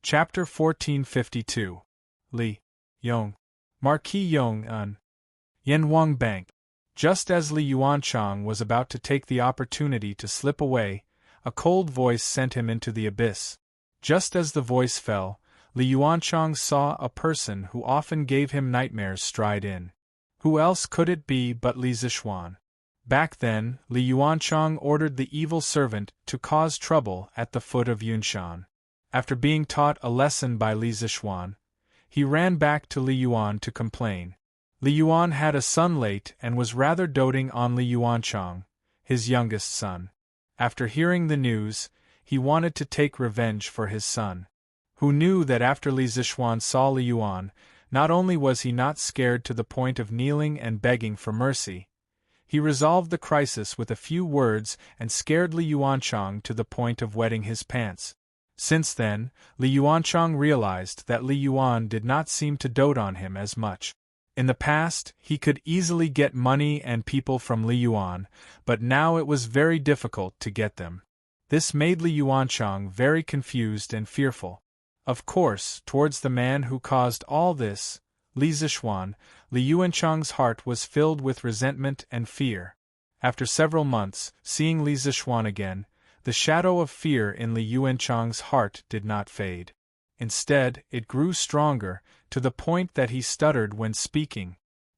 Chapter 1452. Li Yong, Marquis Yong Un, Yanwang Bank. Just as Li Yuanchang was about to take the opportunity to slip away, a cold voice sent him into the abyss. Just as the voice fell, Li Yuanchang saw a person who often gave him nightmares stride in. Who else could it be but Li Zishuan? Back then, Li Yuanchang ordered the evil servant to cause trouble at the foot of Yunshan. After being taught a lesson by Li Zishuan, he ran back to Li Yuan to complain. Li Yuan had a son late and was rather doting on Li Yuanchang, his youngest son. After hearing the news, he wanted to take revenge for his son. Who knew that after Li Zishuan saw Li Yuan, not only was he not scared to the point of kneeling and begging for mercy, he resolved the crisis with a few words and scared Li Yuanchang to the point of wetting his pants. Since then, Li Yuanchang realized that Li Yuan did not seem to dote on him as much. In the past, he could easily get money and people from Li Yuan, but now it was very difficult to get them. This made Li Yuanchang very confused and fearful. Of course, towards the man who caused all this, Li Zishuan, Li Yuanchang's heart was filled with resentment and fear. After several months, seeing Li Zishuan again, the shadow of fear in Li Yuanchang's heart did not fade. Instead, it grew stronger, to the point that he stuttered when speaking.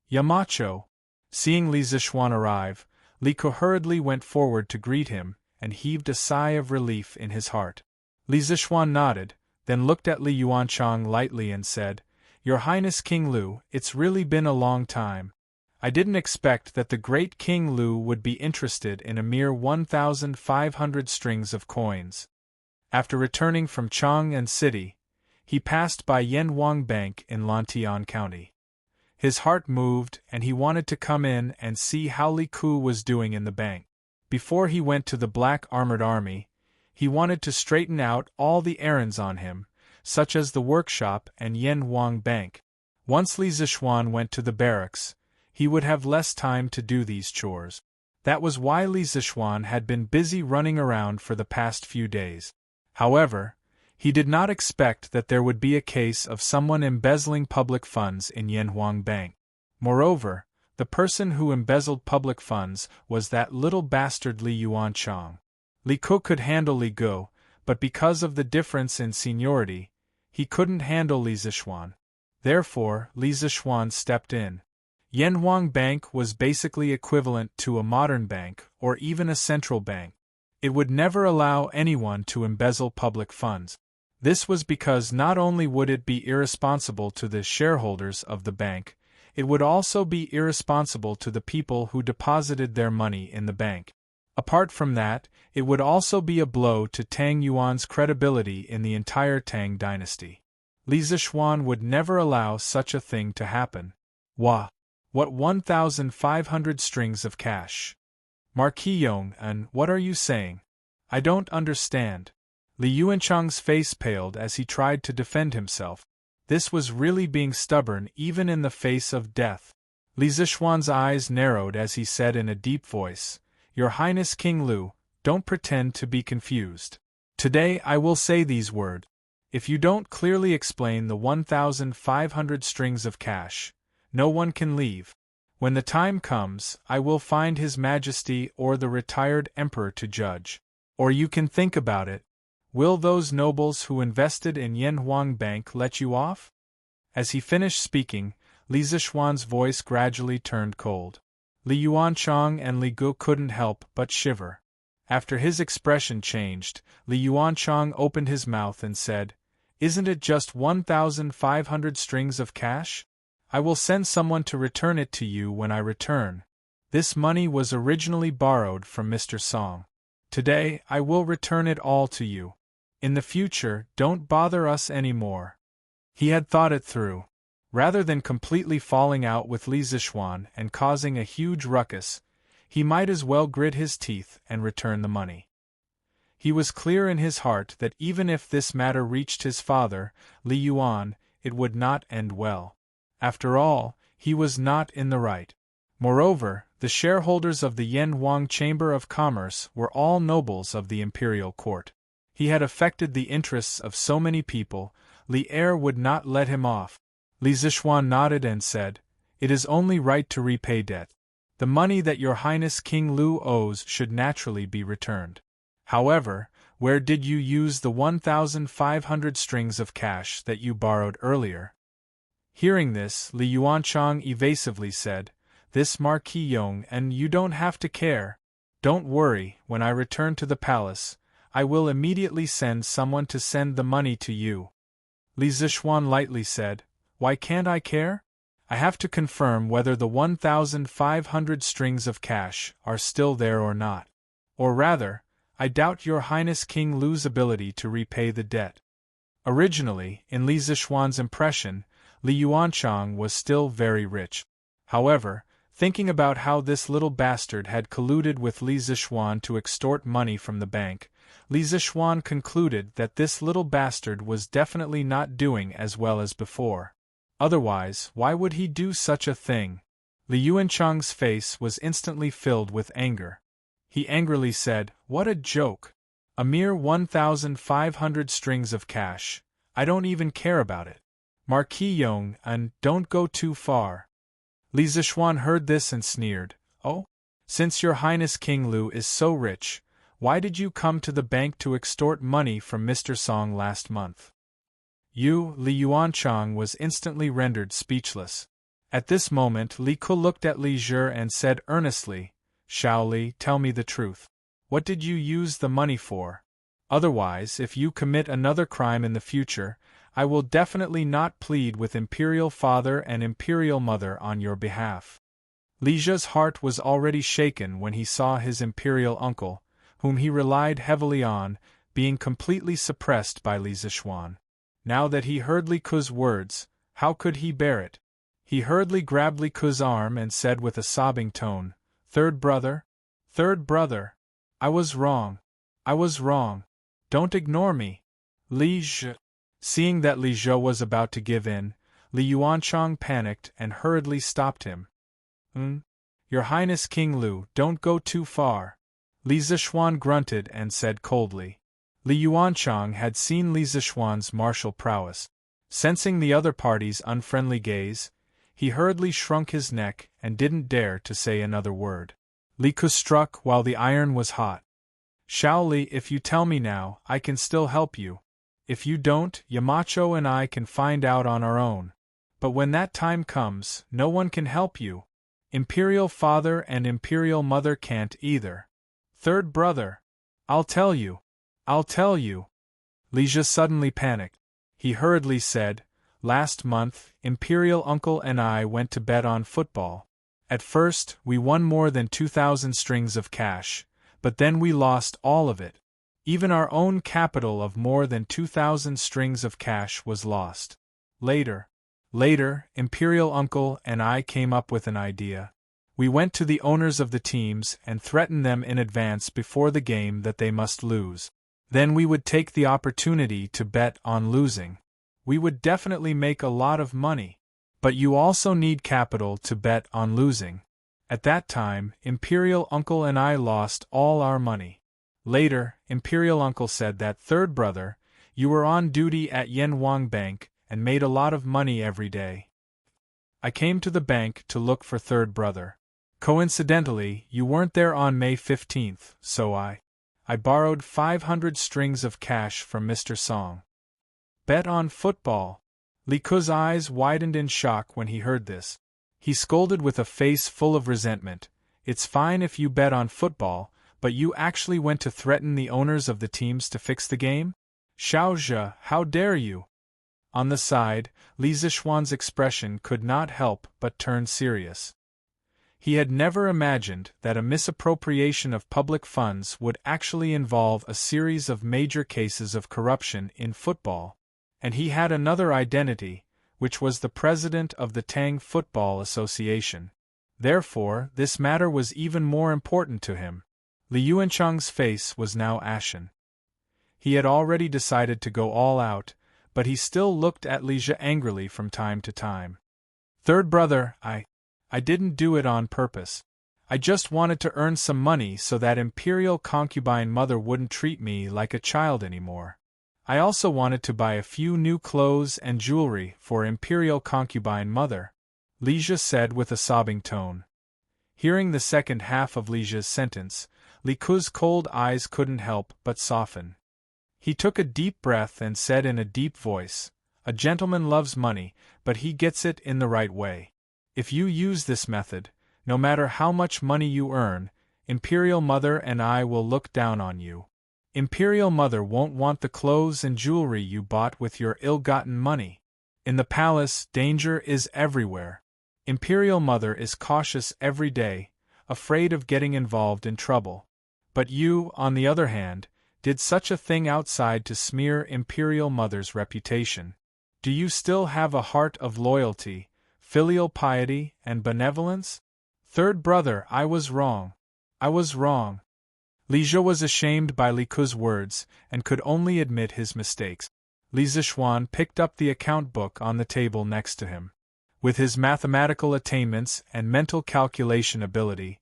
Yamacho! Seeing Li Zishuan arrive, Li Ku hurriedly went forward to greet him, and heaved a sigh of relief in his heart. Li Zishuan nodded, then looked at Li Yuanchang lightly and said, "Your Highness King Lu, it's really been a long time. I didn't expect that the great King Lu would be interested in a mere 1,500 strings of coins." After returning from Chang'an City, he passed by Yanwang Bank in Lantian County. His heart moved and he wanted to come in and see how Li Ku was doing in the bank. Before he went to the Black Armored Army, he wanted to straighten out all the errands on him, such as the workshop and Yanwang Bank. Once Li Zishuan went to the barracks, he would have less time to do these chores. That was why Li Zishuan had been busy running around for the past few days. However, he did not expect that there would be a case of someone embezzling public funds in Yanwang Bank. Moreover, the person who embezzled public funds was that little bastard Li Yuanchang. Li Ku could handle Li Gu, but because of the difference in seniority, he couldn't handle Li Zishuan. Therefore, Li Zishuan stepped in. Yanwang Bank was basically equivalent to a modern bank or even a central bank. It would never allow anyone to embezzle public funds. This was because not only would it be irresponsible to the shareholders of the bank, it would also be irresponsible to the people who deposited their money in the bank. Apart from that, it would also be a blow to Tang Yuan's credibility in the entire Tang Dynasty. Li Zishuan would never allow such a thing to happen. Wah! What 1,500 strings of cash? Marquis Yong Un, what are you saying? I don't understand. Li Yuanchang's face paled as he tried to defend himself. This was really being stubborn even in the face of death. Li Zishuan's eyes narrowed as he said in a deep voice, "Your Highness King Lu, don't pretend to be confused. Today I will say these words. If you don't clearly explain the 1,500 strings of cash, no one can leave. When the time comes, I will find His Majesty or the retired Emperor to judge. Or you can think about it. Will those nobles who invested in Yanwang Bank let you off?" As he finished speaking, Li Zishuan's voice gradually turned cold. Li Yuanchang and Li Gu couldn't help but shiver. After his expression changed, Li Yuanchang opened his mouth and said, "Isn't it just 1,500 strings of cash? I will send someone to return it to you when I return. This money was originally borrowed from Mr. Song. Today I will return it all to you. In the future, don't bother us anymore." He had thought it through. Rather than completely falling out with Li Zishuan and causing a huge ruckus, he might as well grit his teeth and return the money. He was clear in his heart that even if this matter reached his father, Li Yuan, it would not end well. After all, he was not in the right. Moreover, the shareholders of the Yanwang Chamber of Commerce were all nobles of the imperial court. He had affected the interests of so many people, Li Er would not let him off. Li Zishuan nodded and said, "It is only right to repay debt. The money that your Highness King Lu owes should naturally be returned. However, where did you use the 1,500 strings of cash that you borrowed earlier?" Hearing this, Li Yuanchang evasively said, "This Marquis Yong, and you don't have to care. Don't worry, when I return to the palace, I will immediately send someone to send the money to you." Li Zishuan lightly said, "Why can't I care? I have to confirm whether the 1,500 strings of cash are still there or not. Or rather, I doubt your Highness King Lu's ability to repay the debt." Originally, in Li Zishuan's impression, Li Yuanchang was still very rich. However, thinking about how this little bastard had colluded with Li Zishuan to extort money from the bank, Li Zishuan concluded that this little bastard was definitely not doing as well as before. Otherwise, why would he do such a thing? Li Yuanchang's face was instantly filled with anger. He angrily said, "What a joke! A mere 1,500 strings of cash. I don't even care about it. Marquis Yong, and don't go too far." Li Zishuan heard this and sneered, "Oh? Since your Highness King Lu is so rich, why did you come to the bank to extort money from Mr. Song last month?" Li Yuanchang was instantly rendered speechless. At this moment Li Ku looked at Li Zhi and said earnestly, "Shao Li, tell me the truth. What did you use the money for? Otherwise, if you commit another crime in the future, I will definitely not plead with Imperial Father and Imperial Mother on your behalf." Li Zhi's heart was already shaken when he saw his Imperial uncle, whom he relied heavily on, being completely suppressed by Li Zishuan. Now that he heard Li Ku's words, how could he bear it? He hurriedly grabbed Li Ku's arm and said with a sobbing tone, Third brother, I was wrong. Don't ignore me." Li Zhi. Seeing that Li Zhi was about to give in, Li Yuanchang panicked and hurriedly stopped him. Your Highness King Lu, don't go too far." Li Zishuan grunted and said coldly. Li Yuanchang had seen Li Zishuan's martial prowess. Sensing the other party's unfriendly gaze, he hurriedly shrunk his neck and didn't dare to say another word. Li Ku struck while the iron was hot. "Shao Li, if you tell me now, I can still help you. If you don't, Yamacho and I can find out on our own. But when that time comes, no one can help you. Imperial Father and Imperial Mother can't either. Third brother, I'll tell you. Li Zhi suddenly panicked. He hurriedly said, "Last month, Imperial Uncle and I went to bet on football. At first, we won more than 2,000 strings of cash, but then we lost all of it. Even our own capital of more than 2,000 strings of cash was lost. Later, Imperial Uncle and I came up with an idea. We went to the owners of the teams and threatened them in advance before the game that they must lose. Then we would take the opportunity to bet on losing. We would definitely make a lot of money. But you also need capital to bet on losing. At that time, Imperial Uncle and I lost all our money. Later, Imperial Uncle said that, third brother, you were on duty at Yanwang Bank and made a lot of money every day. I came to the bank to look for third brother. Coincidentally, you weren't there on May 15th, so I borrowed 500 strings of cash from Mr. Song." Bet on football. Li Ku's eyes widened in shock when he heard this. He scolded with a face full of resentment, "It's fine if you bet on football, but you actually went to threaten the owners of the teams to fix the game? Shao Zhi, how dare you?" On the side, Li Zishuan's expression could not help but turn serious. He had never imagined that a misappropriation of public funds would actually involve a series of major cases of corruption in football, and he had another identity, which was the president of the Tang Football Association. Therefore, this matter was even more important to him. Li Yuanchang's face was now ashen. He had already decided to go all out, but he still looked at Li Zhi angrily from time to time. "Third brother, I didn't do it on purpose. I just wanted to earn some money so that Imperial concubine mother wouldn't treat me like a child anymore. I also wanted to buy a few new clothes and jewelry for Imperial concubine mother," Lija said with a sobbing tone. Hearing the second half of Lija's sentence, Li Ku's cold eyes couldn't help but soften. He took a deep breath and said in a deep voice, "A gentleman loves money, but he gets it in the right way. If you use this method, no matter how much money you earn, Imperial Mother and I will look down on you. Imperial Mother won't want the clothes and jewelry you bought with your ill-gotten money. In the palace, danger is everywhere. Imperial Mother is cautious every day, afraid of getting involved in trouble. But you, on the other hand, did such a thing outside to smear Imperial Mother's reputation. Do you still have a heart of loyalty, filial piety, and benevolence?" "Third brother, I was wrong. I was wrong." Lija was ashamed by Li Ku's words, and could only admit his mistakes. Li Zishuan picked up the account book on the table next to him. With his mathematical attainments and mental calculation ability,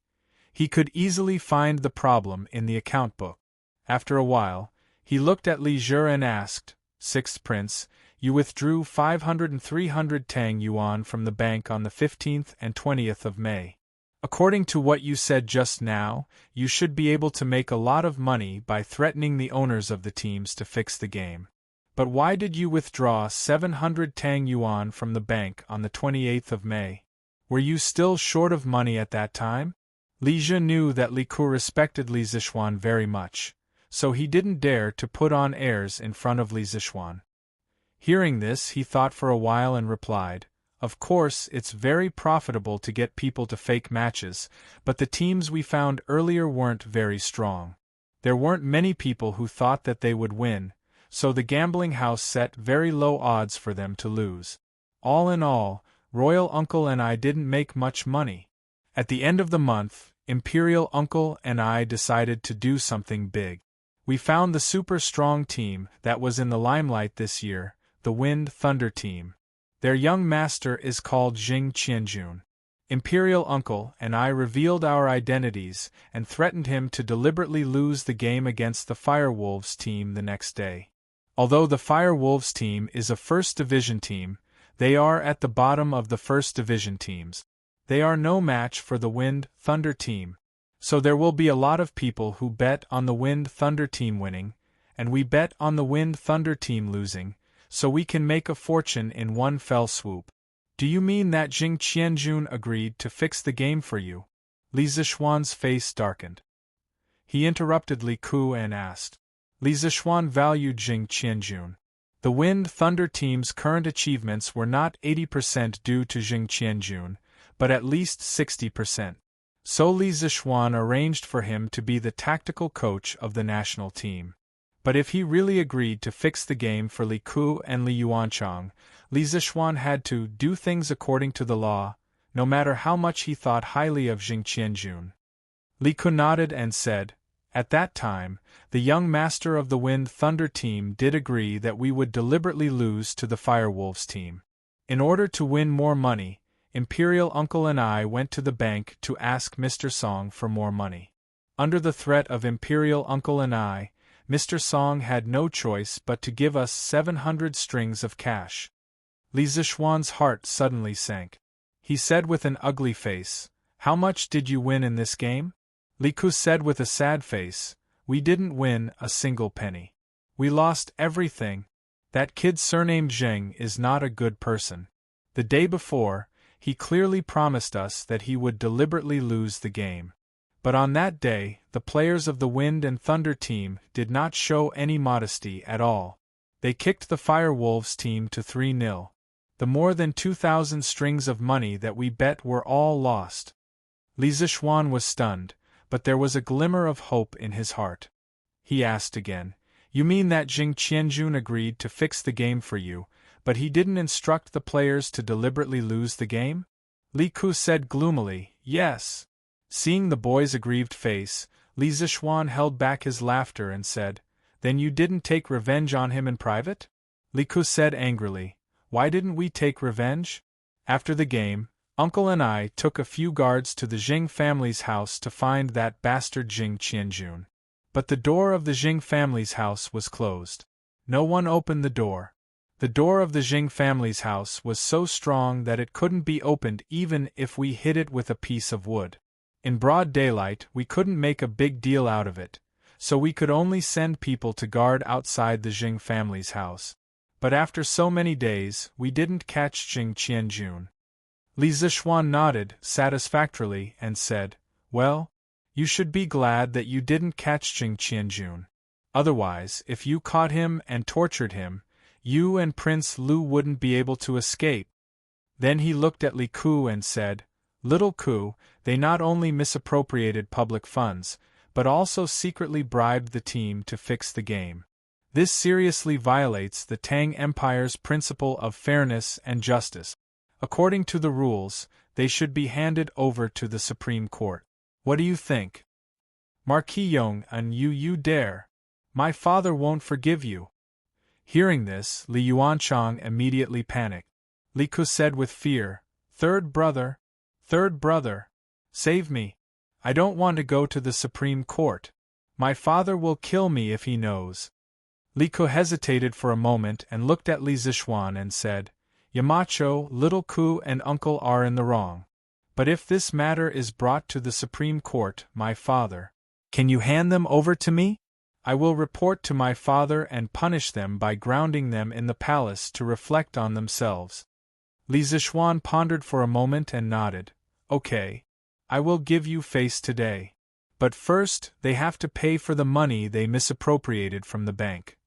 he could easily find the problem in the account book. After a while, he looked at Li Zhe and asked, "Sixth Prince, you withdrew 500 and 300 Tang yuan from the bank on the 15th and 20th of May. According to what you said just now, you should be able to make a lot of money by threatening the owners of the teams to fix the game. But why did you withdraw 700 Tang yuan from the bank on the 28th of May? Were you still short of money at that time?" Li Zhe knew that Li Ku respected Li Zishuan very much, so he didn't dare to put on airs in front of Li Zishuan. Hearing this, he thought for a while and replied, "Of course, it's very profitable to get people to fake matches, but the teams we found earlier weren't very strong. There weren't many people who thought that they would win, so the gambling house set very low odds for them to lose. All in all, Royal Uncle and I didn't make much money. At the end of the month, Imperial Uncle and I decided to do something big. We found the super strong team that was in the limelight this year, the Wind Thunder team. Their young master is called Jing Qianjun. Imperial Uncle and I revealed our identities and threatened him to deliberately lose the game against the Firewolves team the next day. Although the Firewolves team is a First Division team, they are at the bottom of the First Division teams. They are no match for the Wind Thunder team. So there will be a lot of people who bet on the Wind Thunder team winning, and we bet on the Wind Thunder team losing, so we can make a fortune in one fell swoop. Do you mean that Jing Qianjun agreed to fix the game for you?" Li Zishuan's face darkened. He interrupted Li Ku and asked. Li Zishuan valued Jing Qianjun. The Wind Thunder team's current achievements were not 80% due to Jing Qianjun, but at least 60%. So Li Zishuan arranged for him to be the tactical coach of the national team. But if he really agreed to fix the game for Li Ku and Li Yuanchang, Li Zishuan had to do things according to the law, no matter how much he thought highly of Jing Qianjun. Li Ku nodded and said, "At that time, the young master of the Wind Thunder team did agree that we would deliberately lose to the Firewolves team. In order to win more money, Imperial Uncle and I went to the bank to ask Mr. Song for more money. Under the threat of Imperial Uncle and I, Mr. Song had no choice but to give us 700 strings of cash." Li Zishuan's heart suddenly sank. He said with an ugly face, "How much did you win in this game?" Li Ku said with a sad face, "We didn't win a single penny. We lost everything. That kid surnamed Zheng is not a good person. The day before, he clearly promised us that he would deliberately lose the game. But on that day, the players of the Wind and Thunder team did not show any modesty at all. They kicked the Firewolves team to 3-0. The more than 2,000 strings of money that we bet were all lost." Li Zishuan was stunned, but there was a glimmer of hope in his heart. He asked again, "You mean that Jing Qianjun agreed to fix the game for you, but he didn't instruct the players to deliberately lose the game?" Li Ku said gloomily, "Yes." Seeing the boy's aggrieved face, Li Zishuan held back his laughter and said, "Then you didn't take revenge on him in private?" Li Ku said angrily, "Why didn't we take revenge? After the game, Uncle and I took a few guards to the Jing family's house to find that bastard Jing Qianjun. But the door of the Jing family's house was closed. No one opened the door. The door of the Jing family's house was so strong that it couldn't be opened even if we hit it with a piece of wood. In broad daylight, we couldn't make a big deal out of it, so we could only send people to guard outside the Jing family's house. But after so many days, we didn't catch Jing Qianjun. Li Zishuan nodded satisfactorily and said, "Well, you should be glad that you didn't catch Jing Qianjun. Otherwise, if you caught him and tortured him, you and Prince Lu wouldn't be able to escape." Then he looked at Li Ku and said, "Little Ku, they not only misappropriated public funds, but also secretly bribed the team to fix the game. This seriously violates the Tang Empire's principle of fairness and justice. According to the rules, they should be handed over to the Supreme Court. What do you think?" "Marquis Yong, and you dare. My father won't forgive you." Hearing this, Li Yuanchang immediately panicked. Li Ku said with fear, Third brother, save me. I don't want to go to the Supreme Court. My father will kill me if he knows." Li Ku hesitated for a moment and looked at Li Zishuan and said, "Yamacho, Little Ku and Uncle are in the wrong. But if this matter is brought to the Supreme Court, my father, can you hand them over to me? I will report to my father and punish them by grounding them in the palace to reflect on themselves." Li Zishuan pondered for a moment and nodded. "Okay. I will give you face today. But first, they have to pay for the money they misappropriated from the bank.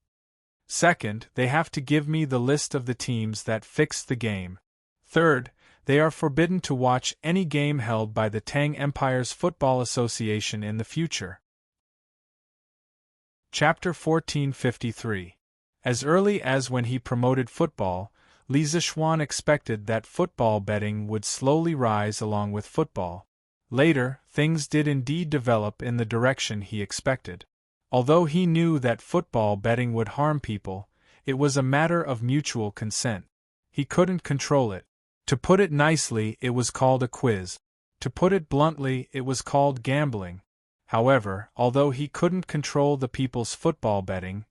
Second, they have to give me the list of the teams that fixed the game. Third, they are forbidden to watch any game held by the Tang Empire's Football Association in the future." Chapter 1453. As early as when he promoted football, Li Zishuan expected that football betting would slowly rise along with football. Later, things did indeed develop in the direction he expected. Although he knew that football betting would harm people, it was a matter of mutual consent. He couldn't control it. To put it nicely, it was called a quiz. To put it bluntly, it was called gambling. However, although he couldn't control the people's football betting,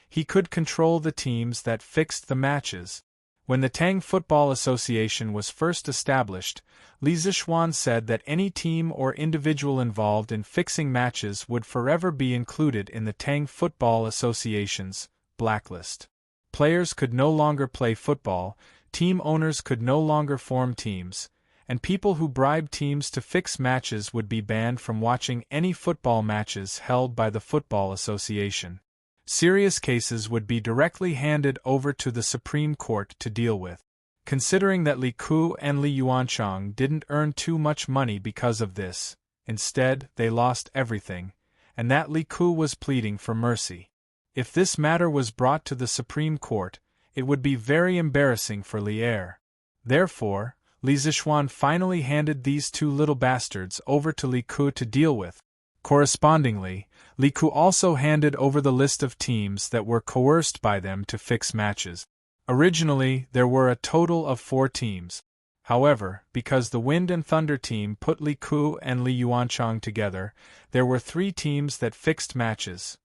he could control the teams that fixed the matches. When the Tang Football Association was first established, Li Zishuan said that any team or individual involved in fixing matches would forever be included in the Tang Football Association's blacklist. Players could no longer play football, team owners could no longer form teams, and people who bribed teams to fix matches would be banned from watching any football matches held by the Football Association. Serious cases would be directly handed over to the Supreme Court to deal with. Considering that Li Ku and Li Yuanchang didn't earn too much money because of this, instead they lost everything, and that Li Ku was pleading for mercy. If this matter was brought to the Supreme Court, it would be very embarrassing for Li Er. Therefore, Li Zishuan finally handed these two little bastards over to Li Ku to deal with. Correspondingly, Li Ku also handed over the list of teams that were coerced by them to fix matches. Originally, there were a total of 4 teams. However, because the Wind and Thunder team put Li Ku and Li Yuanchang together, there were 3 teams that fixed matches: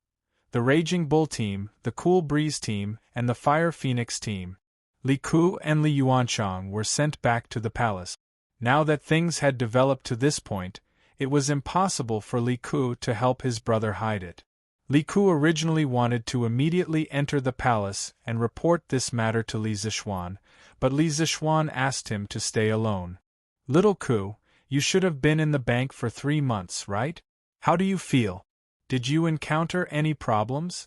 the Raging Bull team, the Cool Breeze team, and the Fire Phoenix team. Li Ku and Li Yuanchang were sent back to the palace. Now that things had developed to this point, it was impossible for Li Ku to help his brother hide it. Li Ku originally wanted to immediately enter the palace and report this matter to Li Zishuan, but Li Zishuan asked him to stay alone. "Little Ku, you should have been in the bank for 3 months, right? How do you feel? Did you encounter any problems?"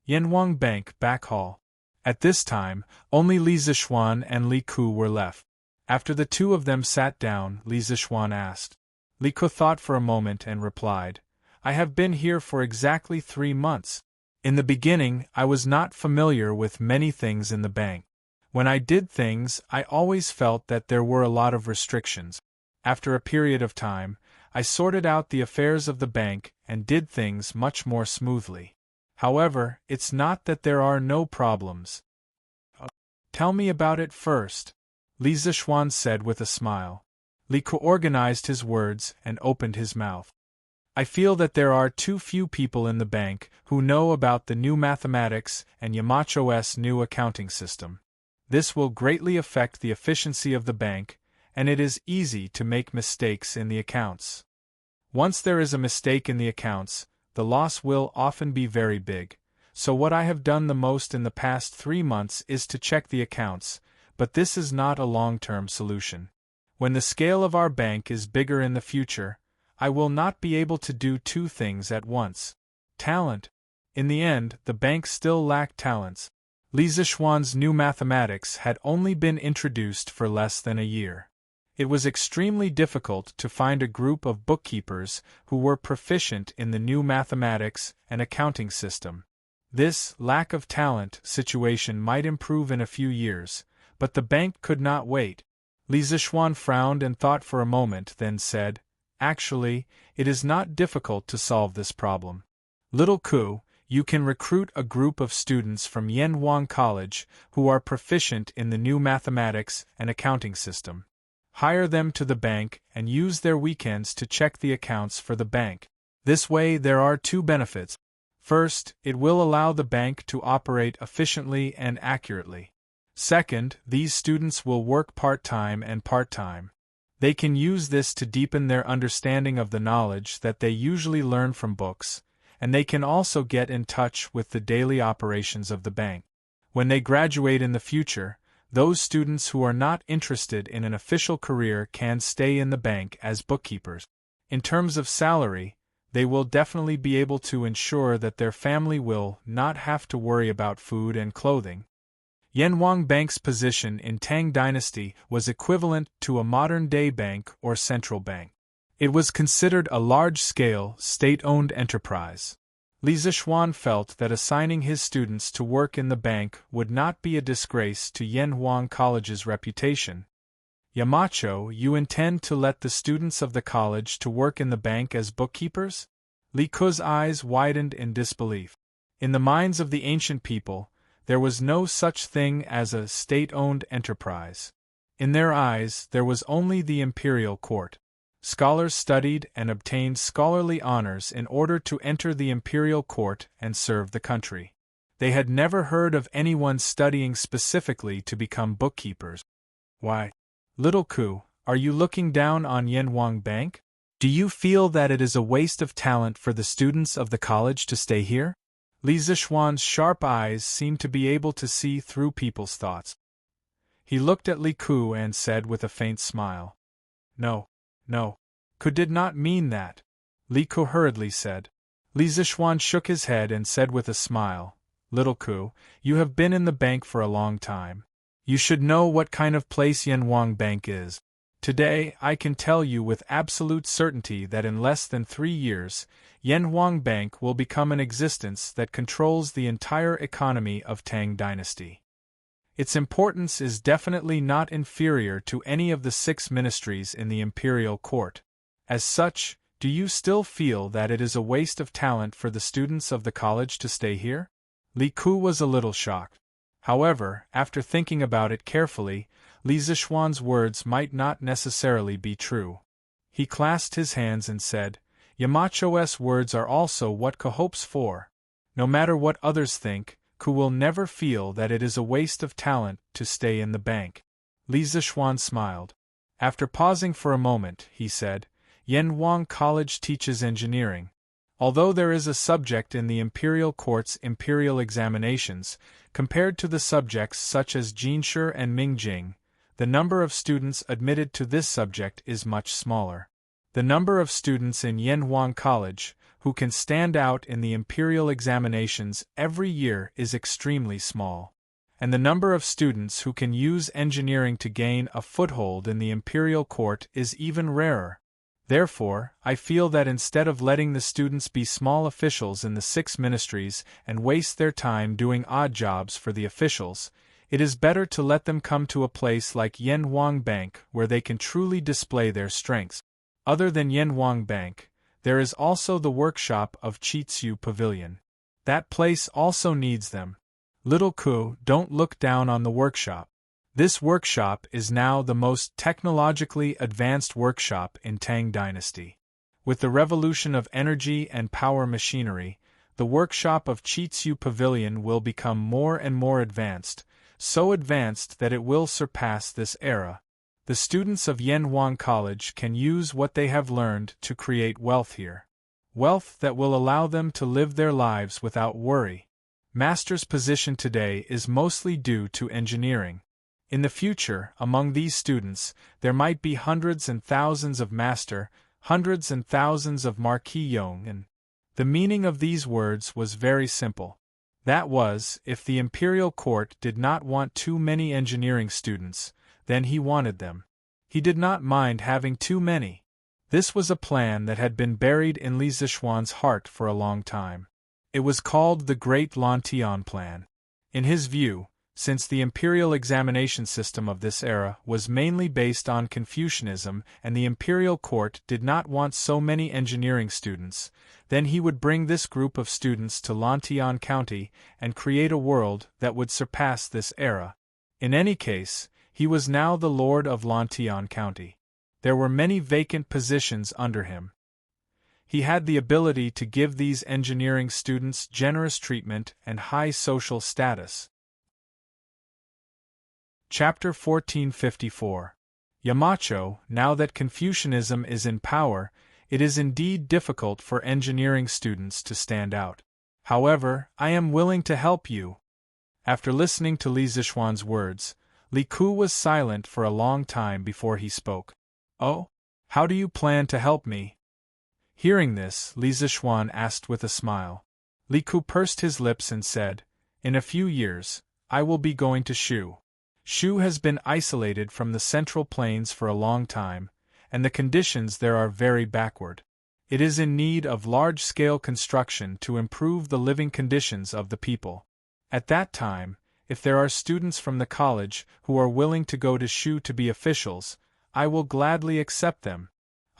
Yanwang Bank back hall. At this time, only Li Zishuan and Li Ku were left. After the two of them sat down, Li Zishuan asked. Li Ku thought for a moment and replied, "I have been here for exactly 3 months. In the beginning, I was not familiar with many things in the bank. When I did things, I always felt that there were a lot of restrictions. After a period of time, I sorted out the affairs of the bank and did things much more smoothly. However, it's not that there are no problems." "Tell me about it first," Li Zishuan said with a smile. Li Ku organized his words and opened his mouth. I feel that there are too few people in the bank who know about the new mathematics and Yamacho's new accounting system. This will greatly affect the efficiency of the bank, and it is easy to make mistakes in the accounts. Once there is a mistake in the accounts, the loss will often be very big. So what I have done the most in the past 3 months is to check the accounts, but this is not a long-term solution. When the scale of our bank is bigger in the future, I will not be able to do 2 things at once. Talent. In the end, the bank still lacked talents. Li Zishuan's new mathematics had only been introduced for less than a year. It was extremely difficult to find a group of bookkeepers who were proficient in the new mathematics and accounting system. This lack of talent situation might improve in a few years, but the bank could not wait. Li Zishuan frowned and thought for a moment, then said, Actually, it is not difficult to solve this problem. Little Ku, you can recruit a group of students from Yanhuang College who are proficient in the new mathematics and accounting system. Hire them to the bank and use their weekends to check the accounts for the bank. This way there are 2 benefits. First, it will allow the bank to operate efficiently and accurately. Second, these students will work part-time and part-time. They can use this to deepen their understanding of the knowledge that they usually learn from books, and they can also get in touch with the daily operations of the bank. When they graduate in the future, those students who are not interested in an official career can stay in the bank as bookkeepers. In terms of salary, they will definitely be able to ensure that their family will not have to worry about food and clothing. Yanhuang Bank's position in Tang Dynasty was equivalent to a modern-day bank or central bank. It was considered a large-scale, state-owned enterprise. Li Zishuan felt that assigning his students to work in the bank would not be a disgrace to Yanhuang College's reputation. Yamacho, you intend to let the students of the college to work in the bank as bookkeepers? Li Ku's eyes widened in disbelief. In the minds of the ancient people, there was no such thing as a state-owned enterprise. In their eyes, there was only the imperial court. Scholars studied and obtained scholarly honors in order to enter the imperial court and serve the country. They had never heard of anyone studying specifically to become bookkeepers. Why? Little Ku, are you looking down on Yanhuang Bank? Do you feel that it is a waste of talent for the students of the college to stay here? Li Zishuan's sharp eyes seemed to be able to see through people's thoughts. He looked at Li Ku and said with a faint smile, No. Ku did not mean that. Li Ku hurriedly said. Li Zishuan shook his head and said with a smile, Little Ku, you have been in the bank for a long time. You should know what kind of place Yanhuang Bank is. Today, I can tell you with absolute certainty that in less than 3 years, Yanhuang Bank will become an existence that controls the entire economy of Tang Dynasty. Its importance is definitely not inferior to any of the 6 ministries in the imperial court. As such, do you still feel that it is a waste of talent for the students of the college to stay here? Li Ku was a little shocked. However, after thinking about it carefully, Li Zishuan's words might not necessarily be true. He clasped his hands and said, Yamacho's words are also what Ku hopes for. No matter what others think, Ku will never feel that it is a waste of talent to stay in the bank. Li Zishuan smiled. After pausing for a moment, he said, Yanhuang College teaches engineering. Although there is a subject in the Imperial Court's imperial examinations, compared to the subjects such as Jinshi and Mingjing, the number of students admitted to this subject is much smaller. The number of students in Yanhuang College who can stand out in the imperial examinations every year is extremely small. And the number of students who can use engineering to gain a foothold in the imperial court is even rarer. Therefore, I feel that instead of letting the students be small officials in the 6 ministries and waste their time doing odd jobs for the officials, it is better to let them come to a place like Yanhuang Bank where they can truly display their strengths. Other than Yanhuang Bank, there is also the workshop of Chitsu Pavilion. That place also needs them. Little Ku, don't look down on the workshop. This workshop is now the most technologically advanced workshop in Tang Dynasty. With the revolution of energy and power machinery, the workshop of Chitsu Pavilion will become more and more advanced, so advanced that it will surpass this era. The students of Yanhuang College can use what they have learned to create wealth here. Wealth that will allow them to live their lives without worry. Master's position today is mostly due to engineering. In the future, among these students, there might be hundreds and thousands of master, hundreds and thousands of Marquis Yong, and the meaning of these words was very simple. That was, if the imperial court did not want too many engineering students, then he wanted them. He did not mind having too many. This was a plan that had been buried in Li Zishuan's heart for a long time. It was called the Great Lantian Plan. In his view, since the imperial examination system of this era was mainly based on Confucianism and the imperial court did not want so many engineering students, then he would bring this group of students to Lantian County and create a world that would surpass this era. In any case, he was now the lord of Lantian County. There were many vacant positions under him. He had the ability to give these engineering students generous treatment and high social status. Chapter 1454. Yamacho, now that Confucianism is in power, it is indeed difficult for engineering students to stand out. However, I am willing to help you. After listening to Li Zishuan's words, Li Ku was silent for a long time before he spoke. Oh? How do you plan to help me? Hearing this, Li Zishuan asked with a smile. Li Ku pursed his lips and said, In a few years, I will be going to Shu. Shu has been isolated from the Central Plains for a long time, and the conditions there are very backward. It is in need of large-scale construction to improve the living conditions of the people. At that time, if there are students from the college who are willing to go to Shu to be officials, I will gladly accept them.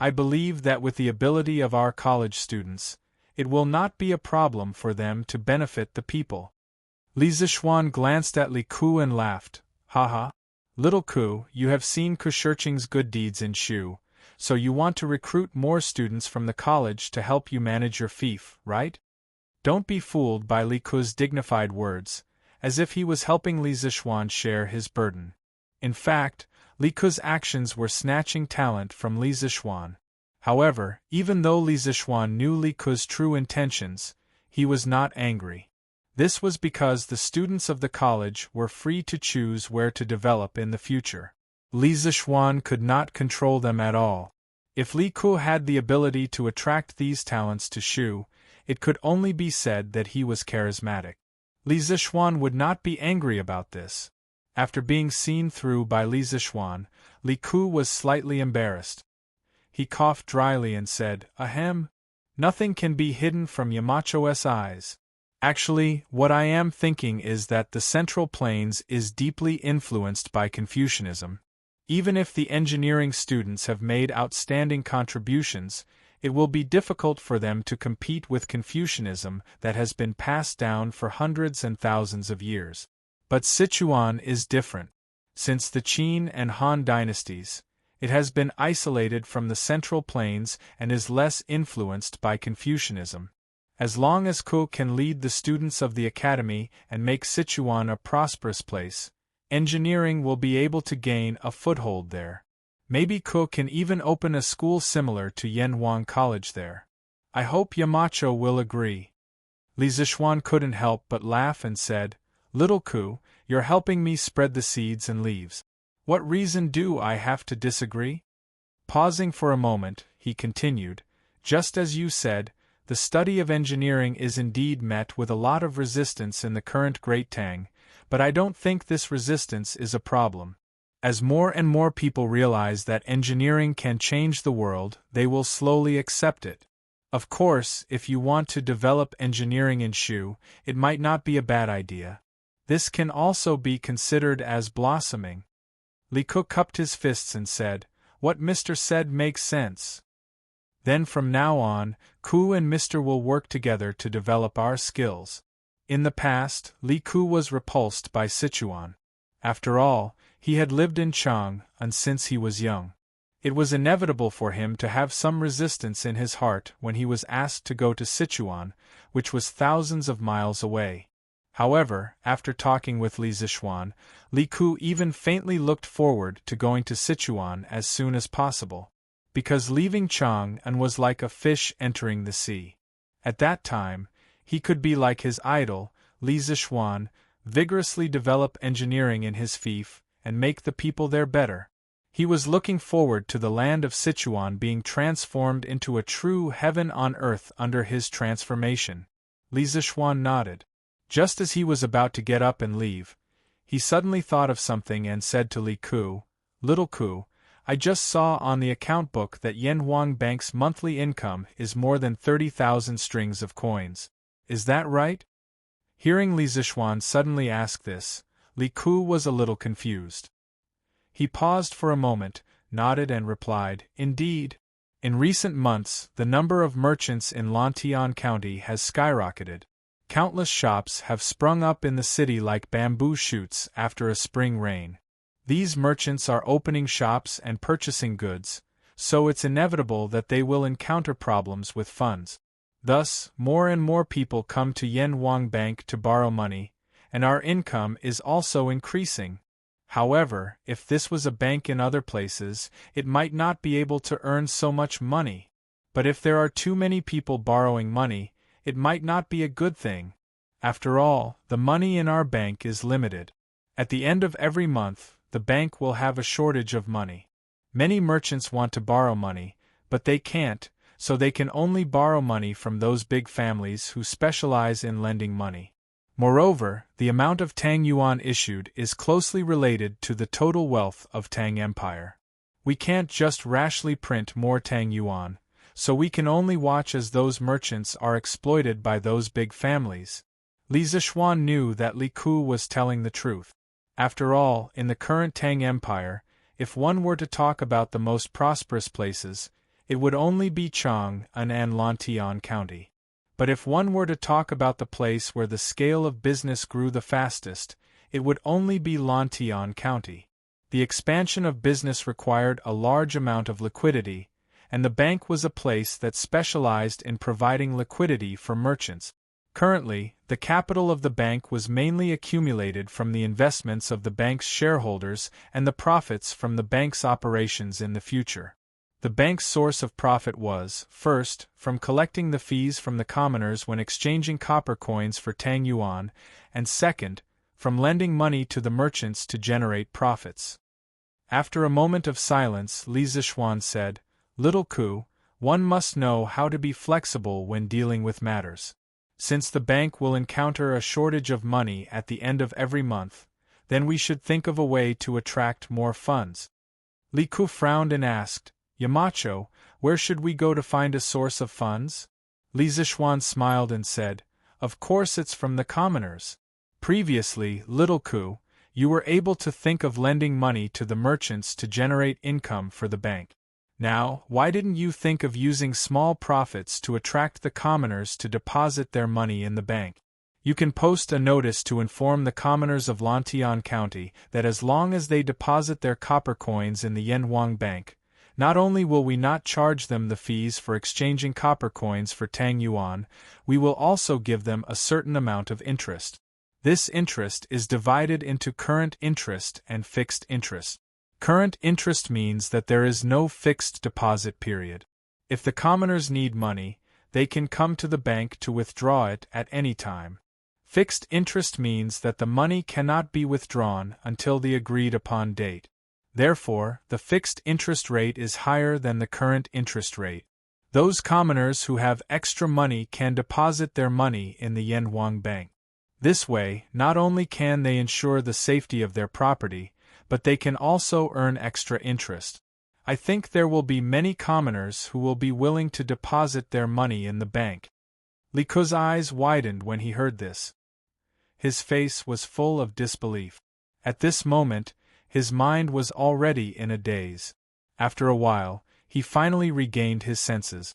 I believe that with the ability of our college students, it will not be a problem for them to benefit the people. Li Zishuan glanced at Li Ku and laughed. Haha. Little Ku, you have seen Ku Shurching's good deeds in Shu, so you want to recruit more students from the college to help you manage your fief, right? Don't be fooled by Li Ku's dignified words, as if he was helping Li Zishuan share his burden. In fact, Li Ku's actions were snatching talent from Li Zishuan. However, even though Li Zishuan knew Li Ku's true intentions, he was not angry. This was because the students of the college were free to choose where to develop in the future. Li Zishuan could not control them at all. If Li Ku had the ability to attract these talents to Shu, it could only be said that he was charismatic. Li Zishuan would not be angry about this. After being seen through by Li Zishuan, Li Ku was slightly embarrassed. He coughed dryly and said, Ahem. Nothing can be hidden from Yamacho's eyes. Actually, what I am thinking is that the Central Plains is deeply influenced by Confucianism. Even if the engineering students have made outstanding contributions, it will be difficult for them to compete with Confucianism that has been passed down for hundreds and thousands of years. But Sichuan is different. Since the Qin and Han dynasties, it has been isolated from the Central Plains and is less influenced by Confucianism. As long as Ku can lead the students of the academy and make Sichuan a prosperous place, engineering will be able to gain a foothold there. Maybe Ku can even open a school similar to Yanhuang College there. I hope Yamacho will agree. Li Zishuan couldn't help but laugh and said, Little Ku, you're helping me spread the seeds and leaves. What reason do I have to disagree? Pausing for a moment, he continued, Just as you said, the study of engineering is indeed met with a lot of resistance in the current Great Tang, but I don't think this resistance is a problem. As more and more people realize that engineering can change the world, they will slowly accept it. Of course, if you want to develop engineering in Shu, it might not be a bad idea. This can also be considered as blossoming. Li Ku cupped his fists and said, What Mr. said makes sense. Then from now on, Ku and Mr. will work together to develop our skills. In the past, Li Ku was repulsed by Sichuan. After all, he had lived in Chang since he was young. It was inevitable for him to have some resistance in his heart when he was asked to go to Sichuan, which was thousands of miles away. However, after talking with Li Zixuan, Li Ku even faintly looked forward to going to Sichuan as soon as possible, because leaving Chang was like a fish entering the sea. At that time, he could be like his idol, Li Zixuan, vigorously develop engineering in his fief, and make the people there better. He was looking forward to the land of Sichuan being transformed into a true heaven on earth under his transformation. Li Zixuan nodded. Just as he was about to get up and leave, he suddenly thought of something and said to Li Ku, "Little Ku, I just saw on the account book that Yanhuang Bank's monthly income is more than 30,000 strings of coins. Is that right?" Hearing Li Zixuan suddenly ask this, Li Ku was a little confused. He paused for a moment, nodded and replied, "Indeed. In recent months, the number of merchants in Lantian County has skyrocketed. Countless shops have sprung up in the city like bamboo shoots after a spring rain. These merchants are opening shops and purchasing goods, so it's inevitable that they will encounter problems with funds. Thus, more and more people come to Yanhuang Bank to borrow money, and our income is also increasing. However, if this was a bank in other places, it might not be able to earn so much money. But if there are too many people borrowing money, it might not be a good thing. After all, the money in our bank is limited. At the end of every month, the bank will have a shortage of money. Many merchants want to borrow money, but they can't, so they can only borrow money from those big families who specialize in lending money. Moreover, the amount of Tang yuan issued is closely related to the total wealth of Tang Empire. We can't just rashly print more Tang yuan, so we can only watch as those merchants are exploited by those big families." Li Zixuan knew that Li Ku was telling the truth. After all, in the current Tang Empire, if one were to talk about the most prosperous places, it would only be Chang and Lantian County. But if one were to talk about the place where the scale of business grew the fastest, it would only be Lantian County. The expansion of business required a large amount of liquidity, and the bank was a place that specialized in providing liquidity for merchants. Currently, the capital of the bank was mainly accumulated from the investments of the bank's shareholders and the profits from the bank's operations in the future. The bank's source of profit was, first, from collecting the fees from the commoners when exchanging copper coins for Tang yuan, and second, from lending money to the merchants to generate profits. After a moment of silence, Li Zixuan said, "Little Ku, one must know how to be flexible when dealing with matters. Since the bank will encounter a shortage of money at the end of every month, then we should think of a way to attract more funds." Li Ku frowned and asked, "Yamacho, where should we go to find a source of funds?" Li Zixuan smiled and said, "Of course it's from the commoners. Previously, Little Ku, you were able to think of lending money to the merchants to generate income for the bank. Now, why didn't you think of using small profits to attract the commoners to deposit their money in the bank? You can post a notice to inform the commoners of Lantian County that as long as they deposit their copper coins in the Yanhuang Bank, not only will we not charge them the fees for exchanging copper coins for Tang yuan, we will also give them a certain amount of interest. This interest is divided into current interest and fixed interest. Current interest means that there is no fixed deposit period. If the commoners need money, they can come to the bank to withdraw it at any time. Fixed interest means that the money cannot be withdrawn until the agreed-upon date. Therefore, the fixed interest rate is higher than the current interest rate. Those commoners who have extra money can deposit their money in the Yanhuang Bank. This way, not only can they ensure the safety of their property, but they can also earn extra interest. I think there will be many commoners who will be willing to deposit their money in the bank." Li Ku's eyes widened when he heard this. His face was full of disbelief. At this moment, his mind was already in a daze. After a while, he finally regained his senses.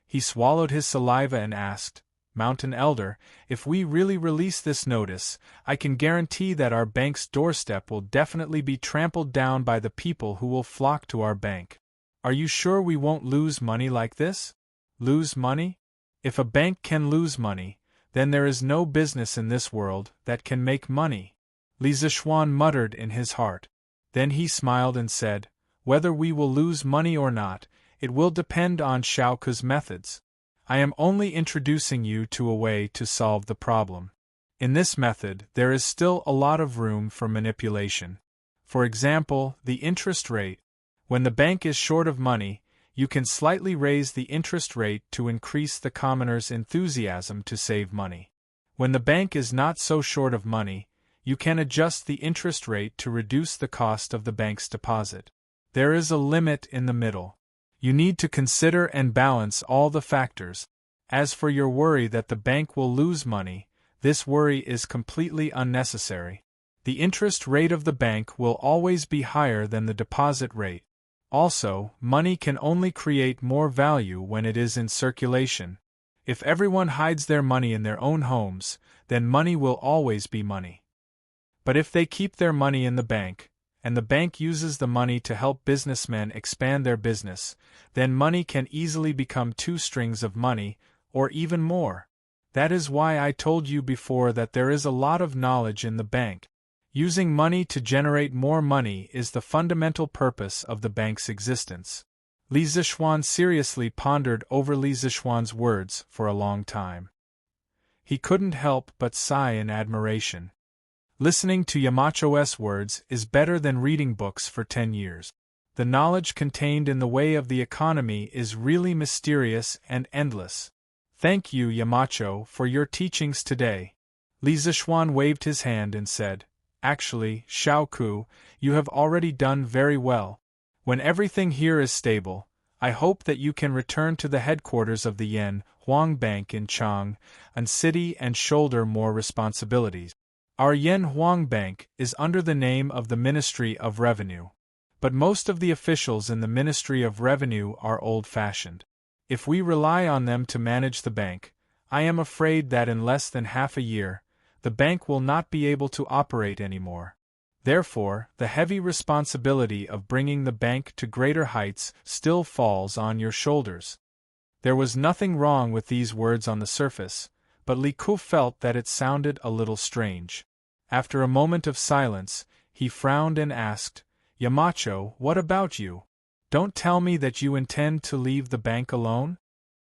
He swallowed his saliva and asked, Mountain Elder, if we really release this notice, I can guarantee that our bank's doorstep will definitely be trampled down by the people who will flock to our bank. Are you sure we won't lose money like this? Lose money? If a bank can lose money, then there is no business in this world that can make money. Li Zichuan muttered in his heart. Then he smiled and said, whether we will lose money or not, it will depend on Xiaoku's methods. I am only introducing you to a way to solve the problem. In this method, there is still a lot of room for manipulation. For example, the interest rate. When the bank is short of money, you can slightly raise the interest rate to increase the commoner's enthusiasm to save money. When the bank is not so short of money, you can adjust the interest rate to reduce the cost of the bank's deposit. There is a limit in the middle. You need to consider and balance all the factors. As for your worry that the bank will lose money, this worry is completely unnecessary. The interest rate of the bank will always be higher than the deposit rate. Also, money can only create more value when it is in circulation. If everyone hides their money in their own homes, then money will always be money. But if they keep their money in the bank, and the bank uses the money to help businessmen expand their business, then money can easily become 2 strings of money, or even more. That is why I told you before that there is a lot of knowledge in the bank. Using money to generate more money is the fundamental purpose of the bank's existence. Li Zichuan seriously pondered over Li Zichuan's words for a long time. He couldn't help but sigh in admiration. Listening to Yamacho's words is better than reading books for 10 years. The knowledge contained in the way of the economy is really mysterious and endless. Thank you, Yamacho, for your teachings today. Li Zichuan waved his hand and said, actually, Xiaoku, you have already done very well. When everything here is stable, I hope that you can return to the headquarters of the Yan Huang Bank in Chang, and city and shoulder more responsibilities. Our Yan Huang Bank is under the name of the Ministry of Revenue. But most of the officials in the Ministry of Revenue are old-fashioned. If we rely on them to manage the bank, I am afraid that in less than half a year, the bank will not be able to operate anymore. Therefore, the heavy responsibility of bringing the bank to greater heights still falls on your shoulders. There was nothing wrong with these words on the surface, but Li Ku felt that it sounded a little strange. After a moment of silence, he frowned and asked, Yamacho, what about you? Don't tell me that you intend to leave the bank alone?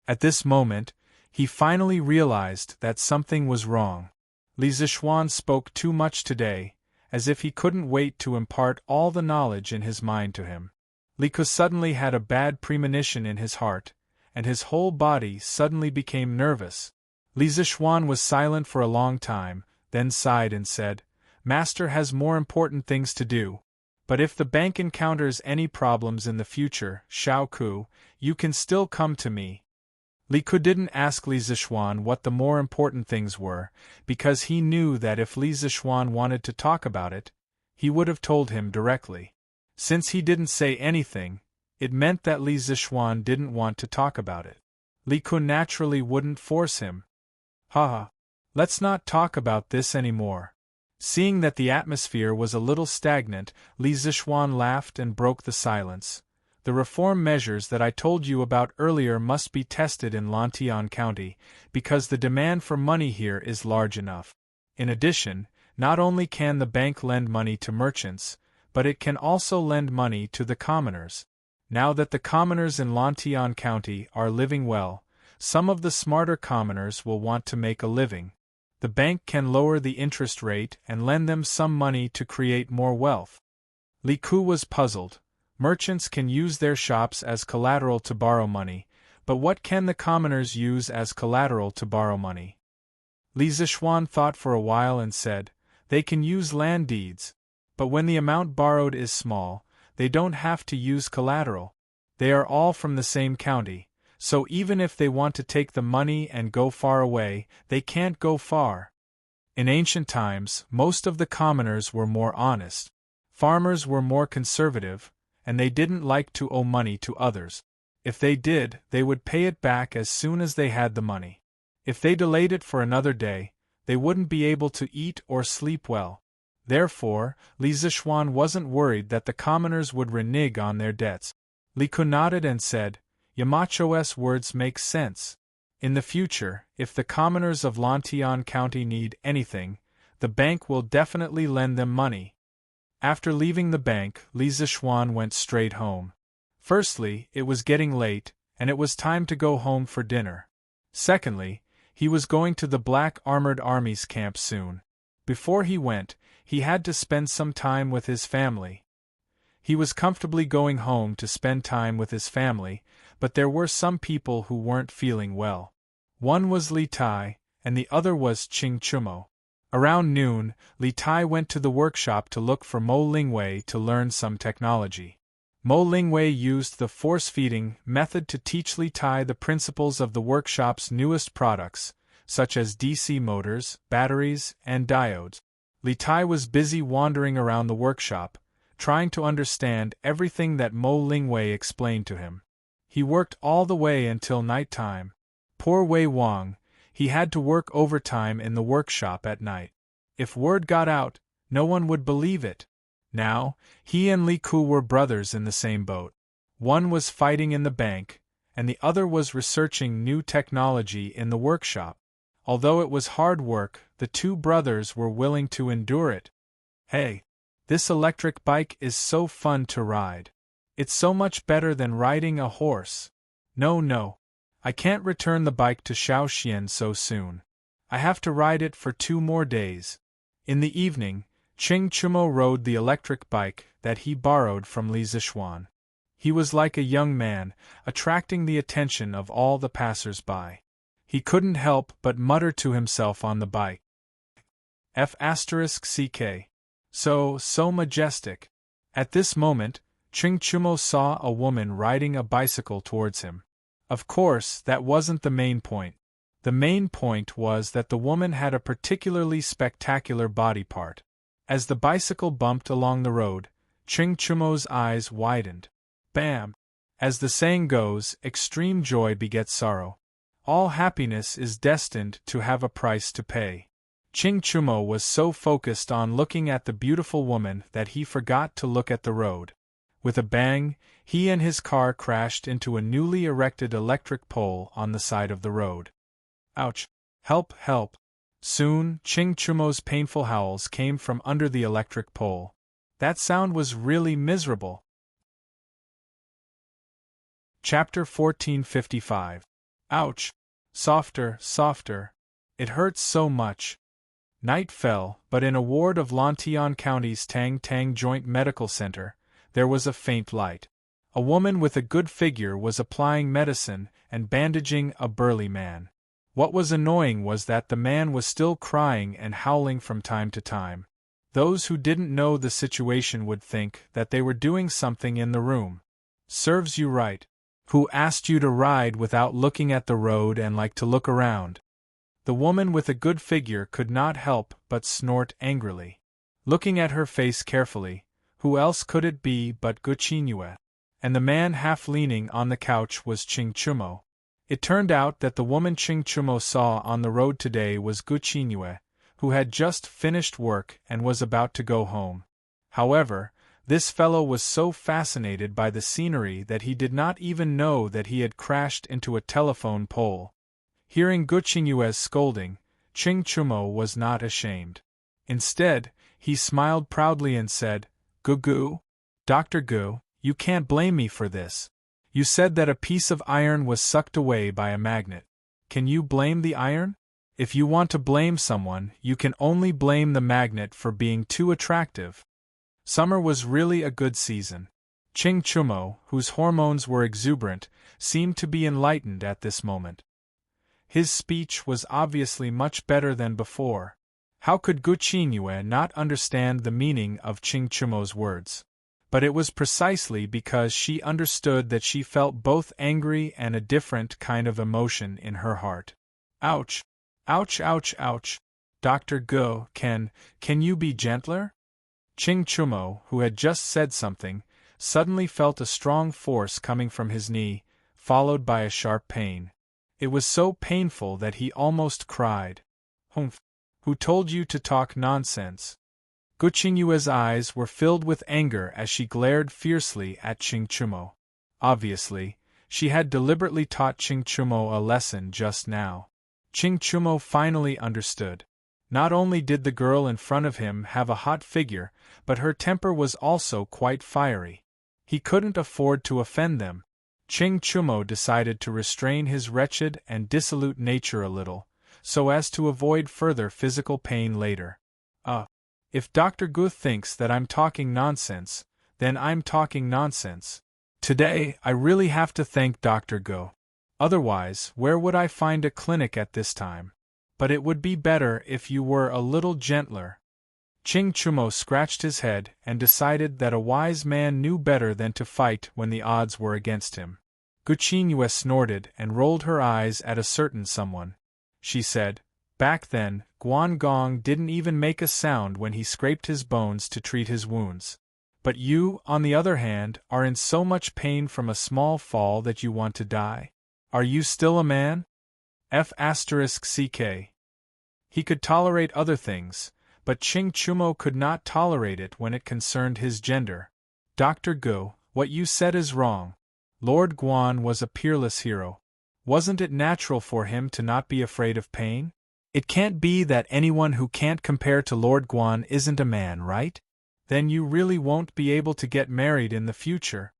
At this moment, he finally realized that something was wrong. Li Zichuan spoke too much today, as if he couldn't wait to impart all the knowledge in his mind to him. Li Ku suddenly had a bad premonition in his heart, and his whole body suddenly became nervous. Li Zichuan was silent for a long time, then sighed and said, Master has more important things to do. But if the bank encounters any problems in the future, Xiaoku, you can still come to me. Li Ku didn't ask Li Zichuan what the more important things were, because he knew that if Li Zichuan wanted to talk about it, he would have told him directly. Since he didn't say anything, it meant that Li Zichuan didn't want to talk about it. Li Ku naturally wouldn't force him. Haha. Let's not talk about this anymore. Seeing that the atmosphere was a little stagnant, Li Zichuan laughed and broke the silence. The reform measures that I told you about earlier must be tested in Lantian County, because the demand for money here is large enough. In addition, not only can the bank lend money to merchants, but it can also lend money to the commoners. Now that the commoners in Lantian County are living well, some of the smarter commoners will want to make a living. The bank can lower the interest rate and lend them some money to create more wealth. Li Ku was puzzled. Merchants can use their shops as collateral to borrow money, but what can the commoners use as collateral to borrow money? Li Zichuan thought for a while and said, they can use land deeds. But when the amount borrowed is small, they don't have to use collateral. They are all from the same county. So even if they want to take the money and go far away, they can't go far. In ancient times, most of the commoners were more honest. Farmers were more conservative, and they didn't like to owe money to others. If they did, they would pay it back as soon as they had the money. If they delayed it for another day, they wouldn't be able to eat or sleep well. Therefore, Li Zishuan wasn't worried that the commoners would renege on their debts. Li Ku nodded and said, Yamacho's words make sense. In the future, if the commoners of Lantian County need anything, the bank will definitely lend them money. After leaving the bank, Li Zishuan went straight home. Firstly, it was getting late, and it was time to go home for dinner. Secondly, he was going to the Black Armored Army's camp soon. Before he went, he had to spend some time with his family. He was comfortably going home to spend time with his family, but there were some people who weren't feeling well. One was Li Tai, and the other was Ching Chumo. Around noon, Li Tai went to the workshop to look for Mo Lingwei to learn some technology. Mo Lingwei used the force-feeding method to teach Li Tai the principles of the workshop's newest products, such as DC motors, batteries, and diodes. Li Tai was busy wandering around the workshop, trying to understand everything that Mo Lingwei explained to him. He worked all the way until night time. Poor Wei Wang, he had to work overtime in the workshop at night. If word got out, no one would believe it. Now, he and Li Ku were brothers in the same boat. One was fighting in the bank, and the other was researching new technology in the workshop. Although it was hard work, the two brothers were willing to endure it. Hey, this electric bike is so fun to ride. It's so much better than riding a horse. No, I can't return the bike to Shaoxian so soon. I have to ride it for 2 more days. In the evening, Ching Chumo rode the electric bike that he borrowed from Li Zishuan. He was like a young man, attracting the attention of all the passers-by. He couldn't help but mutter to himself on the bike. F***ck. So majestic. At this moment, Ching Chumo saw a woman riding a bicycle towards him. Of course, that wasn't the main point. The main point was that the woman had a particularly spectacular body part. As the bicycle bumped along the road, Ching Chumo's eyes widened. Bam! As the saying goes, extreme joy begets sorrow. All happiness is destined to have a price to pay. Ching Chumo was so focused on looking at the beautiful woman that he forgot to look at the road. With a bang, he and his car crashed into a newly erected electric pole on the side of the road. Ouch! Help! Help! Soon, Ching Chumo's painful howls came from under the electric pole. That sound was really miserable. Chapter 1455. Ouch! Softer. It hurts so much. Night fell, but in a ward of Lantian County's Tang Joint Medical Center, there was a faint light. A woman with a good figure was applying medicine and bandaging a burly man. What was annoying was that the man was still crying and howling from time to time. Those who didn't know the situation would think that they were doing something in the room. Serves you right. Who asked you to ride without looking at the road and like to look around? The woman with a good figure could not help but snort angrily. Looking at her face carefully, who else could it be but Guqinyue? And the man half leaning on the couch was Ching Chumo. It turned out that the woman Ching Chumo saw on the road today was Guqinyue, who had just finished work and was about to go home. However, this fellow was so fascinated by the scenery that he did not even know that he had crashed into a telephone pole. Hearing Guqinyue's scolding, Ching Chumo was not ashamed. Instead, he smiled proudly and said, Gu, Dr. Gu, you can't blame me for this. You said that a piece of iron was sucked away by a magnet. Can you blame the iron? If you want to blame someone, you can only blame the magnet for being too attractive. Summer was really a good season. Ching Chumo, whose hormones were exuberant, seemed to be enlightened at this moment. His speech was obviously much better than before. How could Guqinyue not understand the meaning of Ching Chumo's words? But it was precisely because she understood that she felt both angry and a different kind of emotion in her heart. Ouch! Ouch! Dr. Gu, can you be gentler? Ching Chumo, who had just said something, suddenly felt a strong force coming from his knee, followed by a sharp pain. It was so painful that he almost cried. Humph! Who told you to talk nonsense? Guqingyue's eyes were filled with anger as she glared fiercely at Qing Chumo. Obviously, she had deliberately taught Qing Chumo a lesson just now. Qing Chumo finally understood. Not only did the girl in front of him have a hot figure, but her temper was also quite fiery. He couldn't afford to offend them. Qing Chumo decided to restrain his wretched and dissolute nature a little, so as to avoid further physical pain later. If Dr. Gu thinks that I'm talking nonsense, then I'm talking nonsense. Today, I really have to thank Dr. Gu. Otherwise, where would I find a clinic at this time? But it would be better if you were a little gentler. Qing Chumo scratched his head and decided that a wise man knew better than to fight when the odds were against him. Guqingyue snorted and rolled her eyes at a certain someone. She said, "Back then, Guangong didn't even make a sound when he scraped his bones to treat his wounds. But you, on the other hand, are in so much pain from a small fall that you want to die. Are you still a man?" F***ck. He could tolerate other things, but Qing Chumo could not tolerate it when it concerned his gender. "Dr. Gu, what you said is wrong. Lord Guan was a peerless hero. Wasn't it natural for him to not be afraid of pain? It can't be that anyone who can't compare to Lord Guan isn't a man, right? Then you really won't be able to get married in the future."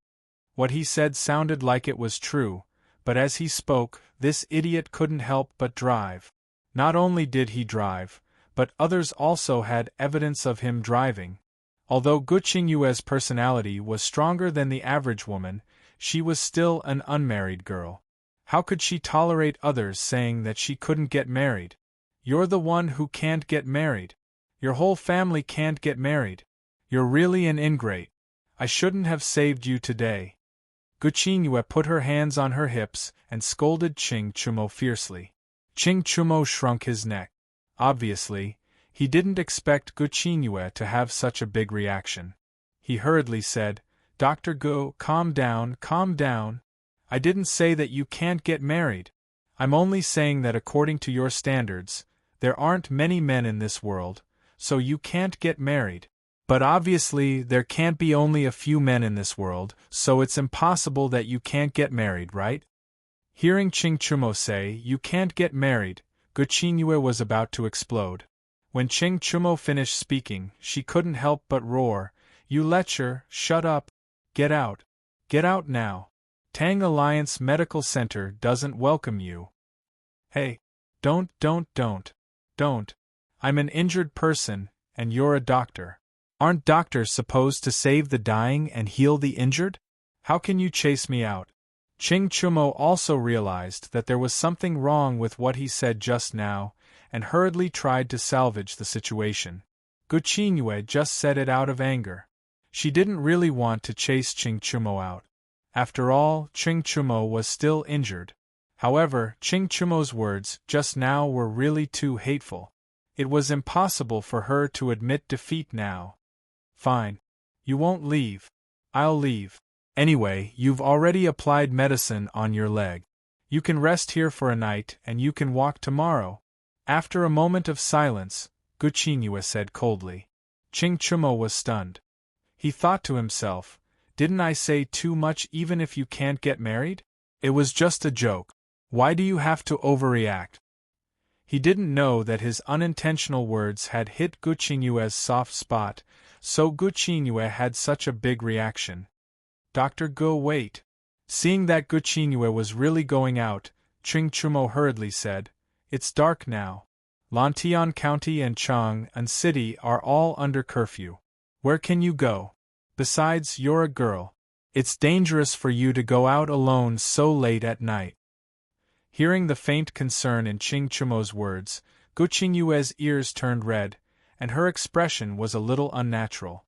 What he said sounded like it was true, but as he spoke, this idiot couldn't help but drive. Not only did he drive, but others also had evidence of him driving. Although Guqingyue's personality was stronger than the average woman, she was still an unmarried girl. How could she tolerate others saying that she couldn't get married? "You're the one who can't get married. Your whole family can't get married. You're really an ingrate. I shouldn't have saved you today." Guqingyue put her hands on her hips and scolded Qing Chumo fiercely. Qing Chumo shrunk his neck. Obviously, he didn't expect Guqingyue to have such a big reaction. He hurriedly said, "Dr. Gu, calm down, calm down. I didn't say that you can't get married. I'm only saying that according to your standards, there aren't many men in this world, so you can't get married. But obviously there can't be only a few men in this world, so it's impossible that you can't get married, right?" Hearing Qing Chumo say, "You can't get married," Guqingyue was about to explode. When Qing Chumo finished speaking, she couldn't help but roar, "You lecher, shut up! Get out! Get out now! Tang Alliance Medical Center doesn't welcome you." "Hey! Don't! I'm an injured person, and you're a doctor. Aren't doctors supposed to save the dying and heal the injured? How can you chase me out?" Qing Chumo also realized that there was something wrong with what he said just now, and hurriedly tried to salvage the situation. Guqingyue just said it out of anger. She didn't really want to chase Qing Chumo out. After all, Qing Chumo was still injured. However, Qing Chumo's words just now were really too hateful. It was impossible for her to admit defeat now. "Fine. You won't leave. I'll leave. Anyway, you've already applied medicine on your leg. You can rest here for a night and you can walk tomorrow." After a moment of silence, Guqingyue said coldly. Qing Chumo was stunned. He thought to himself, "Didn't I say too much even if you can't get married? It was just a joke. Why do you have to overreact?" He didn't know that his unintentional words had hit Guqingyue's soft spot, so Guqingyue had such a big reaction. "Dr. Gu, wait." Seeing that Guqingyue was really going out, Qing Chumo hurriedly said, "It's dark now. Lantian County and Chang'an City are all under curfew. Where can you go? Besides, you're a girl. It's dangerous for you to go out alone so late at night." Hearing the faint concern in Qing Chumo's words, Guqingyue's ears turned red, and her expression was a little unnatural.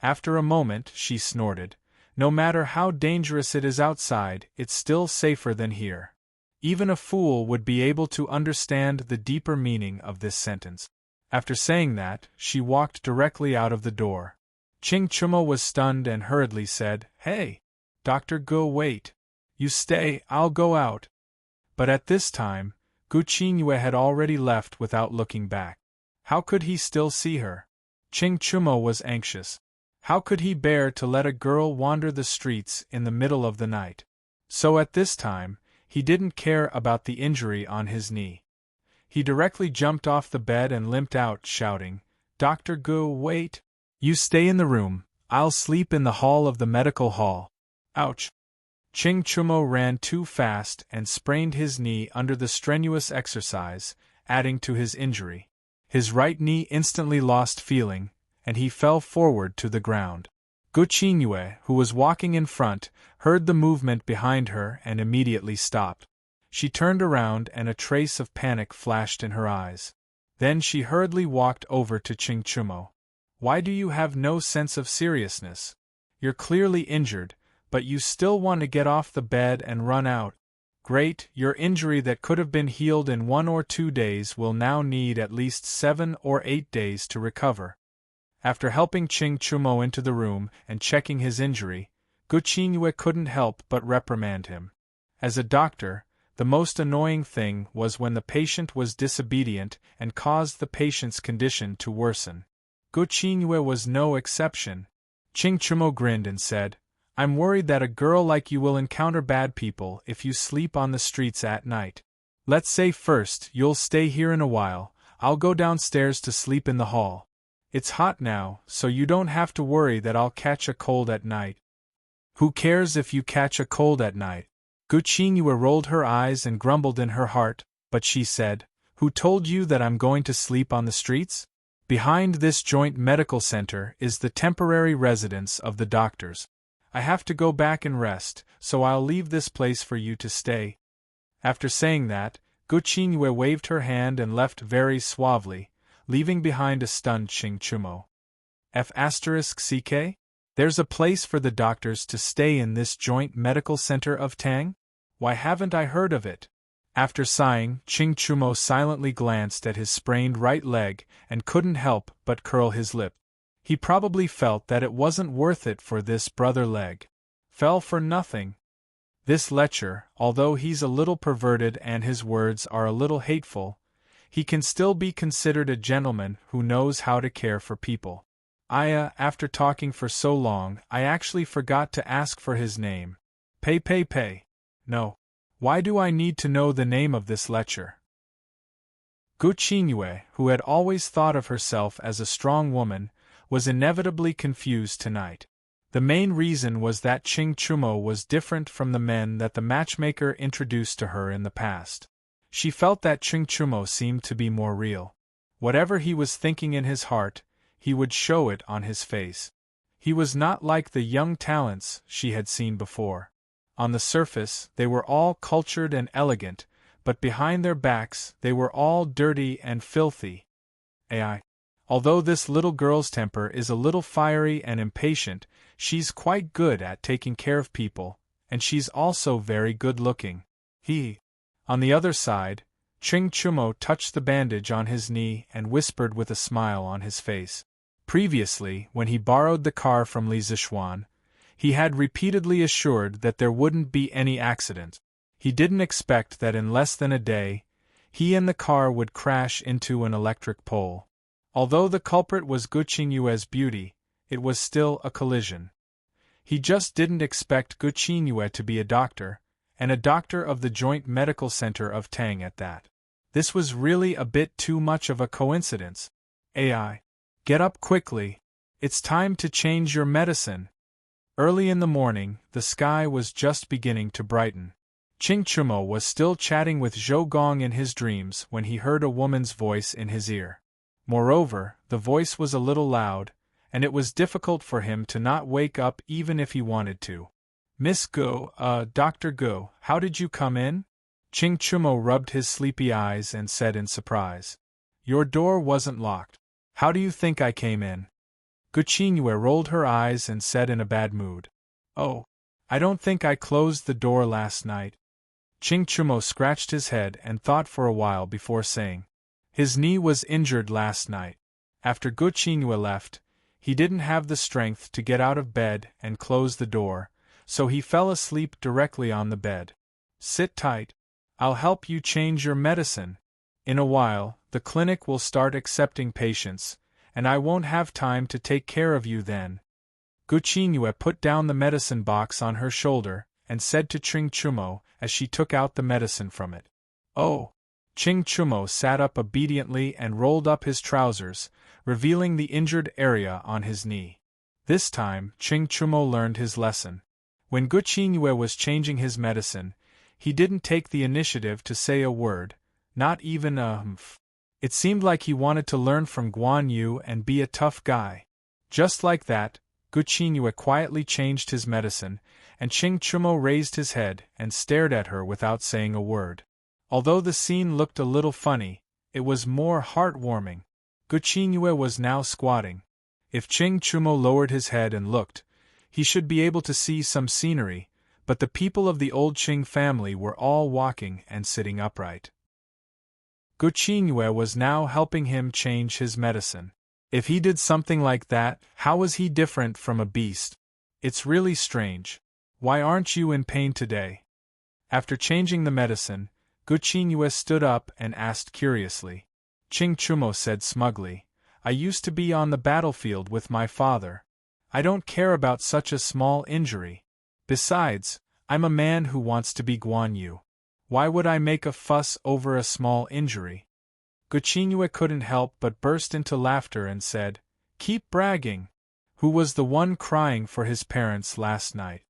After a moment, she snorted, "No matter how dangerous it is outside, it's still safer than here." Even a fool would be able to understand the deeper meaning of this sentence. After saying that, she walked directly out of the door. Qing Chumo was stunned and hurriedly said, "Hey! Dr. Gu, wait. You stay, I'll go out." But at this time, Guqinyue had already left without looking back. How could he still see her? Ching Chumo was anxious. How could he bear to let a girl wander the streets in the middle of the night? So at this time, he didn't care about the injury on his knee. He directly jumped off the bed and limped out, shouting, "Dr. Gu, wait! You stay in the room, I'll sleep in the hall of the medical hall." Ouch! Ching Chumo ran too fast and sprained his knee under the strenuous exercise, adding to his injury. His right knee instantly lost feeling, and he fell forward to the ground. Guqinyue, who was walking in front, heard the movement behind her and immediately stopped. She turned around and a trace of panic flashed in her eyes. Then she hurriedly walked over to Ching Chumo. "Why do you have no sense of seriousness? You're clearly injured, but you still want to get off the bed and run out. Great, your injury that could have been healed in 1 or 2 days will now need at least 7 or 8 days to recover." After helping Ching Chumo into the room and checking his injury, Guqinyue couldn't help but reprimand him. As a doctor, the most annoying thing was when the patient was disobedient and caused the patient's condition to worsen. Guqinyue was no exception. Ching Chumo grinned and said, "I'm worried that a girl like you will encounter bad people if you sleep on the streets at night. Let's say first you'll stay here in a while, I'll go downstairs to sleep in the hall. It's hot now, so you don't have to worry that I'll catch a cold at night." "Who cares if you catch a cold at night?" Guqinyue rolled her eyes and grumbled in her heart, but she said, "Who told you that I'm going to sleep on the streets? Behind this joint medical center is the temporary residence of the doctors. I have to go back and rest, so I'll leave this place for you to stay." After saying that, Guqinyue waved her hand and left very suavely, leaving behind a stunned Ching Chumo. F***ck? There's a place for the doctors to stay in this joint medical center of Tang? Why haven't I heard of it? After sighing, Ching Chumo silently glanced at his sprained right leg and couldn't help but curl his lip. He probably felt that it wasn't worth it for this brother leg. Fell for nothing. This lecher, although he's a little perverted and his words are a little hateful, he can still be considered a gentleman who knows how to care for people. After talking for so long, I actually forgot to ask for his name. Pay. No. Why do I need to know the name of this lecher? Guqinyue, who had always thought of herself as a strong woman, was inevitably confused tonight. The main reason was that Ching Chumo was different from the men that the matchmaker introduced to her in the past. She felt that Ching Chumo seemed to be more real. Whatever he was thinking in his heart, he would show it on his face. He was not like the young talents she had seen before. On the surface, they were all cultured and elegant, but behind their backs, they were all dirty and filthy. Although this little girl's temper is a little fiery and impatient, she's quite good at taking care of people, and she's also very good-looking. On the other side, Ching Chumo touched the bandage on his knee and whispered with a smile on his face. Previously, when he borrowed the car from Li Zixuan, he had repeatedly assured that there wouldn't be any accident. He didn't expect that in less than a day, he and the car would crash into an electric pole. Although the culprit was Guqinyue's beauty, it was still a collision. He just didn't expect Guqinyue to be a doctor, and a doctor of the Joint Medical Center of Tang at that. This was really a bit too much of a coincidence. Get up quickly. It's time to change your medicine. Early in the morning, the sky was just beginning to brighten. Ching Chumo was still chatting with Zhou Gong in his dreams when he heard a woman's voice in his ear. Moreover, the voice was a little loud, and it was difficult for him to not wake up even if he wanted to. "Miss Go, Dr. Go, how did you come in?" Ching Chumo rubbed his sleepy eyes and said in surprise. "Your door wasn't locked. How do you think I came in?" Guqinyue rolled her eyes and said in a bad mood, "Oh, I don't think I closed the door last night." Ching Chumo scratched his head and thought for a while before saying, "His knee was injured last night. After Guqinyue left, he didn't have the strength to get out of bed and close the door, so he fell asleep directly on the bed. Sit tight. I'll help you change your medicine. In a while, the clinic will start accepting patients, and I won't have time to take care of you then. Guqinyue put down the medicine box on her shoulder, and said to Ching Chumo as she took out the medicine from it. Oh! Ching Chumo sat up obediently and rolled up his trousers, revealing the injured area on his knee. This time, Ching Chumo learned his lesson. When Guqinyue was changing his medicine, he didn't take the initiative to say a word, not even a humph. It seemed like he wanted to learn from Guan Yu and be a tough guy. Just like that, Guqinyue quietly changed his medicine, and Ching Chumo raised his head and stared at her without saying a word. Although the scene looked a little funny, it was more heartwarming. Guqinyue was now squatting. If Ching Chumo lowered his head and looked, he should be able to see some scenery, but the people of the old Qing family were all walking and sitting upright. Guqinyue was now helping him change his medicine. If he did something like that, how was he different from a beast? It's really strange. Why aren't you in pain today? After changing the medicine, Guqinyue stood up and asked curiously. Ching Chumo said smugly, I used to be on the battlefield with my father. I don't care about such a small injury. Besides, I'm a man who wants to be Guan Yu. Why would I make a fuss over a small injury? Guqinyue couldn't help but burst into laughter and said, Keep bragging. Who was the one crying for his parents last night?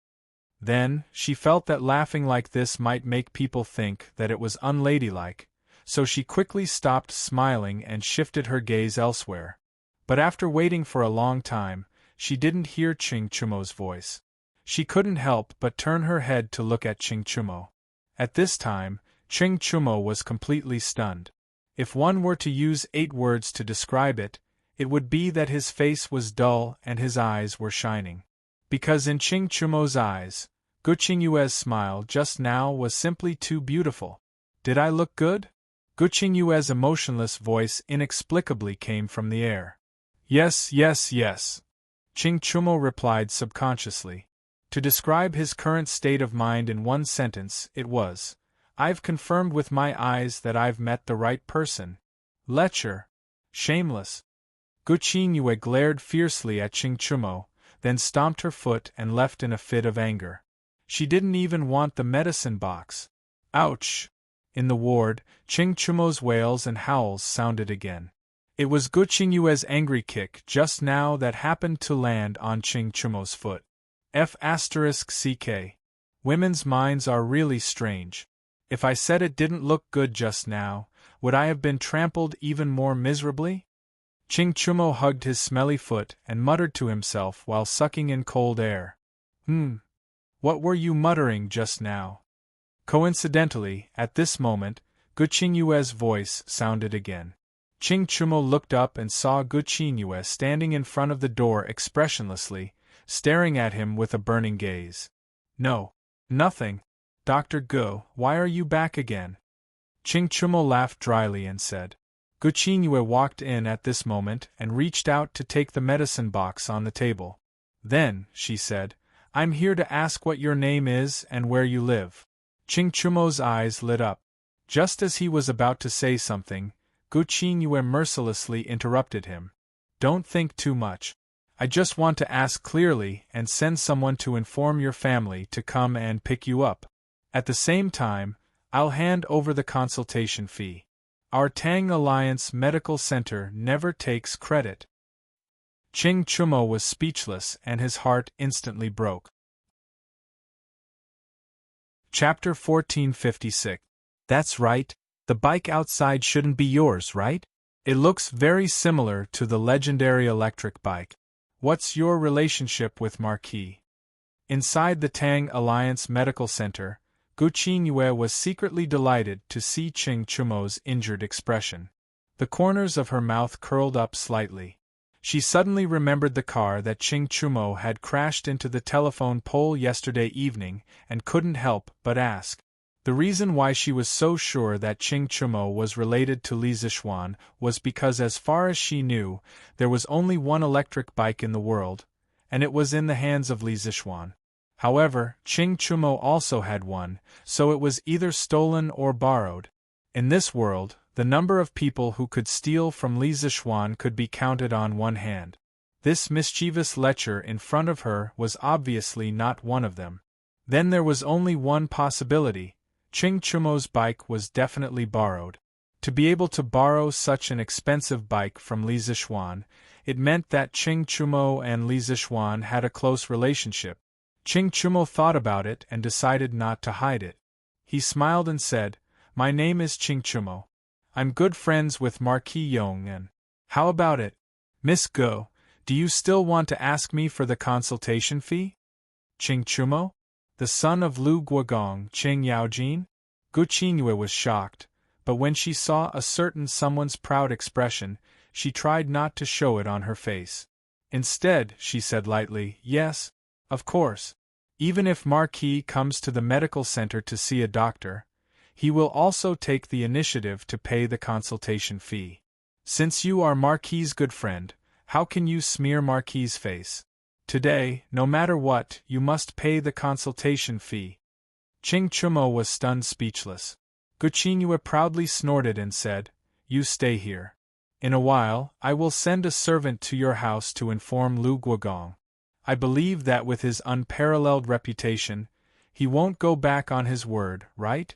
Then, she felt that laughing like this might make people think that it was unladylike, so she quickly stopped smiling and shifted her gaze elsewhere. But after waiting for a long time, she didn't hear Ching Chumo's voice. She couldn't help but turn her head to look at Ching Chumo. At this time, Ching Chumo was completely stunned. If one were to use 8 words to describe it, it would be that his face was dull and his eyes were shining. Because in Ching Chumo's eyes, Guqinyue's smile just now was simply too beautiful. Did I look good? Guqinyue's emotionless voice inexplicably came from the air. Yes, yes, yes. Ching Chumo replied subconsciously. To describe his current state of mind in one sentence, it was, I've confirmed with my eyes that I've met the right person. Lecher. Shameless. Guqinyue glared fiercely at Ching Chumo, then stomped her foot and left in a fit of anger. She didn't even want the medicine box. Ouch! In the ward, Ching Chumo's wails and howls sounded again. It was Guqinyue's angry kick just now that happened to land on Ching Chumo's foot. F***ck. Women's minds are really strange. If I said it didn't look good just now, would I have been trampled even more miserably? Ching Chumo hugged his smelly foot and muttered to himself while sucking in cold air. What were you muttering just now? Coincidentally, at this moment, Guqinyue's voice sounded again. Ching Chumo looked up and saw Guqinyue standing in front of the door expressionlessly, staring at him with a burning gaze. No, nothing. Dr. Gu, why are you back again? Ching Chumo laughed dryly and said. Guqinyue walked in at this moment and reached out to take the medicine box on the table. Then, she said, I'm here to ask what your name is and where you live. Ching Chumo's eyes lit up. Just as he was about to say something, Guqinyue mercilessly interrupted him. Don't think too much. I just want to ask clearly and send someone to inform your family to come and pick you up. At the same time, I'll hand over the consultation fee. Our Tang Alliance Medical Center never takes credit. Ching Chumo was speechless and his heart instantly broke. Chapter 1456. That's right, the bike outside shouldn't be yours, right? It looks very similar to the legendary electric bike. What's your relationship with Marquis? Inside the Tang Alliance Medical Center, Guqinyue was secretly delighted to see Ching Chumo's injured expression. The corners of her mouth curled up slightly. She suddenly remembered the car that Ching Chumo had crashed into the telephone pole yesterday evening and couldn't help but ask. The reason why she was so sure that Ching Chumo was related to Li Zixuan was because as far as she knew, there was only one electric bike in the world, and it was in the hands of Li Zixuan. However, Ching Chumo also had one, so it was either stolen or borrowed. In this world, the number of people who could steal from Li Zixuan could be counted on one hand. This mischievous lecher in front of her was obviously not one of them. Then there was only one possibility: Ching Chumo's bike was definitely borrowed. To be able to borrow such an expensive bike from Li Zixuan, it meant that Ching Chumo and Li Zixuan had a close relationship. Ching Chumo thought about it and decided not to hide it. He smiled and said, "My name is Ching Chumo. I'm good friends with Marquis Yong and how about it? Miss Go, do you still want to ask me for the consultation fee?" Ching Chumo? The son of Lu Guogong, Ching Yaojin? Gu Qingyue was shocked, but when she saw a certain someone's proud expression, she tried not to show it on her face. Instead, she said lightly, "Yes, of course. Even if Marquis comes to the medical center to see a doctor, he will also take the initiative to pay the consultation fee. Since you are Marquis's good friend, how can you smear Marquis's face? Today, no matter what, you must pay the consultation fee." Ching Chumo was stunned speechless. Gu Qingyue proudly snorted and said, "You stay here. In a while, I will send a servant to your house to inform Lu Guogong. I believe that with his unparalleled reputation, he won't go back on his word, right?"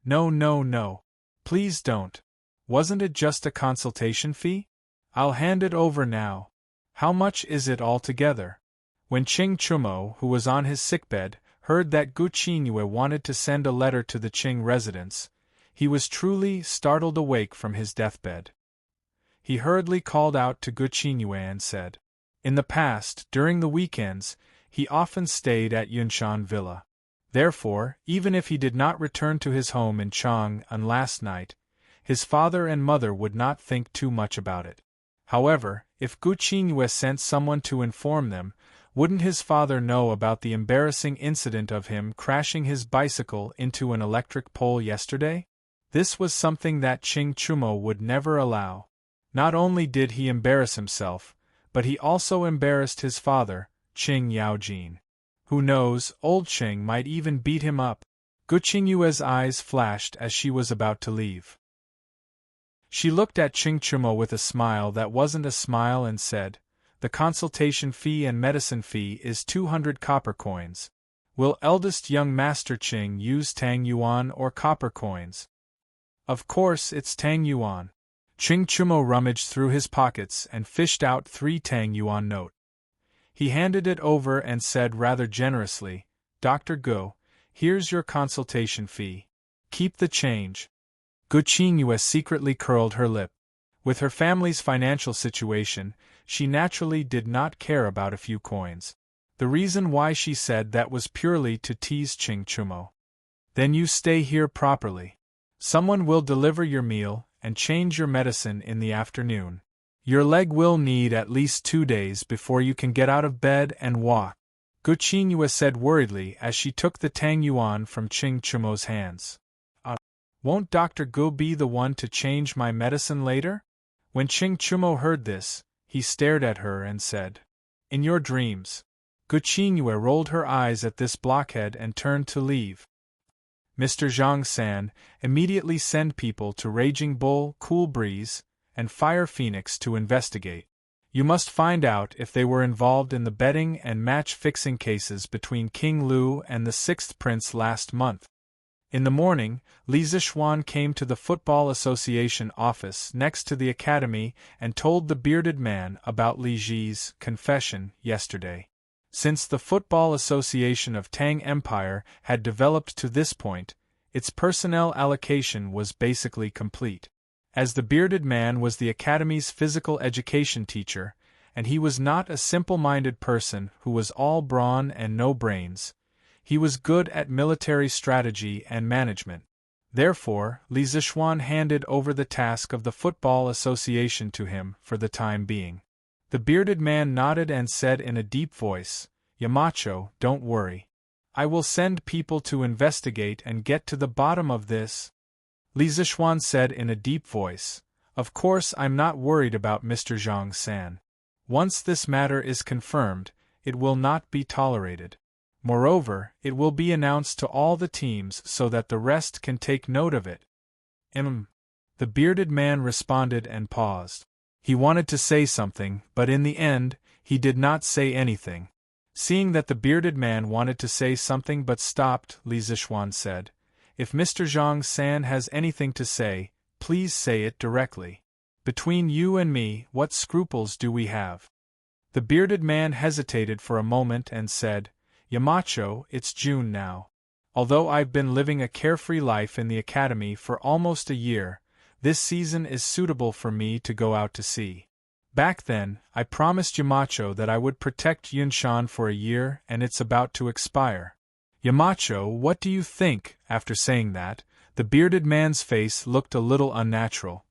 "No, no, no. Please don't. Wasn't it just a consultation fee? I'll hand it over now. How much is it altogether?" When Ching Chumo, who was on his sickbed, heard that Gu Qingyue wanted to send a letter to the Qing residence, he was truly startled awake from his deathbed. He hurriedly called out to Gu Qingyue and said, in the past, during the weekends, he often stayed at Yunshan Villa. Therefore, even if he did not return to his home in Chang'an last night, his father and mother would not think too much about it. However, if Gu Qingyue sent someone to inform them, wouldn't his father know about the embarrassing incident of him crashing his bicycle into an electric pole yesterday? This was something that Ching Chumo would never allow. Not only did he embarrass himself, but he also embarrassed his father, Ching Yaojin. Who knows, old Ching might even beat him up. Gu Qingyue's eyes flashed as she was about to leave. She looked at Ching Chumo with a smile that wasn't a smile and said, "The consultation fee and medicine fee is 200 copper coins. Will eldest young Master Ching use Tang Yuan or copper coins?" "Of course it's Tang Yuan." Ching Chumo rummaged through his pockets and fished out 3 Tang Yuan note. He handed it over and said rather generously, "Dr. Go, here's your consultation fee. Keep the change." Gu Qingyue secretly curled her lip. With her family's financial situation, she naturally did not care about a few coins. The reason why she said that was purely to tease Ching Chumo. "Then you stay here properly. Someone will deliver your meal and change your medicine in the afternoon. Your leg will need at least 2 days before you can get out of bed and walk," Gu Qingyue said worriedly as she took the Tang Yuan from Ching Chumo's hands. Won't Dr. Gu be the one to change my medicine later?" When Ching Chumo heard this, he stared at her and said, "In your dreams." Gu Qingyue rolled her eyes at this blockhead and turned to leave. "Mr. Zhang-san, immediately send people to Raging Bull, Cool Breeze, and Fire Phoenix to investigate. You must find out if they were involved in the betting and match-fixing cases between King Lu and the 6th Prince last month." In the morning, Li Zixuan came to the Football Association office next to the academy and told the bearded man about Li Ji's confession yesterday. Since the Football Association of Tang Empire had developed to this point, its personnel allocation was basically complete. As the bearded man was the academy's physical education teacher, and he was not a simple-minded person who was all brawn and no brains, he was good at military strategy and management. Therefore, Li Zixuan handed over the task of the Football Association to him for the time being. The bearded man nodded and said in a deep voice, "Yamacho, don't worry. I will send people to investigate and get to the bottom of this." Li Zixuan said in a deep voice, "Of course I'm not worried about Mr. Zhang-san. Once this matter is confirmed, it will not be tolerated. Moreover, it will be announced to all the teams so that the rest can take note of it. The bearded man responded and paused. He wanted to say something, but in the end, he did not say anything. Seeing that the bearded man wanted to say something but stopped, Li Zixuan said, "If Mr. Zhang-san has anything to say, please say it directly. Between you and me, what scruples do we have?" The bearded man hesitated for a moment and said, "Yamacho, it's June now. Although I've been living a carefree life in the academy for almost a year, this season is suitable for me to go out to sea. Back then, I promised Yamacho that I would protect Yunshan for a year, and it's about to expire. Yamacho, what do you think?" After saying that, the bearded man's face looked a little unnatural.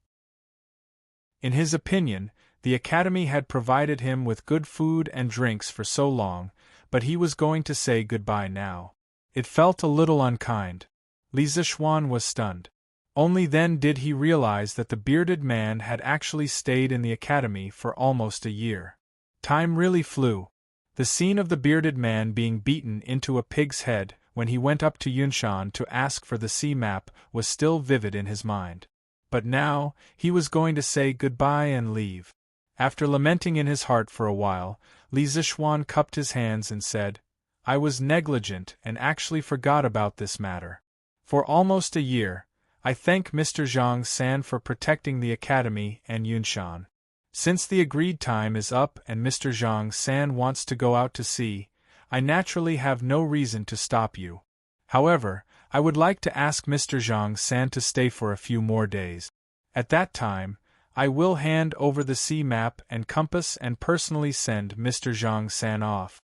In his opinion, the academy had provided him with good food and drinks for so long, but he was going to say goodbye now. It felt a little unkind. Li Zixuan was stunned. Only then did he realize that the bearded man had actually stayed in the academy for almost a year. Time really flew. The scene of the bearded man being beaten into a pig's head when he went up to Yunshan to ask for the sea map was still vivid in his mind. But now, he was going to say goodbye and leave. After lamenting in his heart for a while, Li Zixuan cupped his hands and said, "I was negligent and actually forgot about this matter. For almost a year, I thank Mr. Zhang-san for protecting the academy and Yunshan. Since the agreed time is up and Mr. Zhang-san wants to go out to sea, I naturally have no reason to stop you. However, I would like to ask Mr. Zhang-san to stay for a few more days. At that time, I will hand over the sea map and compass and personally send Mr. Zhang-san off."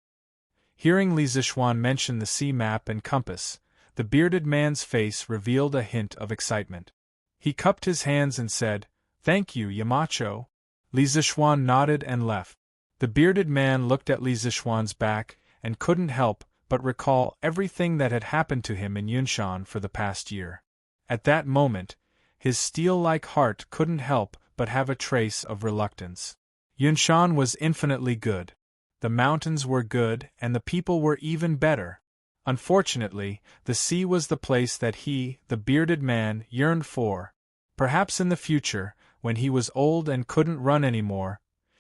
Hearing Li Zixuan mention the sea map and compass, the bearded man's face revealed a hint of excitement. He cupped his hands and said, "Thank you, Yamacho." Li Zixuan nodded and left. The bearded man looked at Li Zixuan's back and couldn't help but recall everything that had happened to him in Yunshan for the past year. At that moment, his steel-like heart couldn't help but have a trace of reluctance. Yunshan was infinitely good. The mountains were good and the people were even better. Unfortunately, the sea was the place that he, the bearded man, yearned for. Perhaps in the future, when he was old and couldn't run anymore,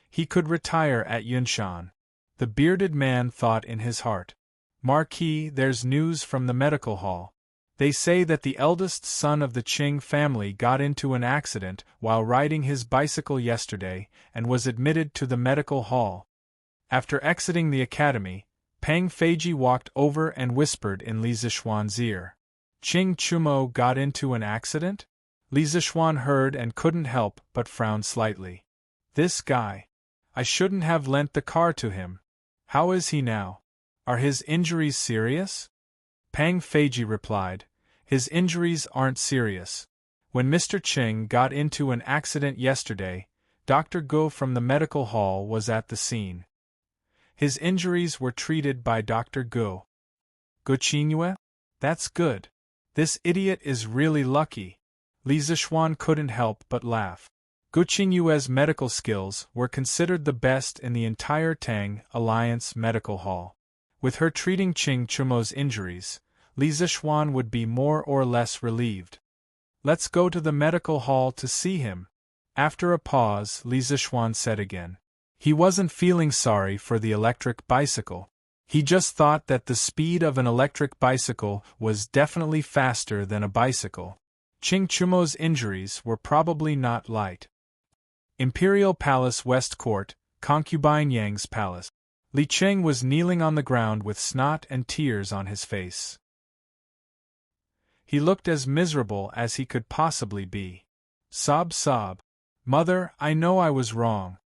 he could retire at Yunshan. The bearded man thought in his heart, "Marquis, there's news from the medical hall. They say that the eldest son of the Qing family got into an accident while riding his bicycle yesterday and was admitted to the medical hall." After exiting the academy, Pang Feiji walked over and whispered in Li Zixuan's ear, "Qing Chumo got into an accident?" Li Zixuan heard and couldn't help but frown slightly. "This guy. I shouldn't have lent the car to him. How is he now? Are his injuries serious?" Pang Feiji replied, "His injuries aren't serious. When Mr. Qing got into an accident yesterday, Dr. Go from the medical hall was at the scene. His injuries were treated by Dr. Go." "Go Qingyue? That's good. This idiot is really lucky." Li Zixuan couldn't help but laugh. Go Qingyue's medical skills were considered the best in the entire Tang Alliance medical hall. With her treating Qing Chumo's injuries, Li Zixuan would be more or less relieved. "Let's go to the medical hall to see him." After a pause, Li Zixuan said again. He wasn't feeling sorry for the electric bicycle. He just thought that the speed of an electric bicycle was definitely faster than a bicycle. Qing Chumo's injuries were probably not light. Imperial Palace West Court, Concubine Yang's palace. Li Qing was kneeling on the ground with snot and tears on his face. He looked as miserable as he could possibly be. Sob, sob. "Mother, I know I was wrong."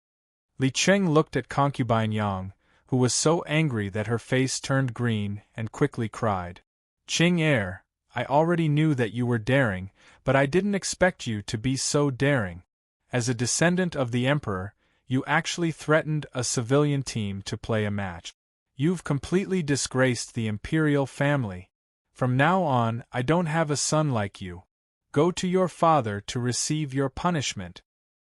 Li Qing looked at Concubine Yang, who was so angry that her face turned green, and quickly cried, "Qing heir, I already knew that you were daring, but I didn't expect you to be so daring. As a descendant of the emperor, you actually threatened a civilian team to play a match. You've completely disgraced the imperial family. From now on, I don't have a son like you. Go to your father to receive your punishment."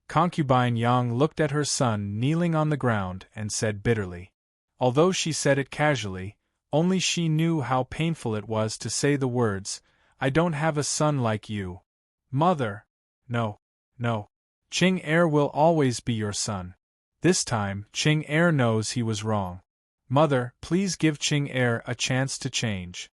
Concubine Yang looked at her son kneeling on the ground and said bitterly. Although she said it casually, Only she knew how painful it was to say the words, "I don't have a son like you." "Mother!" "No, no. Ching Er will always be your son." This time, Ching Er knows he was wrong. "Mother, please give Ching Er a chance to change."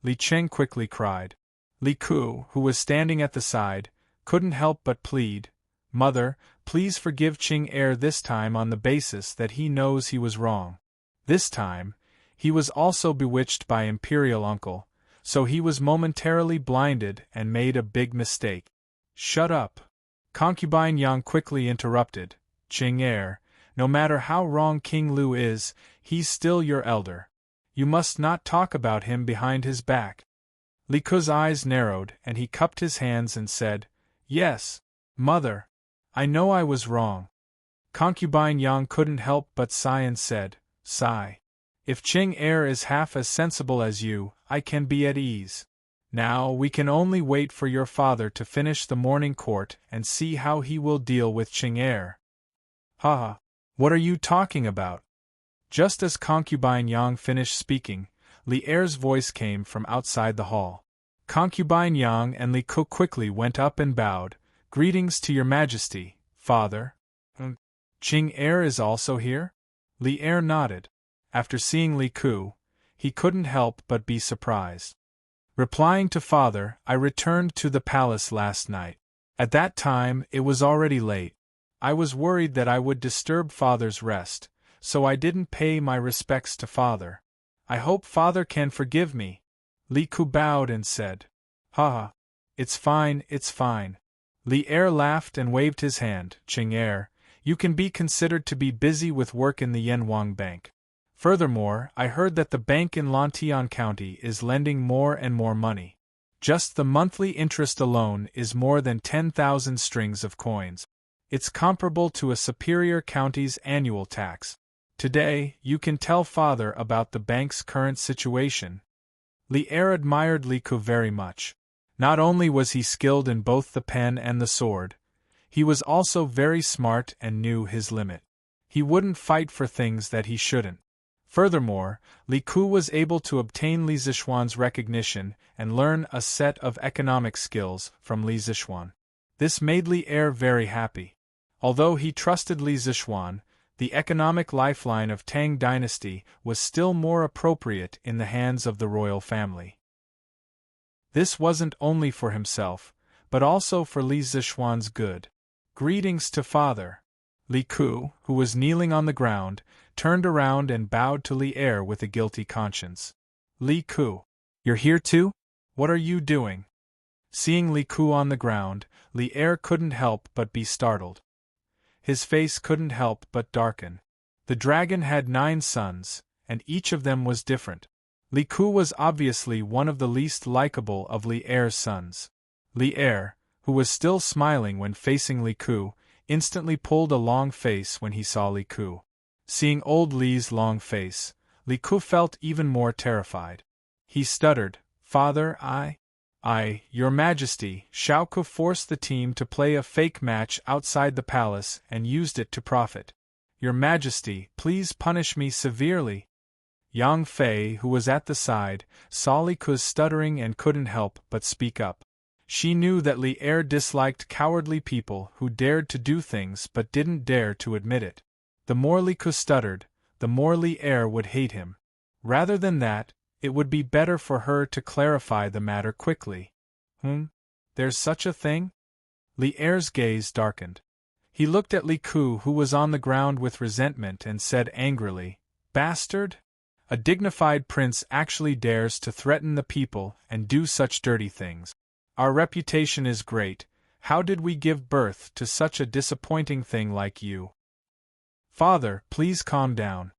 Li Cheng quickly cried. Li Ku, who was standing at the side, couldn't help but plead, "Mother, please forgive Ching Er this time on the basis that he knows he was wrong. This time, he was also bewitched by Imperial Uncle, so he was momentarily blinded and made a big mistake." "Shut up!" Concubine Yang quickly interrupted. "Ching Er, no matter how wrong King Lu is, he's still your elder. You must not talk about him behind his back." Li Ku's eyes narrowed and he cupped his hands and said, "Yes, Mother. I know I was wrong." Concubine Yang couldn't help but sigh and said, "Sigh. If Ching Er is half as sensible as you, I can be at ease. Now we can only wait for your father to finish the morning court and see how he will deal with Ching Er." "Ha ha! What are you talking about?" Just as Concubine Yang finished speaking, Li Er's voice came from outside the hall. Concubine Yang and Li Ku quickly went up and bowed. "Greetings to your Majesty, Father." "Ching Er is also here?" Li Er nodded. After seeing Li Ku, he couldn't help but be surprised. Replying to Father, "I returned to the palace last night. At that time, it was already late. I was worried that I would disturb Father's rest, so I didn't pay my respects to Father. I hope Father can forgive me." Li Ku bowed and said, "Ha ha. It's fine, it's fine." Li Er laughed and waved his hand. "Ching Er, you can be considered to be busy with work in the Yanwang Bank. Furthermore, I heard that the bank in Lantian County is lending more and more money. Just the monthly interest alone is more than 10,000 strings of coins. It's comparable to a superior county's annual tax. Today, you can tell Father about the bank's current situation." Li Er admired Li Ku very much. Not only was he skilled in both the pen and the sword, he was also very smart and knew his limit. He wouldn't fight for things that he shouldn't. Furthermore, Li Ku was able to obtain Li Zixuan's recognition and learn a set of economic skills from Li Zixuan. This made Li Er very happy. Although he trusted Li Zixuan, the economic lifeline of Tang Dynasty was still more appropriate in the hands of the royal family. This wasn't only for himself, but also for Li Zixuan's good. "Greetings to Father." Li Ku, who was kneeling on the ground, turned around and bowed to Li Er with a guilty conscience. "Li Ku, you're here too? What are you doing?" Seeing Li Ku on the ground, Li Er couldn't help but be startled. His face couldn't help but darken. The dragon had 9 sons, and each of them was different. Li Ku was obviously one of the least likable of Li Er's sons. Li Er, who was still smiling when facing Li Ku, instantly pulled a long face when he saw Li Ku. Seeing old Li's long face, Li Ku felt even more terrified. He stuttered, "Father, Your Majesty." Xiao Ku forced the team to play a fake match outside the palace and used it to profit. "Your Majesty, please punish me severely." Yang Fei, who was at the side, saw Li Ku's stuttering and couldn't help but speak up. She knew that Li Er disliked cowardly people who dared to do things but didn't dare to admit it. The more Li Ku stuttered, the more Li Er would hate him. Rather than that, it would be better for her to clarify the matter quickly. There's such a thing?" Li Er's gaze darkened. He looked at Li Ku, who was on the ground with resentment, and said angrily, "Bastard! A dignified prince actually dares to threaten the people and do such dirty things. Our reputation is great. How did we give birth to such a disappointing thing like you?" "Father, please calm down.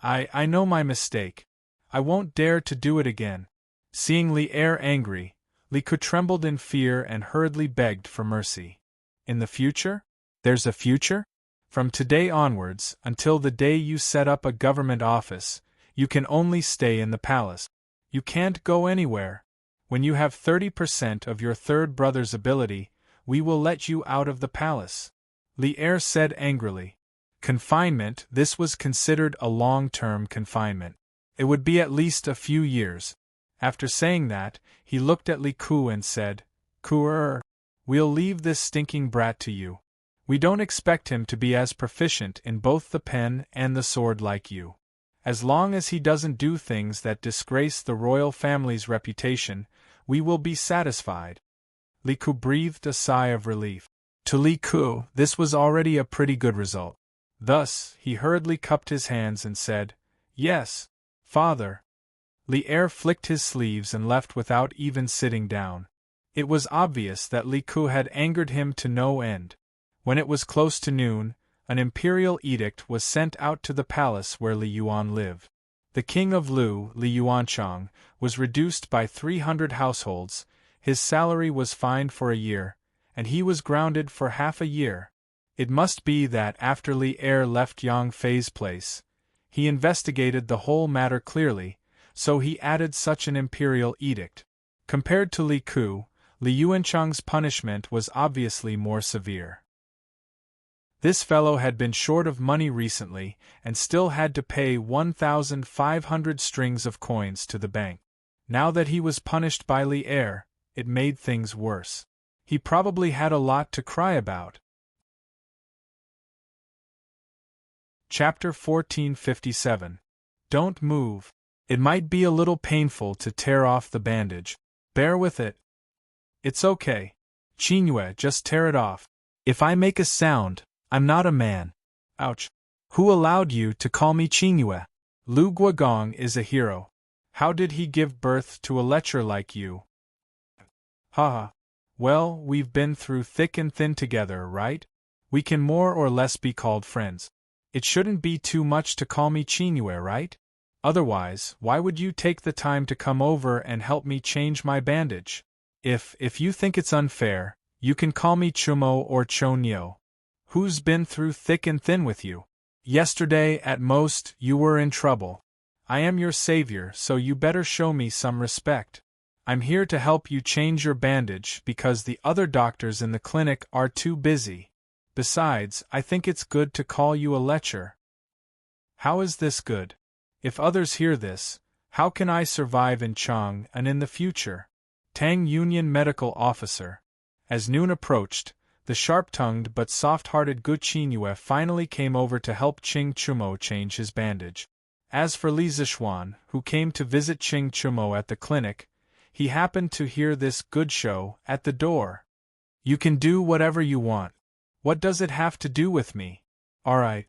I know my mistake. I won't dare to do it again." Seeing Li Er angry, Li Ku trembled in fear and hurriedly begged for mercy. "In the future? There's a future? From today onwards, until the day you set up a government office, you can only stay in the palace. You can't go anywhere. When you have 30% of your third brother's ability, we will let you out of the palace." Li Er said angrily. Confinement. This was considered a long-term confinement. It would be at least a few years. After saying that, he looked at Li Ku and said, Ku, we'll leave this stinking brat to you. We don't expect him to be as proficient in both the pen and the sword like you. As long as he doesn't do things that disgrace the royal family's reputation, we will be satisfied. Li Ku breathed a sigh of relief. To Li Ku, this was already a pretty good result. Thus, he hurriedly cupped his hands and said, Yes, father. Li Er flicked his sleeves and left without even sitting down. It was obvious that Li Ku had angered him to no end. When it was close to noon, an imperial edict was sent out to the palace where Li Yuan lived. The king of Lu, Li Yuanchang, was reduced by 300 households, his salary was fined for a year, and he was grounded for half a year. It must be that after Li Er left Yang Fei's place, he investigated the whole matter clearly, so he added such an imperial edict. Compared to Li Ku, Li Yuanchang's punishment was obviously more severe. This fellow had been short of money recently and still had to pay 1,500 strings of coins to the bank. Now that he was punished by Li Er, it made things worse. He probably had a lot to cry about. Chapter 1457. Don't move. It might be a little painful to tear off the bandage. Bear with it. It's okay. Qingyue, just tear it off. If I make a sound, I'm not a man. Ouch. Who allowed you to call me Qingyue? Lu Guogong is a hero. How did he give birth to a lecher like you? Haha. Well, we've been through thick and thin together, right? We can more or less be called friends. It shouldn't be too much to call me Qingyue, right? Otherwise, why would you take the time to come over and help me change my bandage? If you think it's unfair, you can call me Chumo or Chonyo. Who's been through thick and thin with you? Yesterday, at most, you were in trouble. I am your savior, so you better show me some respect. I'm here to help you change your bandage because the other doctors in the clinic are too busy. Besides, I think it's good to call you a lecher. How is this good? If others hear this, how can I survive in Chang and in the future? Tang Union Medical Officer. As noon approached, the sharp-tongued but soft-hearted Gu Qingyue finally came over to help Qing Chumo change his bandage. As for Li Zixuan, who came to visit Qing Chumo at the clinic, he happened to hear this good show at the door. You can do whatever you want. What does it have to do with me? Alright.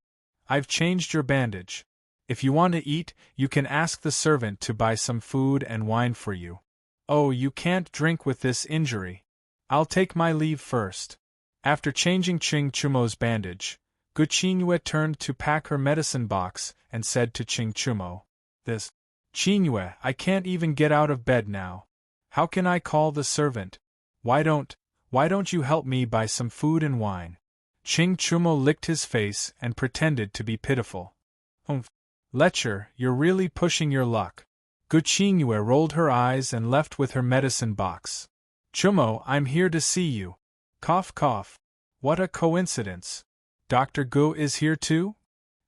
I've changed your bandage. If you want to eat, you can ask the servant to buy some food and wine for you. Oh, you can't drink with this injury. I'll take my leave first. After changing Qing Chumo's bandage, Gu Qingyue turned to pack her medicine box and said to Qing Chumo, This. Qingyue, I can't even get out of bed now. How can I call the servant? Why don't you help me buy some food and wine? Qing Chumo licked his face and pretended to be pitiful. Humph. Lecher, you're really pushing your luck. Gu Qingyue rolled her eyes and left with her medicine box. Chumo, I'm here to see you. Cough cough. What a coincidence. Dr. Gu is here too?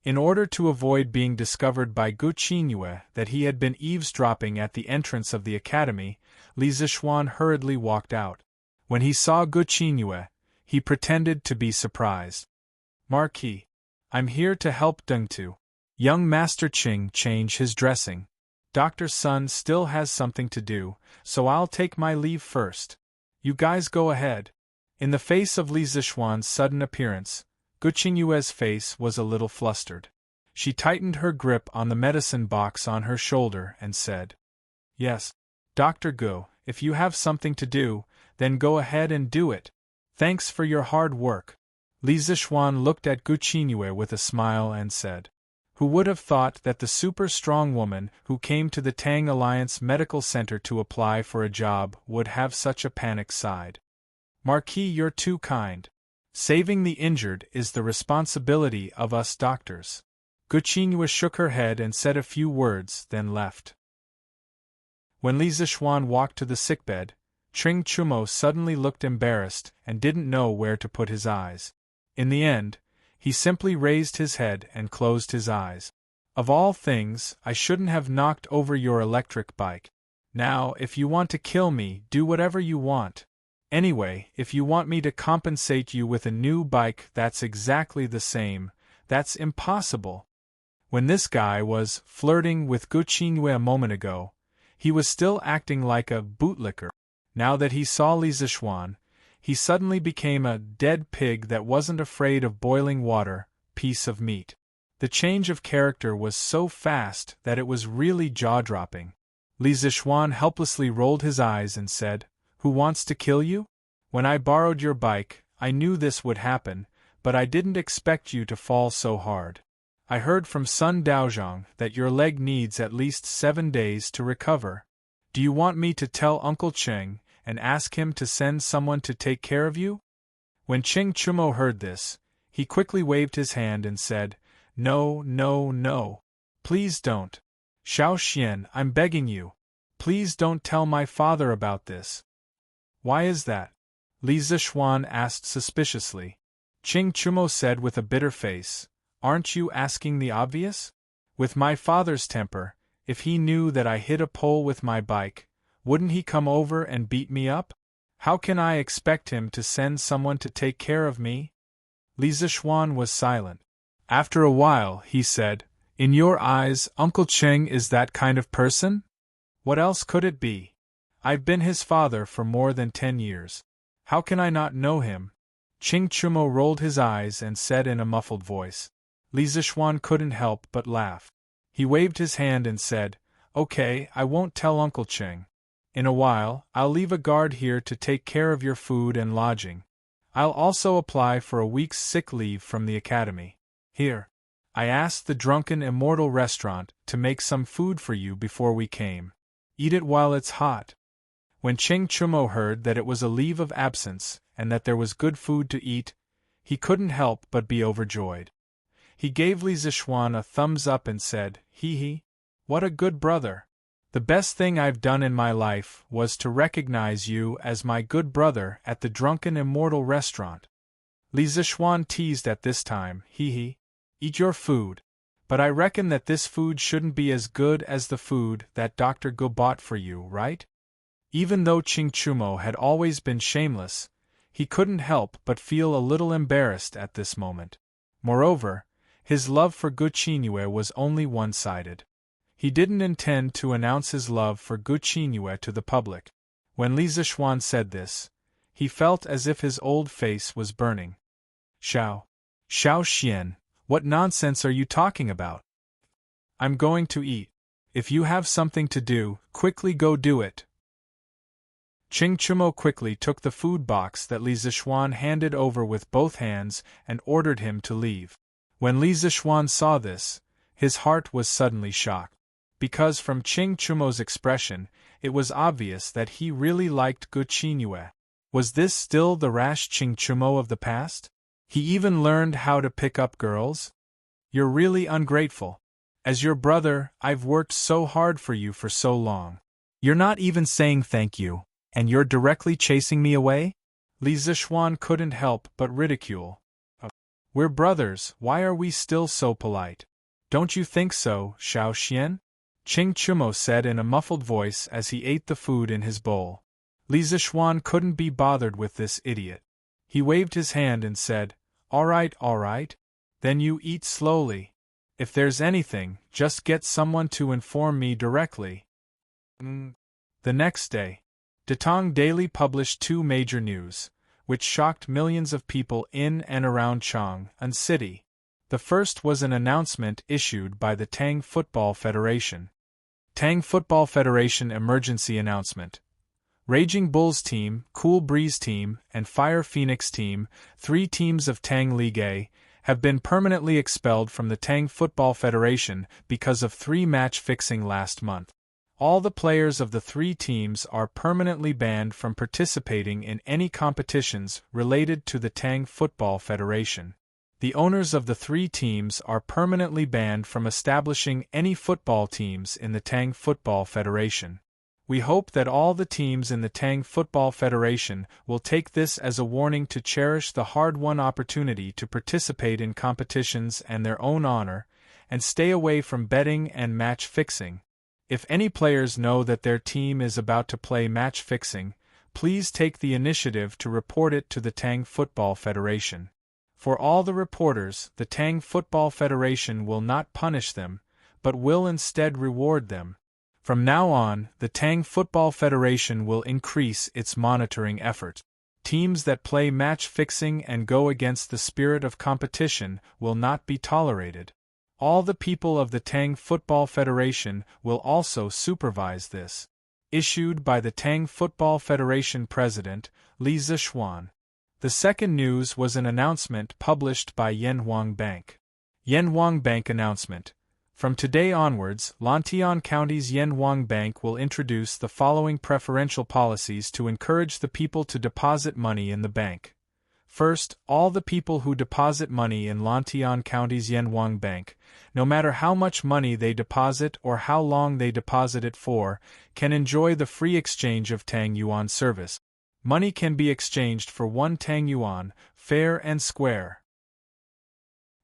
In order to avoid being discovered by Gu Qingyue that he had been eavesdropping at the entrance of the academy, Li Zixuan hurriedly walked out. When he saw Gu Qingyue, he pretended to be surprised. Marquis, I'm here to help Dengtu, young Master Qing, change his dressing. Dr. Sun still has something to do, so I'll take my leave first. You guys go ahead. In the face of Li Zixuan's sudden appearance, Gu Qingyue's face was a little flustered. She tightened her grip on the medicine box on her shoulder and said, Yes, Dr. Gu, if you have something to do, then go ahead and do it. Thanks for your hard work. Li Zixuan looked at Gu Qingyue with a smile and said, Who would have thought that the super-strong woman who came to the Tang Alliance Medical Center to apply for a job would have such a panic side? Marquis, you're too kind. Saving the injured is the responsibility of us doctors. Gu Qingyue shook her head and said a few words, then left. When Li Zixuan walked to the sickbed, Qing Chumo suddenly looked embarrassed and didn't know where to put his eyes. In the end, he simply raised his head and closed his eyes. Of all things, I shouldn't have knocked over your electric bike. Now, if you want to kill me, do whatever you want. Anyway, if you want me to compensate you with a new bike that's exactly the same, that's impossible. When this guy was flirting with Guqingyue a moment ago, he was still acting like a bootlicker. Now that he saw Li Zixuan, he suddenly became a dead pig that wasn't afraid of boiling water, piece of meat. The change of character was so fast that it was really jaw-dropping. Li Zixuan helplessly rolled his eyes and said, "Who wants to kill you? When I borrowed your bike, I knew this would happen, but I didn't expect you to fall so hard. I heard from Sun Daozhong that your leg needs at least 7 days to recover. Do you want me to tell Uncle Cheng and ask him to send someone to take care of you?" When Ching Chumo heard this, he quickly waved his hand and said, "No, no, no. Please don't. Xiao Xian, I'm begging you. Please don't tell my father about this." "Why is that?" Li Zixuan asked suspiciously. Ching Chumo said with a bitter face, "Aren't you asking the obvious? With my father's temper, if he knew that I hit a pole with my bike, wouldn't he come over and beat me up? How can I expect him to send someone to take care of me?" Li Zixuan was silent. After a while, he said, "In your eyes, Uncle Cheng is that kind of person? What else could it be? I've been his father for more than 10 years. How can I not know him?" Ching Chumo rolled his eyes and said in a muffled voice. Li Zixuan couldn't help but laugh. He waved his hand and said, "Okay, I won't tell Uncle Cheng. In a while, I'll leave a guard here to take care of your food and lodging. I'll also apply for a week's sick leave from the academy. Here. I asked the Drunken Immortal restaurant to make some food for you before we came. Eat it while it's hot." When Ching Chumo heard that it was a leave of absence and that there was good food to eat, he couldn't help but be overjoyed. He gave Li Zixuan a thumbs up and said, "Hee, what a good brother. The best thing I've done in my life was to recognize you as my good brother at the Drunken Immortal restaurant." Li Zixuan teased at this time, "Hee, eat your food. But I reckon that this food shouldn't be as good as the food that Dr. Gu bought for you, right?" Even though Ching Chumo had always been shameless, he couldn't help but feel a little embarrassed at this moment. Moreover, his love for Guqingyue was only one-sided. He didn't intend to announce his love for Guqingyue to the public. When Li Zixuan said this, he felt as if his old face was burning. Xiao Xian, what nonsense are you talking about? I'm going to eat. If you have something to do, quickly go do it." Ching Chumo quickly took the food box that Li Zixuan handed over with both hands and ordered him to leave. When Li Zixuan saw this, his heart was suddenly shocked. Because from Ching Chumo's expression, it was obvious that he really liked Guqingyue. Was this still the rash Ching Chumo of the past? He even learned how to pick up girls? You're really ungrateful. As your brother, I've worked so hard for you for so long. You're not even saying thank you, and you're directly chasing me away? Li Zixuan couldn't help but ridicule. We're brothers, why are we still so polite? Don't you think so, Xiao Xian? Ching Chumo said in a muffled voice as he ate the food in his bowl. Li Zixuan couldn't be bothered with this idiot. He waved his hand and said, all right, then you eat slowly. If there's anything, just get someone to inform me directly." The next day, Tang Daily published 2 major news, which shocked millions of people in and around Chang'an City. The first was an announcement issued by the Tang Football Federation. Tang Football Federation emergency announcement. Raging Bulls team, Cool Breeze team, and Fire Phoenix team, 3 teams of Tang League A, have been permanently expelled from the Tang Football Federation because of 3 match fixing last month. All the players of the 3 teams are permanently banned from participating in any competitions related to the Tang Football Federation. The owners of the 3 teams are permanently banned from establishing any football teams in the Tang Football Federation. We hope that all the teams in the Tang Football Federation will take this as a warning to cherish the hard-won opportunity to participate in competitions and their own honor, and stay away from betting and match fixing. If any players know that their team is about to play match fixing, please take the initiative to report it to the Tang Football Federation. For all the reporters, the Tang Football Federation will not punish them, but will instead reward them. From now on, the Tang Football Federation will increase its monitoring efforts. Teams that play match fixing and go against the spirit of competition will not be tolerated. All the people of the Tang Football Federation will also supervise this. Issued by the Tang Football Federation President, Li Zixuan. The second news was an announcement published by Yanhuang Bank. Yanhuang Bank announcement. From today onwards, Lantian County's Yanhuang Bank will introduce the following preferential policies to encourage the people to deposit money in the bank. First, all the people who deposit money in Lantian County's Yanhuang Bank, no matter how much money they deposit or how long they deposit it for, can enjoy the free exchange of Tang Yuan service. Money can be exchanged for 1 Tang Yuan, fair and square.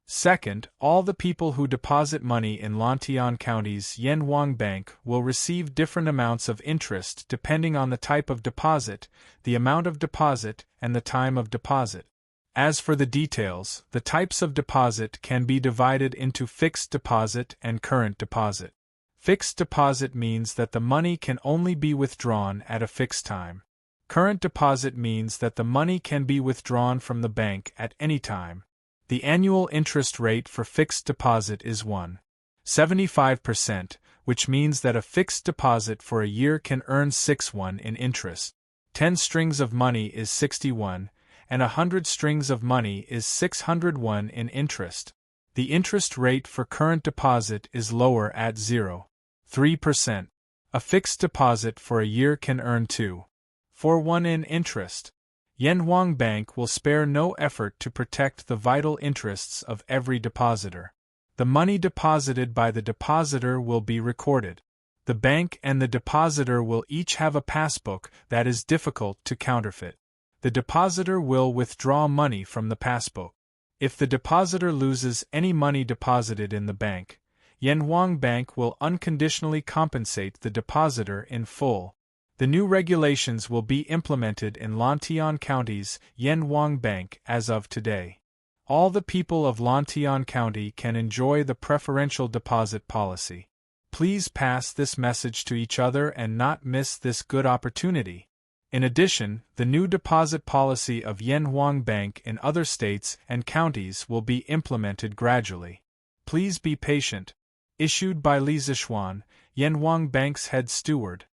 Second, all the people who deposit money in Lantian County's Yanhuang Bank will receive different amounts of interest depending on the type of deposit, the amount of deposit, and the time of deposit. As for the details, the types of deposit can be divided into fixed deposit and current deposit. Fixed deposit means that the money can only be withdrawn at a fixed time. Current deposit means that the money can be withdrawn from the bank at any time. The annual interest rate for fixed deposit is 1.75%, which means that a fixed deposit for a year can earn 6 in interest. 10 strings of money is 61, and 100 strings of money is 600 in interest. The interest rate for current deposit is lower at 0.3%. A fixed deposit for a year can earn 2.41 in interest. Yanhuang Bank will spare no effort to protect the vital interests of every depositor. The money deposited by the depositor will be recorded. The bank and the depositor will each have a passbook that is difficult to counterfeit. The depositor will withdraw money from the passbook. If the depositor loses any money deposited in the bank, Yanhuang Bank will unconditionally compensate the depositor in full. The new regulations will be implemented in Lantian County's Yanhuang Bank as of today. All the people of Lantian County can enjoy the preferential deposit policy. Please pass this message to each other and not miss this good opportunity. In addition, the new deposit policy of Yanhuang Bank in other states and counties will be implemented gradually. Please be patient. Issued by Li Zixuan, Yanhuang Bank's head steward.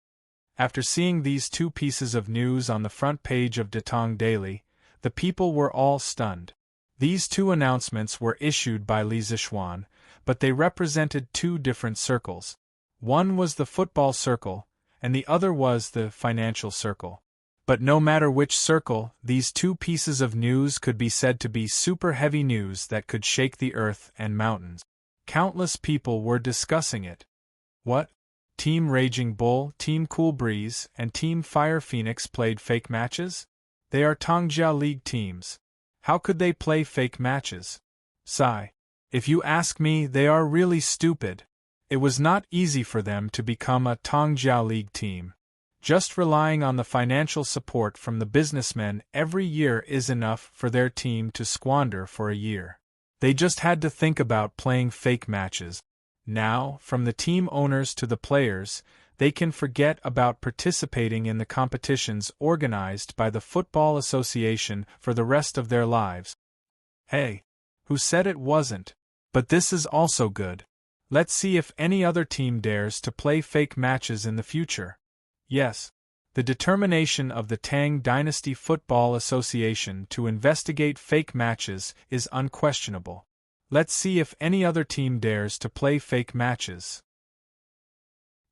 After seeing these two pieces of news on the front page of Datong Daily, the people were all stunned. These two announcements were issued by Li Zixuan, but they represented two different circles. One was the football circle, and the other was the financial circle. But no matter which circle, these two pieces of news could be said to be super heavy news that could shake the earth and mountains. Countless people were discussing it. What? Team Raging Bull, Team Cool Breeze, and Team Fire Phoenix played fake matches? They are Tongjia League teams. How could they play fake matches? Sigh. If you ask me, they are really stupid. It was not easy for them to become a Tongjia League team. Just relying on the financial support from the businessmen every year is enough for their team to squander for a year. They just had to think about playing fake matches. Now, from the team owners to the players, they can forget about participating in the competitions organized by the Football Association for the rest of their lives. Hey, who said it wasn't? But this is also good. Let's see if any other team dares to play fake matches in the future. Yes. The determination of the Tang Dynasty Football Association to investigate fake matches is unquestionable. Let's see if any other team dares to play fake matches.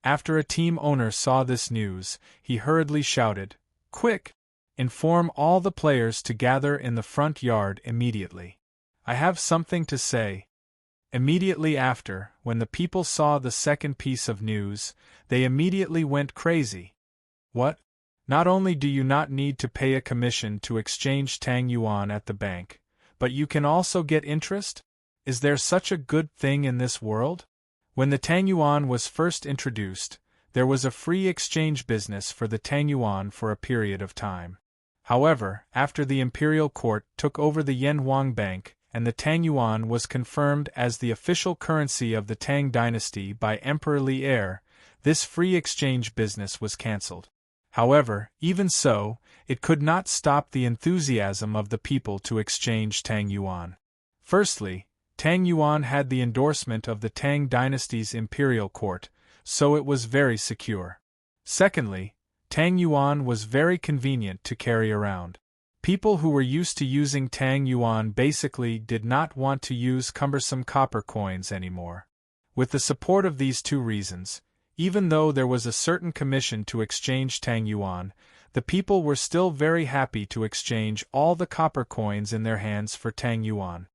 After a team owner saw this news, he hurriedly shouted, "Quick! Inform all the players to gather in the front yard immediately. I have something to say." Immediately after, when the people saw the second piece of news, they immediately went crazy. What? Not only do you not need to pay a commission to exchange Tang Yuan at the bank, but you can also get interest? Is there such a good thing in this world? When the Tang Yuan was first introduced, there was a free exchange business for the Tang Yuan for a period of time. However, after the imperial court took over the Yanhuang Bank, and the Tang Yuan was confirmed as the official currency of the Tang Dynasty by Emperor Li, this free exchange business was cancelled. However, even so, it could not stop the enthusiasm of the people to exchange Tang Yuan. Firstly, Tang Yuan had the endorsement of the Tang Dynasty's imperial court, so it was very secure. Secondly, Tang Yuan was very convenient to carry around. People who were used to using Tang Yuan basically did not want to use cumbersome copper coins anymore. With the support of these two reasons, even though there was a certain commission to exchange Tang Yuan, the people were still very happy to exchange all the copper coins in their hands for Tang Yuan.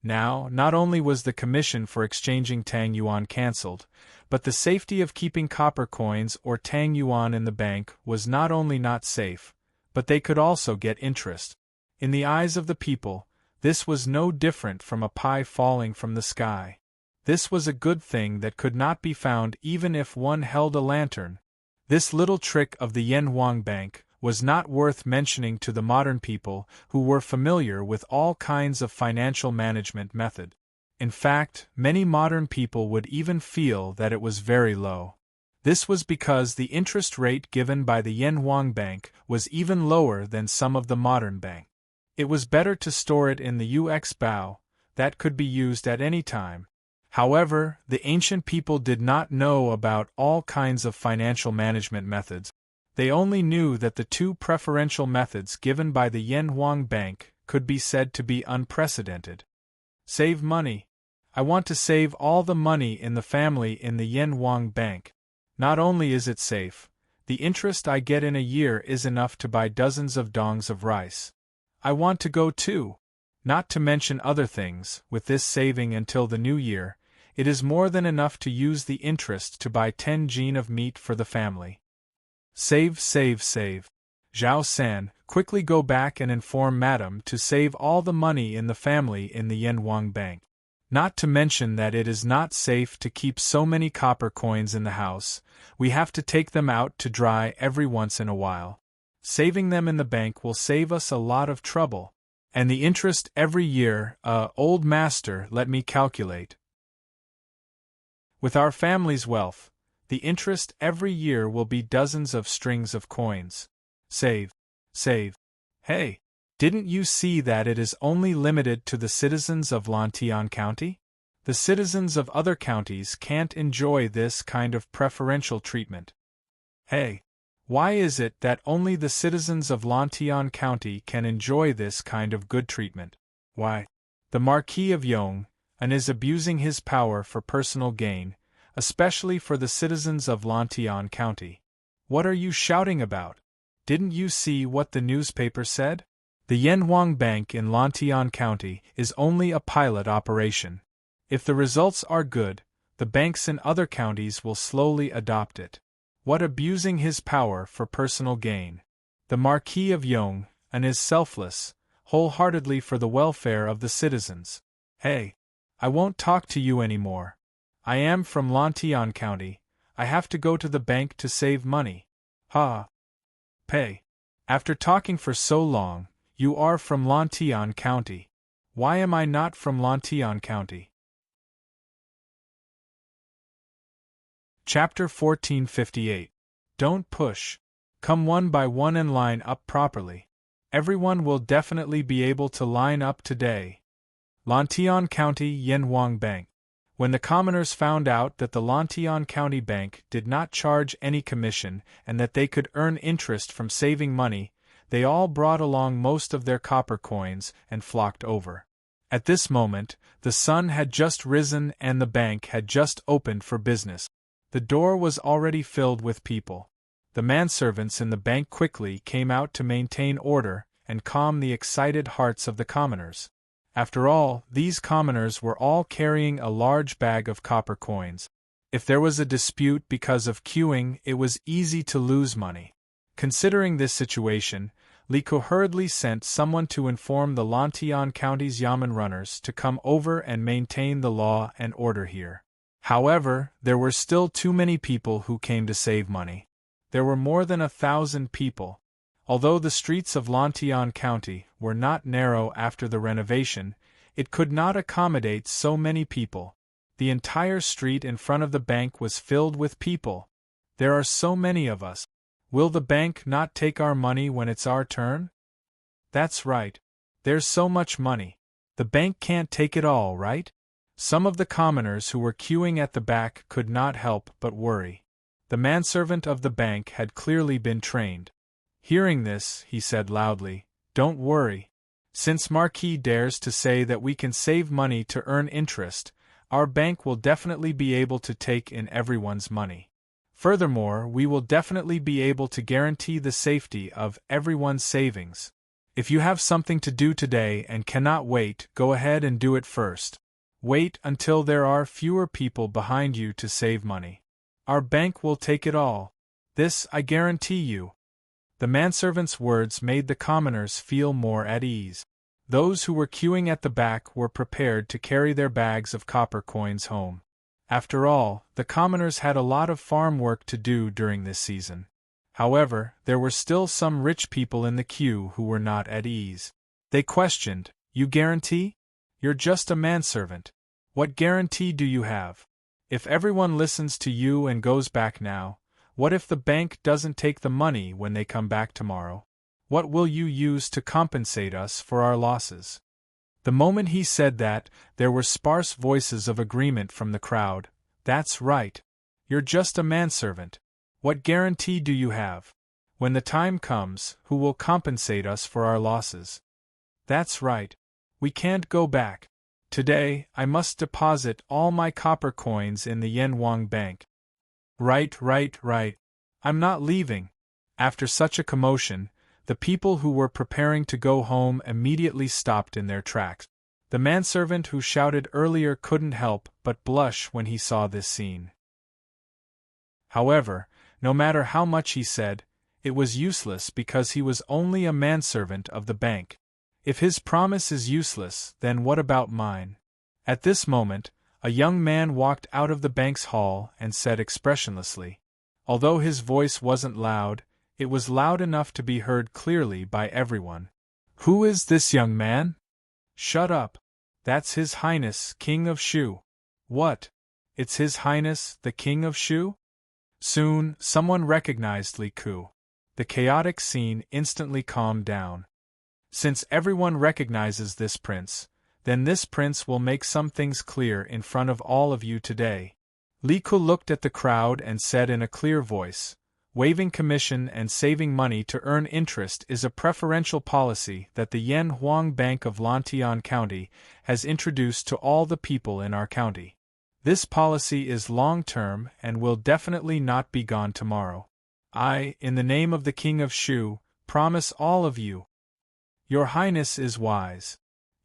Now, not only was the commission for exchanging Tang Yuan cancelled, but the safety of keeping copper coins or Tang Yuan in the bank was not only not safe, but they could also get interest. In the eyes of the people, this was no different from a pie falling from the sky. This was a good thing that could not be found even if one held a lantern. This little trick of the Yanhuang Bank was not worth mentioning to the modern people who were familiar with all kinds of financial management method. In fact, many modern people would even feel that it was very low. This was because the interest rate given by the Yanhuang Bank was even lower than some of the modern banks. It was better to store it in the UX bao, that could be used at any time. However, the ancient people did not know about all kinds of financial management methods. They only knew that the two preferential methods given by the Yanhuang Bank could be said to be unprecedented. Save money. I want to save all the money in the family in the Yanhuang Bank. Not only is it safe, the interest I get in a year is enough to buy dozens of dongs of rice. I want to go too. Not to mention other things, with this saving until the new year, it is more than enough to use the interest to buy 10 jin of meat for the family. Save, save, save. Zhao San, quickly go back and inform Madam to save all the money in the family in the Yanhuang Bank. Not to mention that it is not safe to keep so many copper coins in the house, we have to take them out to dry every once in a while. Saving them in the bank will save us a lot of trouble. And the interest every year, old master, let me calculate. With our family's wealth, the interest every year will be dozens of strings of coins. Save. Save. Hey, didn't you see that it is only limited to the citizens of Lantian County? The citizens of other counties can't enjoy this kind of preferential treatment. Hey, why is it that only the citizens of Lantian County can enjoy this kind of good treatment? Why? The Marquis of Yong is abusing his power for personal gain, especially for the citizens of Lantian County. What are you shouting about? Didn't you see what the newspaper said? The Yanhuang Bank in Lantian County is only a pilot operation. If the results are good, the banks in other counties will slowly adopt it. What abusing his power for personal gain? The Marquis of Yong is selfless, wholeheartedly for the welfare of the citizens. Hey, I won't talk to you anymore. I am from Lantian County. I have to go to the bank to save money. Ha! Pay. After talking for so long, you are from Lantian County. Why am I not from Lantian County? Chapter 1458. Don't push. Come one by one and line up properly. Everyone will definitely be able to line up today. Lantian County Yanhuang Bank. When the commoners found out that the Lantian County Bank did not charge any commission and that they could earn interest from saving money, they all brought along most of their copper coins and flocked over. At this moment, the sun had just risen and the bank had just opened for business. The door was already filled with people. The manservants in the bank quickly came out to maintain order and calm the excited hearts of the commoners. After all, these commoners were all carrying a large bag of copper coins. If there was a dispute because of queuing, it was easy to lose money. Considering this situation, Liko hurriedly sent someone to inform the Lantian County's Yamen runners to come over and maintain the law and order here. However, there were still too many people who came to save money. There were more than 1,000 people. Although the streets of Lantian County were not narrow after the renovation, it could not accommodate so many people. The entire street in front of the bank was filled with people. There are so many of us. Will the bank not take our money when it's our turn? That's right. There's so much money. The bank can't take it all, right? Some of the commoners who were queuing at the back could not help but worry. The manservant of the bank had clearly been trained. Hearing this, he said loudly, "Don't worry. Since Marquis dares to say that we can save money to earn interest, our bank will definitely be able to take in everyone's money. Furthermore, we will definitely be able to guarantee the safety of everyone's savings. If you have something to do today and cannot wait, go ahead and do it first. Wait until there are fewer people behind you to save money. Our bank will take it all. This I guarantee you." The manservant's words made the commoners feel more at ease. Those who were queuing at the back were prepared to carry their bags of copper coins home. After all, the commoners had a lot of farm work to do during this season. However, there were still some rich people in the queue who were not at ease. They questioned, "You guarantee? You're just a manservant. What guarantee do you have? If everyone listens to you and goes back now, what if the bank doesn't take the money when they come back tomorrow? What will you use to compensate us for our losses?" The moment he said that, there were sparse voices of agreement from the crowd. "That's right. You're just a manservant. What guarantee do you have? When the time comes, who will compensate us for our losses?" "That's right. We can't go back. Today, I must deposit all my copper coins in the Yanwang Bank." Right. I'm not leaving." After such a commotion, the people who were preparing to go home immediately stopped in their tracks. The manservant who shouted earlier couldn't help but blush when he saw this scene. However, no matter how much he said, it was useless because he was only a manservant of the bank. If his promise is useless, then what about mine? At this moment, a young man walked out of the bank's hall and said expressionlessly. Although his voice wasn't loud, it was loud enough to be heard clearly by everyone. "Who is this young man?" "Shut up. That's His Highness, King of Shu." "What? It's His Highness, the King of Shu?" Soon, someone recognized Li Ku. The chaotic scene instantly calmed down. Since everyone recognizes this prince, then this prince will make some things clear in front of all of you today. Li Ku looked at the crowd and said in a clear voice, "Waiving commission and saving money to earn interest is a preferential policy that the Yan Huang Bank of Lantian County has introduced to all the people in our county. This policy is long-term and will definitely not be gone tomorrow. I, in the name of the King of Shu, promise all of you. Your Highness is wise.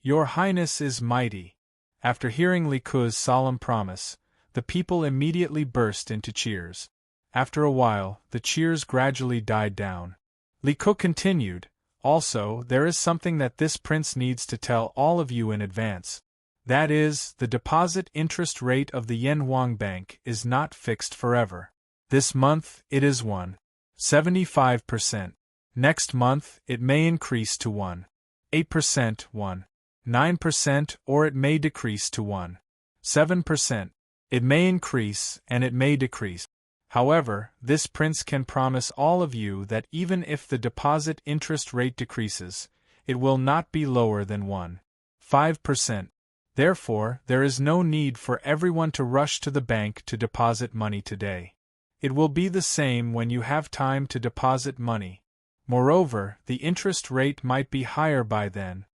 Your Highness is mighty." After hearing Li Ku's solemn promise, the people immediately burst into cheers. After a while, the cheers gradually died down. Li Ku continued, "Also, there is something that this prince needs to tell all of you in advance. That is, the deposit interest rate of the Yanwang Bank is not fixed forever. This month, it is 1.75%. Next month, it may increase to 1.8%, 1.9%, or it may decrease to 1.7%. It may increase and it may decrease. However, this prince can promise all of you that even if the deposit interest rate decreases, it will not be lower than 1.5%. Therefore, there is no need for everyone to rush to the bank to deposit money today. It will be the same when you have time to deposit money. Moreover, the interest rate might be higher by then."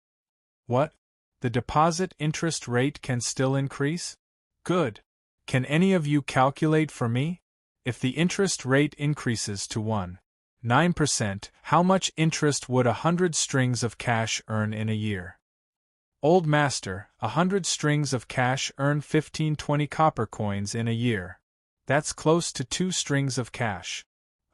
"What? The deposit interest rate can still increase? Good. Can any of you calculate for me? If the interest rate increases to 1.9%, how much interest would 100 strings of cash earn in a year?" "Old master, 100 strings of cash earn 15-20 copper coins in a year. That's close to 2 strings of cash."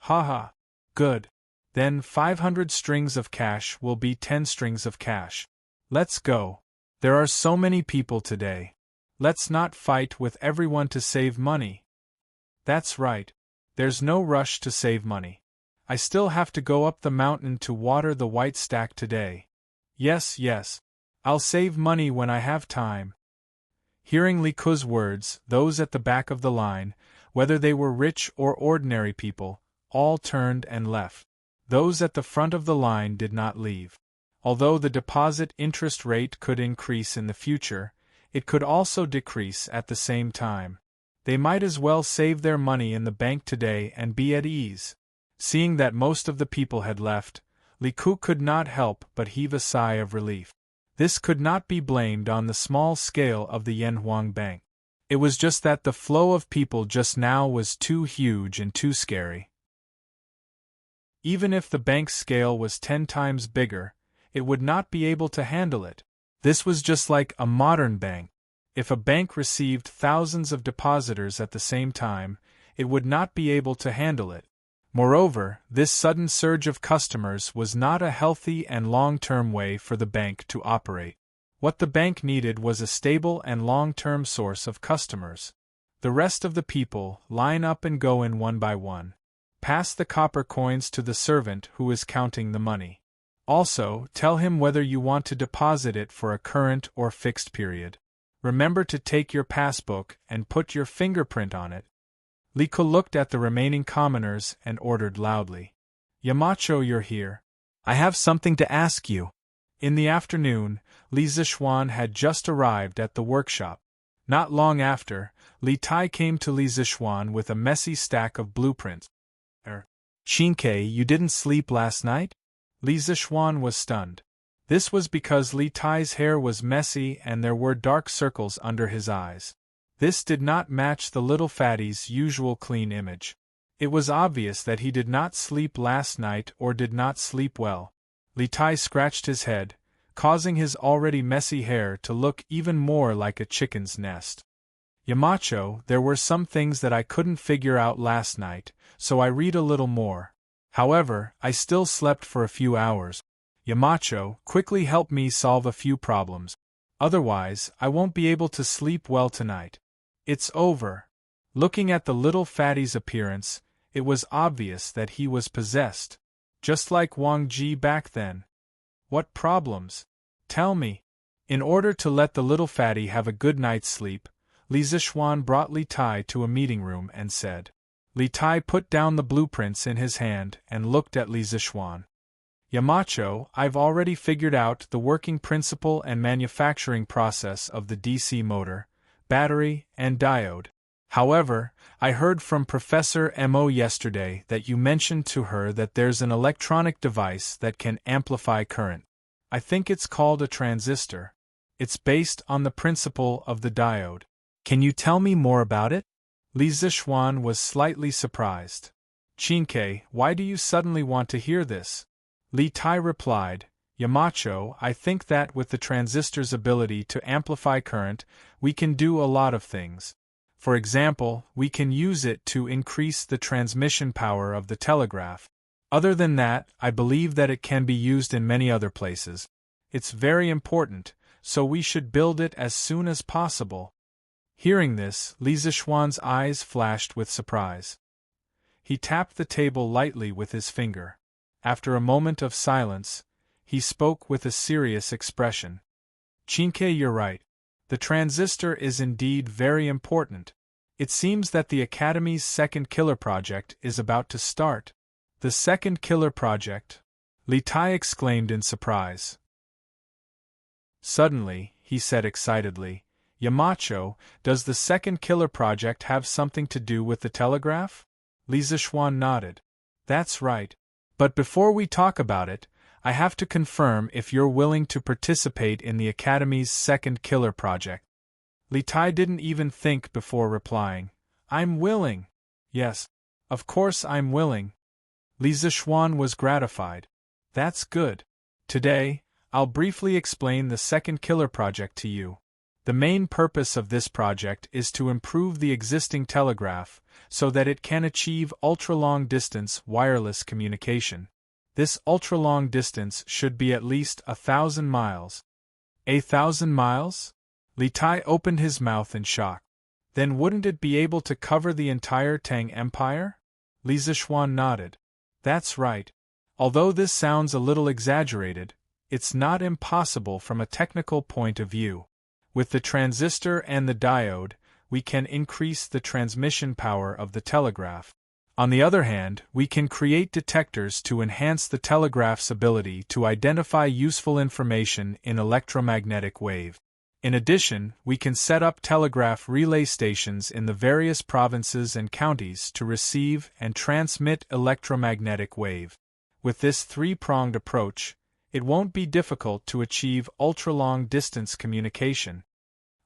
"Ha ha. Good. Then 500 strings of cash will be 10 strings of cash. Let's go. There are so many people today. Let's not fight with everyone to save money. That's right. There's no rush to save money. I still have to go up the mountain to water the white stack today. Yes, yes. I'll save money when I have time. Hearing Li Ku's words, those at the back of the line, whether they were rich or ordinary people, all turned and left. Those at the front of the line did not leave. Although the deposit interest rate could increase in the future, it could also decrease at the same time. They might as well save their money in the bank today and be at ease. Seeing that most of the people had left, Li Ku could not help but heave a sigh of relief. This could not be blamed on the small scale of the Yanhuang Bank. It was just that the flow of people just now was too huge and too scary. Even if the bank's scale was 10 times bigger, it would not be able to handle it. This was just like a modern bank. If a bank received thousands of depositors at the same time, it would not be able to handle it. Moreover, this sudden surge of customers was not a healthy and long-term way for the bank to operate. What the bank needed was a stable and long-term source of customers. The rest of the people line up and go in one by one. Pass the copper coins to the servant who is counting the money. Also, tell him whether you want to deposit it for a current or fixed period. Remember to take your passbook and put your fingerprint on it. Li Ku looked at the remaining commoners and ordered loudly. Yamacho, you're here. I have something to ask you. In the afternoon, Li Zixuan had just arrived at the workshop. Not long after, Li Tai came to Li Zixuan with a messy stack of blueprints. Qinke, you didn't sleep last night? Li Zixuan was stunned. This was because Li Tai's hair was messy and there were dark circles under his eyes. This did not match the little fatty's usual clean image. It was obvious that he did not sleep last night or did not sleep well. Li Tai scratched his head, causing his already messy hair to look even more like a chicken's nest. Yamacho, there were some things that I couldn't figure out last night, so I read a little more. However, I still slept for a few hours. Yamacho, quickly help me solve a few problems. Otherwise, I won't be able to sleep well tonight. It's over. Looking at the little fatty's appearance, it was obvious that he was possessed. Just like Wang Ji back then. What problems? Tell me. In order to let the little fatty have a good night's sleep, Li Zixuan brought Li Tai to a meeting room and said. Li Tai put down the blueprints in his hand and looked at Li Zixuan. Yamacho, I've already figured out the working principle and manufacturing process of the DC motor, battery, and diode. However, I heard from Professor Mo yesterday that you mentioned to her that there's an electronic device that can amplify current. I think it's called a transistor. It's based on the principle of the diode. Can you tell me more about it? Li Zixuan was slightly surprised. Qinke, why do you suddenly want to hear this? Li Tai replied, Yamacho, I think that with the transistor's ability to amplify current, we can do a lot of things. For example, we can use it to increase the transmission power of the telegraph. Other than that, I believe that it can be used in many other places. It's very important, so we should build it as soon as possible. Hearing this, Li Zixuan's eyes flashed with surprise. He tapped the table lightly with his finger. After a moment of silence, he spoke with a serious expression. Qinke, you're right. The transistor is indeed very important. It seems that the Academy's second killer project is about to start. The second killer project? Li Tai exclaimed in surprise. Suddenly, he said excitedly, Yamacho, does the second killer project have something to do with the telegraph? Li Zixuan nodded. That's right. But before we talk about it, I have to confirm if you're willing to participate in the Academy's second killer project. Li Tai didn't even think before replying. I'm willing. Yes, of course I'm willing. Li Zixuan was gratified. That's good. Today, I'll briefly explain the second killer project to you. The main purpose of this project is to improve the existing telegraph so that it can achieve ultra-long-distance wireless communication. This ultra-long distance should be at least 1,000 miles. 1,000 miles? Li Tai opened his mouth in shock. Then wouldn't it be able to cover the entire Tang Empire? Li Zishuan nodded. That's right. Although this sounds a little exaggerated, it's not impossible from a technical point of view. With the transistor and the diode, we can increase the transmission power of the telegraph. On the other hand, we can create detectors to enhance the telegraph's ability to identify useful information in electromagnetic wave. In addition, we can set up telegraph relay stations in the various provinces and counties to receive and transmit electromagnetic wave. With this three-pronged approach, it won't be difficult to achieve ultra-long distance communication.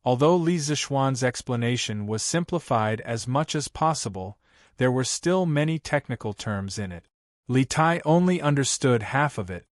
Although Li Zishuan's explanation was simplified as much as possible, there were still many technical terms in it. Li Tai only understood half of it.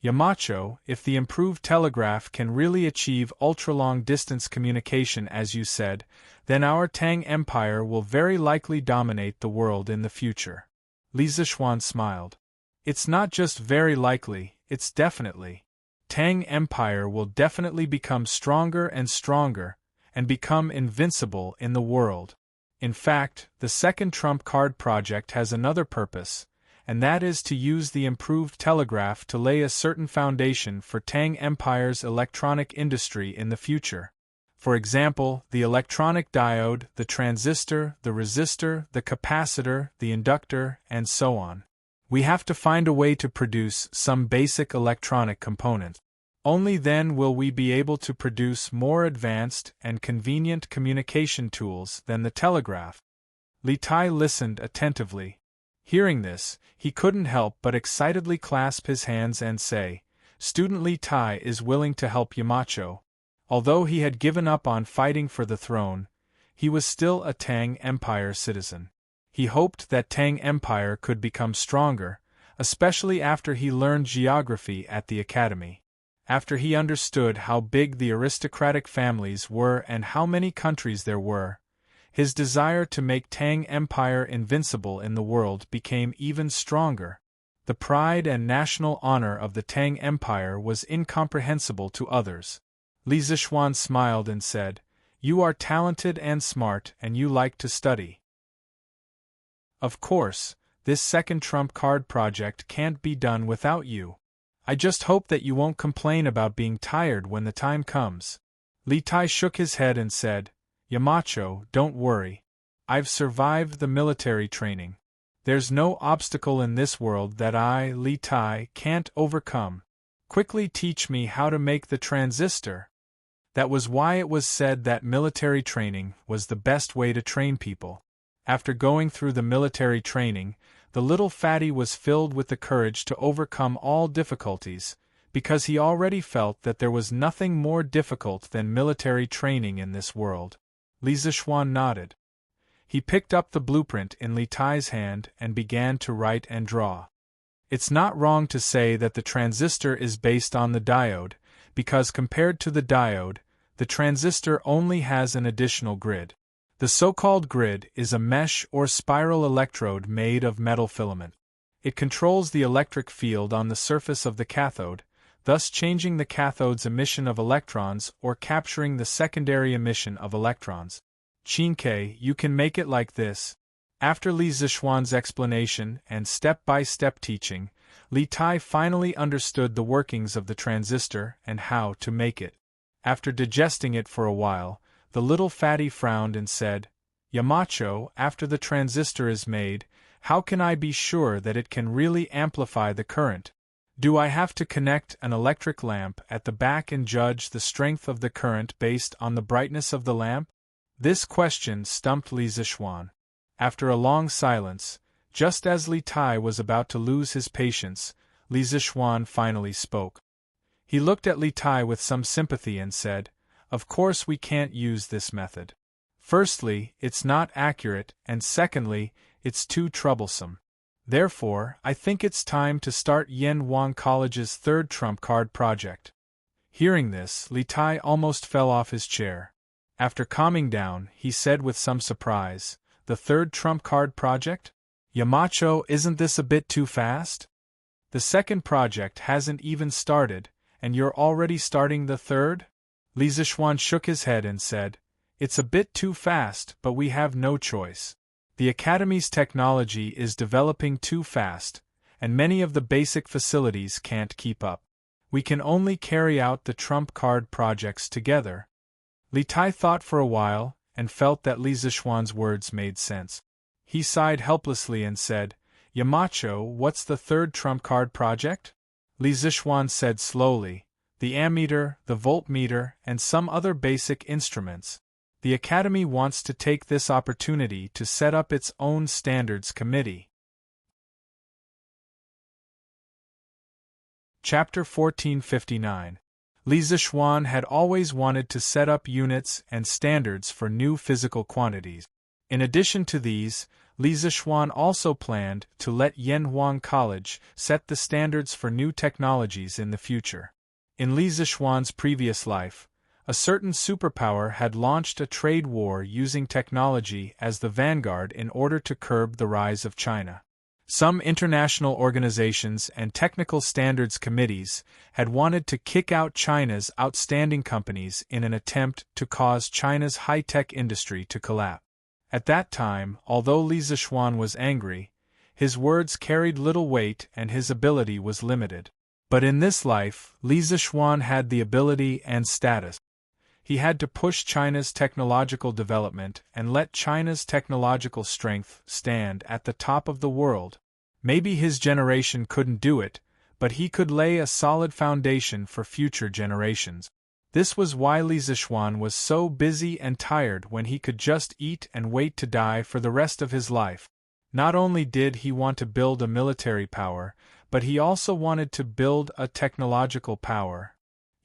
Yamacho, if the improved telegraph can really achieve ultra-long distance communication as you said, then our Tang Empire will very likely dominate the world in the future. Li Zishuan smiled. It's not just very likely, it's definitely. Tang Empire will definitely become stronger and stronger, and become invincible in the world. In fact, the second trump card project has another purpose, and that is to use the improved telegraph to lay a certain foundation for Tang Empire's electronic industry in the future. For example, the electronic diode, the transistor, the resistor, the capacitor, the inductor, and so on. We have to find a way to produce some basic electronic component. Only then will we be able to produce more advanced and convenient communication tools than the telegraph. Li Tai listened attentively. Hearing this, he couldn't help but excitedly clasp his hands and say, Student Li Tai is willing to help Yamacho. Although he had given up on fighting for the throne, he was still a Tang Empire citizen. He hoped that Tang Empire could become stronger, especially after he learned geography at the academy. After he understood how big the aristocratic families were and how many countries there were, his desire to make Tang Empire invincible in the world became even stronger. The pride and national honor of the Tang Empire was incomprehensible to others. Li Zishuan smiled and said, You are talented and smart and you like to study. Of course, this second trump card project can't be done without you. I just hope that you won't complain about being tired when the time comes. Li Tai shook his head and said, Yamacho, don't worry. I've survived the military training. There's no obstacle in this world that I, Li Tai, can't overcome. Quickly teach me how to make the transistor. That was why it was said that military training was the best way to train people. After going through the military training, the little fatty was filled with the courage to overcome all difficulties, because he already felt that there was nothing more difficult than military training in this world. Li Zishuan nodded. He picked up the blueprint in Li Tai's hand and began to write and draw. It's not wrong to say that the transistor is based on the diode, because compared to the diode, the transistor only has an additional grid. The so-called grid is a mesh or spiral electrode made of metal filament. It controls the electric field on the surface of the cathode, thus changing the cathode's emission of electrons or capturing the secondary emission of electrons. Qinke, you can make it like this. After Li Zishuan's explanation and step-by-step teaching, Li Tai finally understood the workings of the transistor and how to make it. After digesting it for a while, the little fatty frowned and said, Yamacho, after the transistor is made, how can I be sure that it can really amplify the current? Do I have to connect an electric lamp at the back and judge the strength of the current based on the brightness of the lamp? This question stumped Li Zishuan. After a long silence, just as Li Tai was about to lose his patience, Li Zishuan finally spoke. He looked at Li Tai with some sympathy and said, Of course we can't use this method. Firstly, it's not accurate, and secondly, it's too troublesome. Therefore, I think it's time to start Yen Wang College's third trump card project. Hearing this, Li Tai almost fell off his chair. After calming down, he said with some surprise, The third trump card project? Yamacho, isn't this a bit too fast? The second project hasn't even started, and you're already starting the third? Li Zishuan shook his head and said, "It's a bit too fast, but we have no choice. The Academy's technology is developing too fast, and many of the basic facilities can't keep up. We can only carry out the trump card projects together." Li Tai thought for a while, and felt that Li Zishuan's words made sense. He sighed helplessly and said, "Yamacho, what's the third trump card project?" Li Zishuan said slowly, "The ammeter, the voltmeter, and some other basic instruments. The Academy wants to take this opportunity to set up its own standards committee." Chapter 1459. Li Zishuan had always wanted to set up units and standards for new physical quantities. In addition to these, Li Zishuan also planned to let Yanhuang College set the standards for new technologies in the future. In Li Zishuan's previous life, a certain superpower had launched a trade war using technology as the vanguard in order to curb the rise of China. Some international organizations and technical standards committees had wanted to kick out China's outstanding companies in an attempt to cause China's high-tech industry to collapse. At that time, although Li Zishuan was angry, his words carried little weight and his ability was limited. But in this life, Li Zishuan had the ability and status. He had to push China's technological development and let China's technological strength stand at the top of the world. Maybe his generation couldn't do it, but he could lay a solid foundation for future generations. This was why Li Zishuan was so busy and tired when he could just eat and wait to die for the rest of his life. Not only did he want to build a military power, but he also wanted to build a technological power.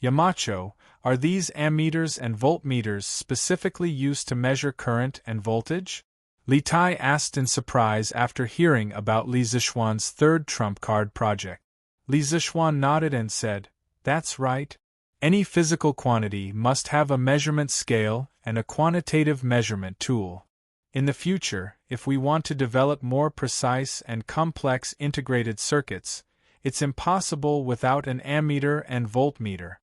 Yamacho, are these ammeters and voltmeters specifically used to measure current and voltage? Li Tai asked in surprise after hearing about Li Zishuan's third trump card project. Li Zishuan nodded and said, "That's right. Any physical quantity must have a measurement scale and a quantitative measurement tool. In the future, if we want to develop more precise and complex integrated circuits, it's impossible without an ammeter and voltmeter.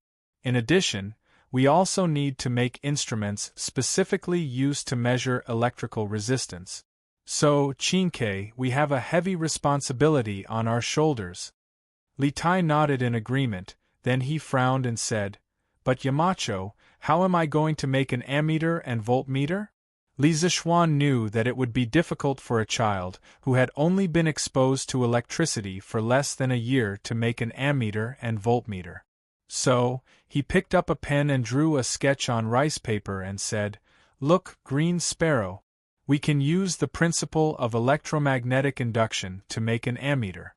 In addition, we also need to make instruments specifically used to measure electrical resistance. So, Chinke, we have a heavy responsibility on our shoulders." Li Tai nodded in agreement, then he frowned and said, "But Yamacho, how am I going to make an ammeter and voltmeter?" Li Zishuan knew that it would be difficult for a child who had only been exposed to electricity for less than a year to make an ammeter and voltmeter. So, he picked up a pen and drew a sketch on rice paper and said, "Look, Green Sparrow. We can use the principle of electromagnetic induction to make an ammeter.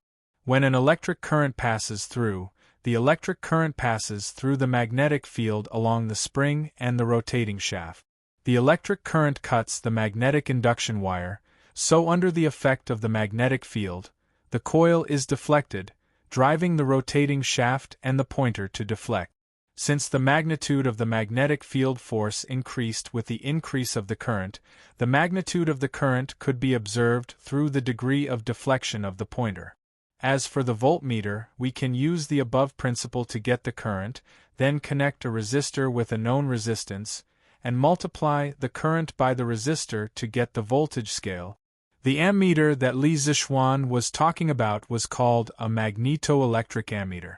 When an electric current passes through, the electric current passes through the magnetic field along the spring and the rotating shaft. The electric current cuts the magnetic induction wire, so under the effect of the magnetic field, the coil is deflected, driving the rotating shaft and the pointer to deflect. Since the magnitude of the magnetic field force increased with the increase of the current, the magnitude of the current could be observed through the degree of deflection of the pointer. As for the voltmeter, we can use the above principle to get the current, then connect a resistor with a known resistance, and multiply the current by the resistor to get the voltage scale. The ammeter that Li Zishuan was talking about was called a magnetoelectric ammeter.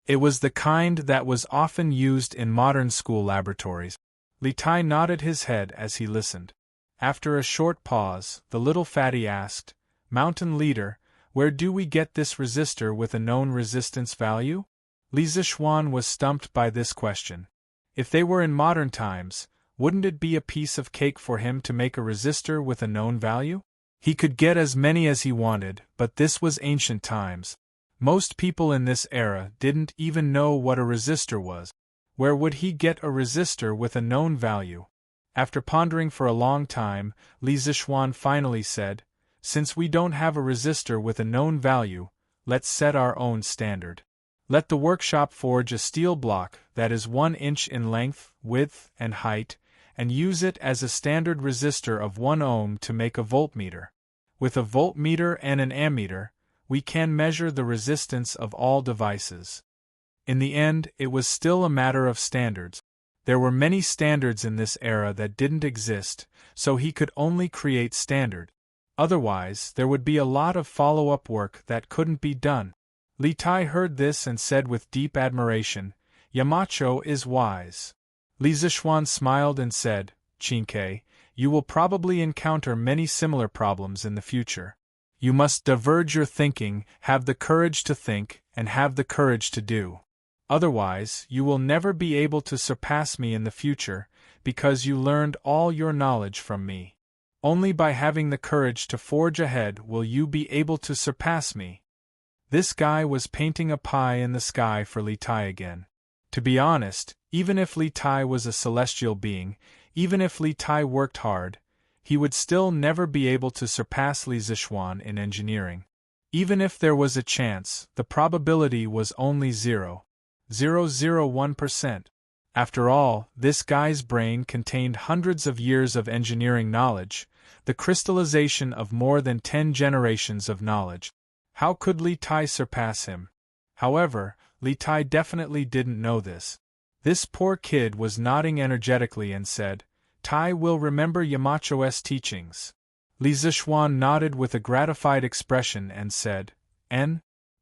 It was the kind that was often used in modern school laboratories. Li Tai nodded his head as he listened. After a short pause, the little fatty asked, "Mountain Leader, where do we get this resistor with a known resistance value?" Li Zishuan was stumped by this question. If they were in modern times, wouldn't it be a piece of cake for him to make a resistor with a known value? He could get as many as he wanted, but this was ancient times. Most people in this era didn't even know what a resistor was. Where would he get a resistor with a known value? After pondering for a long time, Li Zishuan finally said, "Since we don't have a resistor with a known value, let's set our own standard. Let the workshop forge a steel block that is 1 inch in length, width, and height, and use it as a standard resistor of 1 ohm to make a voltmeter. With a voltmeter and an ammeter, we can measure the resistance of all devices. In the end, it was still a matter of standards. There were many standards in this era that didn't exist, so he could only create standard. Otherwise, there would be a lot of follow-up work that couldn't be done. Li Tai heard this and said with deep admiration, "Yamacho is wise." Li Zishuan smiled and said, "Qingke, you will probably encounter many similar problems in the future. You must diverge your thinking, have the courage to think, and have the courage to do. Otherwise, you will never be able to surpass me in the future, because you learned all your knowledge from me. Only by having the courage to forge ahead will you be able to surpass me." This guy was painting a pie in the sky for Li Tai again. To be honest, even if Li Tai was a celestial being, even if Li Tai worked hard, he would still never be able to surpass Li Zishuan in engineering. Even if there was a chance, the probability was only 0.001%. After all, this guy's brain contained hundreds of years of engineering knowledge, the crystallization of more than 10 generations of knowledge. How could Li Tai surpass him? However, Li Tai definitely didn't know this. This poor kid was nodding energetically and said, "Tai will remember Yamacho's teachings." Li Zishuan nodded with a gratified expression and said,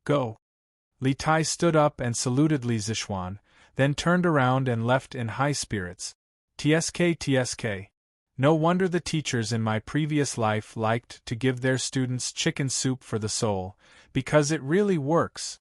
"Go." Li Tai stood up and saluted Li Zishuan, then turned around and left in high spirits. TSK. No wonder the teachers in my previous life liked to give their students chicken soup for the soul, because it really works.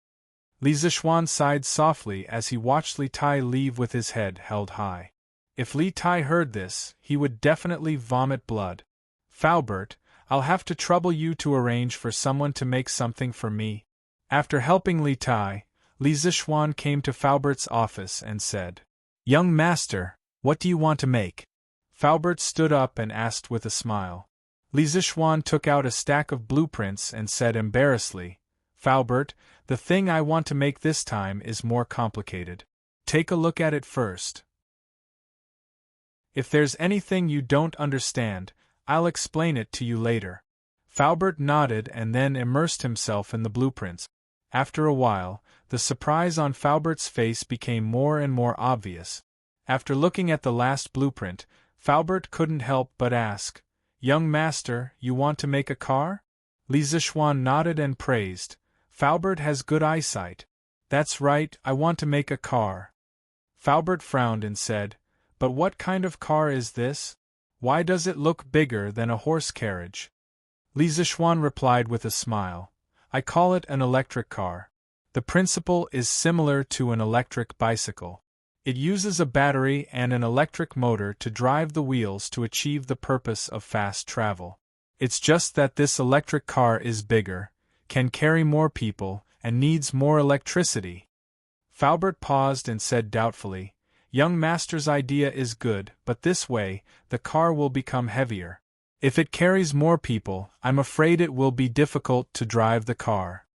Li Zishuan sighed softly as he watched Li Tai leave with his head held high. If Li Tai heard this, he would definitely vomit blood. "Faubert, I'll have to trouble you to arrange for someone to make something for me." After helping Li Tai, Li Zishuan came to Faubert's office and said, "Young master, what do you want to make?" Faubert stood up and asked with a smile. Li Zishuan took out a stack of blueprints and said embarrassedly, "Faubert, the thing I want to make this time is more complicated. Take a look at it first. If there's anything you don't understand, I'll explain it to you later." Faubert nodded and then immersed himself in the blueprints. After a while, the surprise on Faubert's face became more and more obvious. After looking at the last blueprint, Faubert couldn't help but ask, "Young master, you want to make a car?" Li Zishuan nodded and praised, "Faubert has good eyesight." "That's right, I want to make a car." Faubert frowned and said, "But what kind of car is this? Why does it look bigger than a horse carriage?" Li Zishuan replied with a smile, "I call it an electric car. The principle is similar to an electric bicycle. It uses a battery and an electric motor to drive the wheels to achieve the purpose of fast travel. It's just that this electric car is bigger, can carry more people, and needs more electricity." Faubert paused and said doubtfully, "Young master's idea is good, but this way, the car will become heavier. If it carries more people, I'm afraid it will be difficult to drive the car."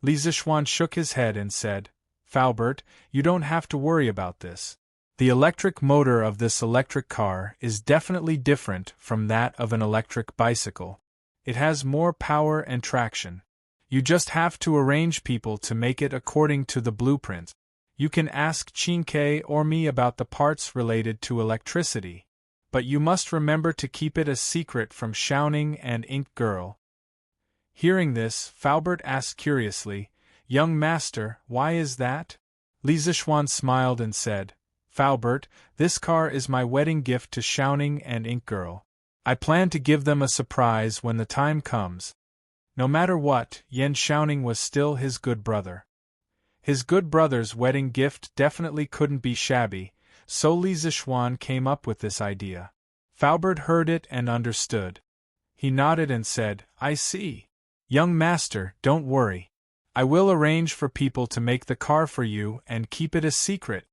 Li Zishuan shook his head and said, "Faubert, you don't have to worry about this. The electric motor of this electric car is definitely different from that of an electric bicycle. It has more power and traction. You just have to arrange people to make it according to the blueprint. You can ask Qingke or me about the parts related to electricity. But you must remember to keep it a secret from Xiaoning and Ink Girl." Hearing this, Faubert asked curiously, "Young master, why is that?" Li Zishuan smiled and said, "Faubert, this car is my wedding gift to Xiaoning and Ink Girl. I plan to give them a surprise when the time comes." No matter what, Yan Xiaoning was still his good brother. His good brother's wedding gift definitely couldn't be shabby, so Li Zishuan came up with this idea. Faubert heard it and understood. He nodded and said, "I see. Young master, don't worry. I will arrange for people to make the car for you and keep it a secret."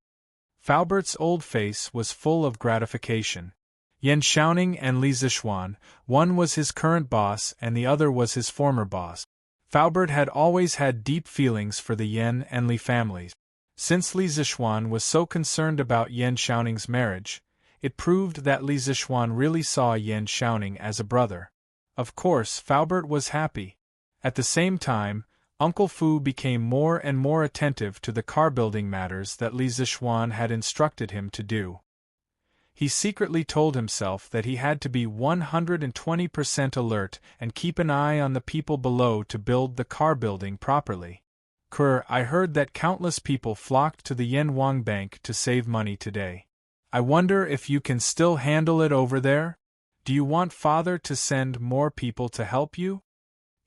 Faubert's old face was full of gratification. Yan Xiaoning and Li Zishuan, one was his current boss and the other was his former boss. Faubert had always had deep feelings for the Yan and Li families. Since Li Zishuan was so concerned about Yan Xiaoning's marriage, it proved that Li Zishuan really saw Yan Xiaoning as a brother. Of course, Faubert was happy. At the same time, Uncle Fu became more and more attentive to the car-building matters that Li Zixuan had instructed him to do. He secretly told himself that he had to be 120% alert and keep an eye on the people below to build the car building properly. I heard that countless people flocked to the Yanwang Bank to save money today. I wonder if you can still handle it over there? Do you want Father to send more people to help you?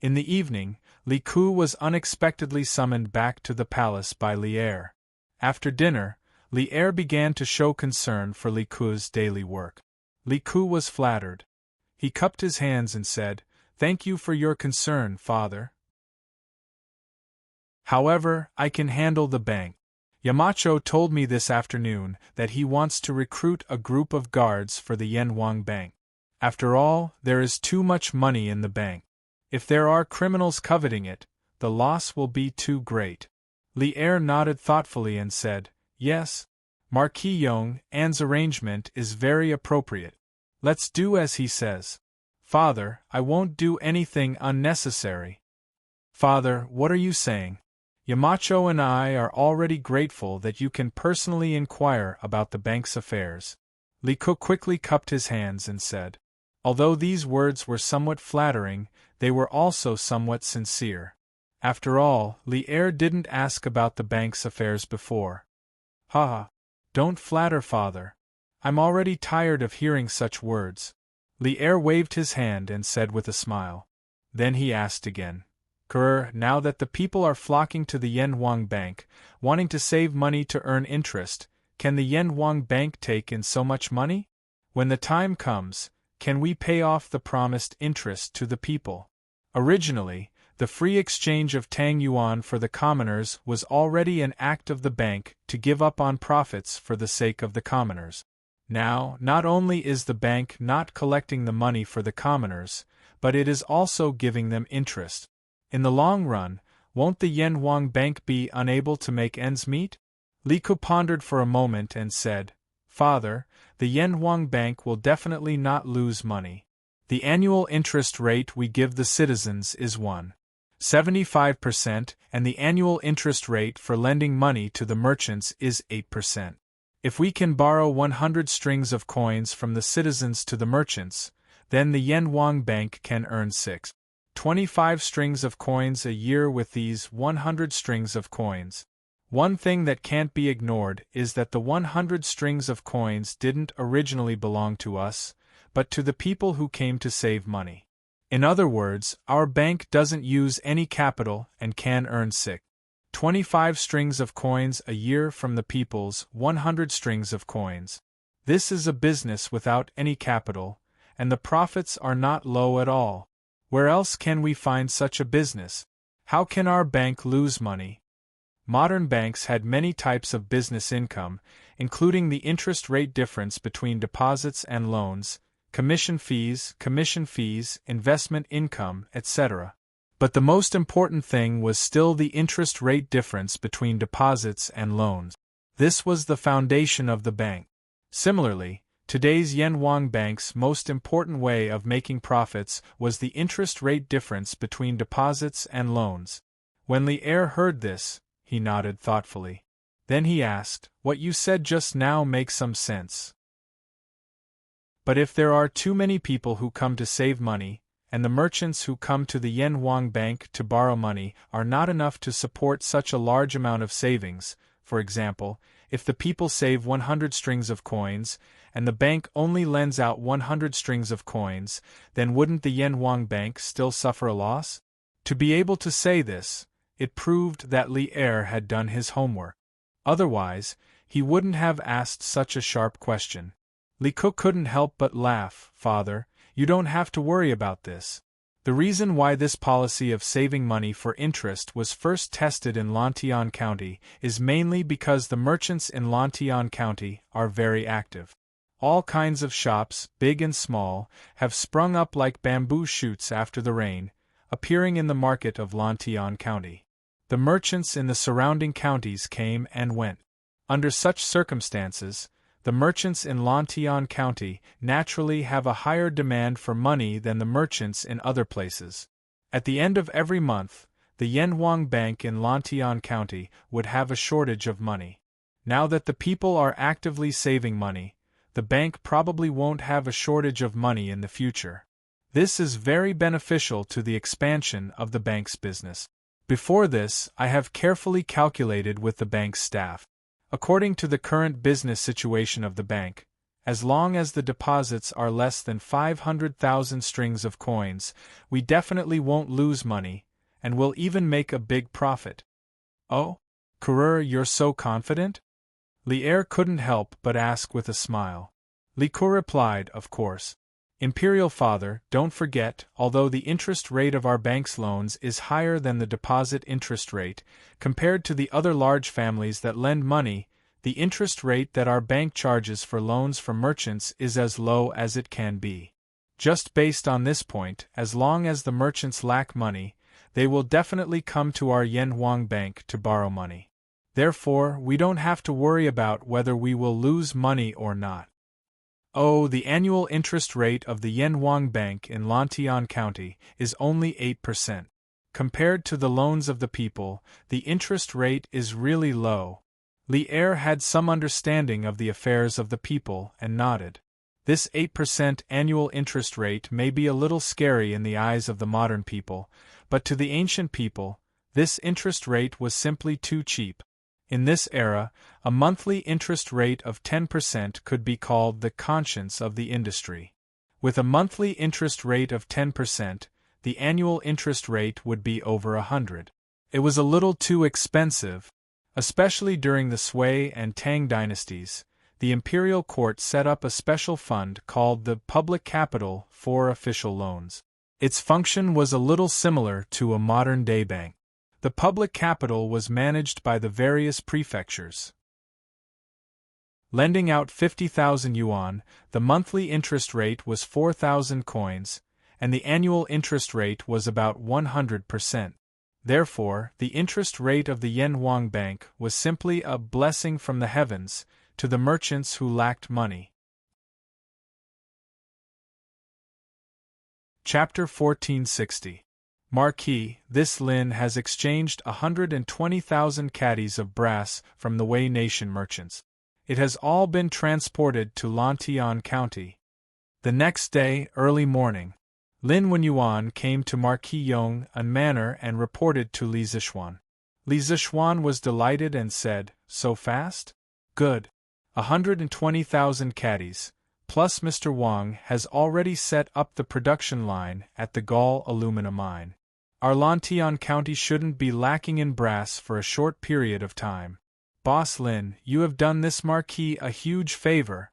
In the evening, Li Ku was unexpectedly summoned back to the palace by Li Er. After dinner, Li Er began to show concern for Li Ku's daily work. Li Ku was flattered. He cupped his hands and said, "Thank you for your concern, Father. However, I can handle the bank. Yamacho told me this afternoon that he wants to recruit a group of guards for the Yanwang Bank. After all, there is too much money in the bank. If there are criminals coveting it, the loss will be too great." Li Er nodded thoughtfully and said, "Yes, Marquis Yong An's arrangement is very appropriate. Let's do as he says. Father, I won't do anything unnecessary." "Father, what are you saying? Yamacho and I are already grateful that you can personally inquire about the bank's affairs." Li Ku quickly cupped his hands and said. Although these words were somewhat flattering, they were also somewhat sincere. After all, Li Er didn't ask about the bank's affairs before. "Ha! Don't flatter, Father. I'm already tired of hearing such words." Li Er waved his hand and said with a smile. Then he asked again, "Now that the people are flocking to the Yanwang Bank, wanting to save money to earn interest, can the Yanwang Bank take in so much money? When the time comes, can we pay off the promised interest to the people?" Originally, the free exchange of Tang yuan for the commoners was already an act of the bank to give up on profits for the sake of the commoners. Now, not only is the bank not collecting the money for the commoners, but it is also giving them interest. In the long run, won't the Yanwang Bank be unable to make ends meet? Li Ku pondered for a moment and said, "Father, the Yanwang Bank will definitely not lose money. The annual interest rate we give the citizens is 1.75%, and the annual interest rate for lending money to the merchants is 8%. If we can borrow 100 strings of coins from the citizens to the merchants, then the Yanwang Bank can earn 6.25 strings of coins a year with these 100 strings of coins. One thing that can't be ignored is that the 100 strings of coins didn't originally belong to us, but to the people who came to save money. In other words, our bank doesn't use any capital and can earn 6.25 strings of coins a year from the people's 100 strings of coins. This is a business without any capital, and the profits are not low at all. Where else can we find such a business? How can our bank lose money?" Modern banks had many types of business income, including the interest rate difference between deposits and loans, commission fees, investment income, etc. But the most important thing was still the interest rate difference between deposits and loans. This was the foundation of the bank. Similarly, today's Yanwang Bank's most important way of making profits was the interest rate difference between deposits and loans. When Li Er heard this, he nodded thoughtfully. Then he asked, "What you said just now makes some sense. But if there are too many people who come to save money, and the merchants who come to the Yanwang Bank to borrow money are not enough to support such a large amount of savings, for example, if the people save 100 strings of coins, and the bank only lends out 100 strings of coins, then wouldn't the Yanwang Bank still suffer a loss?" To be able to say this, it proved that Li Er had done his homework. Otherwise, he wouldn't have asked such a sharp question. Li Ku couldn't help but laugh. "Father, you don't have to worry about this. The reason why this policy of saving money for interest was first tested in Lantian County is mainly because the merchants in Lantian County are very active. All kinds of shops, big and small, have sprung up like bamboo shoots after the rain, appearing in the market of Lantian County. The merchants in the surrounding counties came and went. Under such circumstances, the merchants in Lantian County naturally have a higher demand for money than the merchants in other places. At the end of every month, the Yanhuang Bank in Lantian County would have a shortage of money. Now that the people are actively saving money, the bank probably won't have a shortage of money in the future. This is very beneficial to the expansion of the bank's business. Before this, I have carefully calculated with the bank's staff. According to the current business situation of the bank, as long as the deposits are less than 500,000 strings of coins, we definitely won't lose money, and will even make a big profit. Oh? Coureur, you're so confident? Li'er couldn't help but ask with a smile. Li Cour replied, of course. Imperial Father, don't forget, although the interest rate of our bank's loans is higher than the deposit interest rate, compared to the other large families that lend money, the interest rate that our bank charges for loans from merchants is as low as it can be. Just based on this point, as long as the merchants lack money, they will definitely come to our Yanhuang Bank to borrow money. Therefore, we don't have to worry about whether we will lose money or not. Oh, the annual interest rate of the Yanhuang Bank in Lantian County is only 8%. Compared to the loans of the people, the interest rate is really low. Li'er had some understanding of the affairs of the people and nodded. This 8% annual interest rate may be a little scary in the eyes of the modern people, but to the ancient people, this interest rate was simply too cheap. In this era, a monthly interest rate of 10% could be called the conscience of the industry. With a monthly interest rate of 10%, the annual interest rate would be over 100. It was a little too expensive. Especially during the Sui and Tang dynasties, the imperial court set up a special fund called the Public Capital for official loans. Its function was a little similar to a modern-day bank. The public capital was managed by the various prefectures. Lending out 50,000 yuan, the monthly interest rate was 4,000 coins, and the annual interest rate was about 100%. Therefore, the interest rate of the Yanhuang Bank was simply a blessing from the heavens to the merchants who lacked money. Chapter 1460. Marquis, this Lin has exchanged 120,000 caddies of brass from the Wei Nation merchants. It has all been transported to Lantian County. The next day, early morning, Lin Wenyuan came to Marquis Yong an manor and reported to Li Zishuan. Li Zishuan was delighted and said, "So fast? Good. 120,000 caddies, plus Mr. Wang has already set up the production line at the Gall alumina mine. Our Lantian County shouldn't be lacking in brass for a short period of time. Boss Lin, you have done this Marquis a huge favor."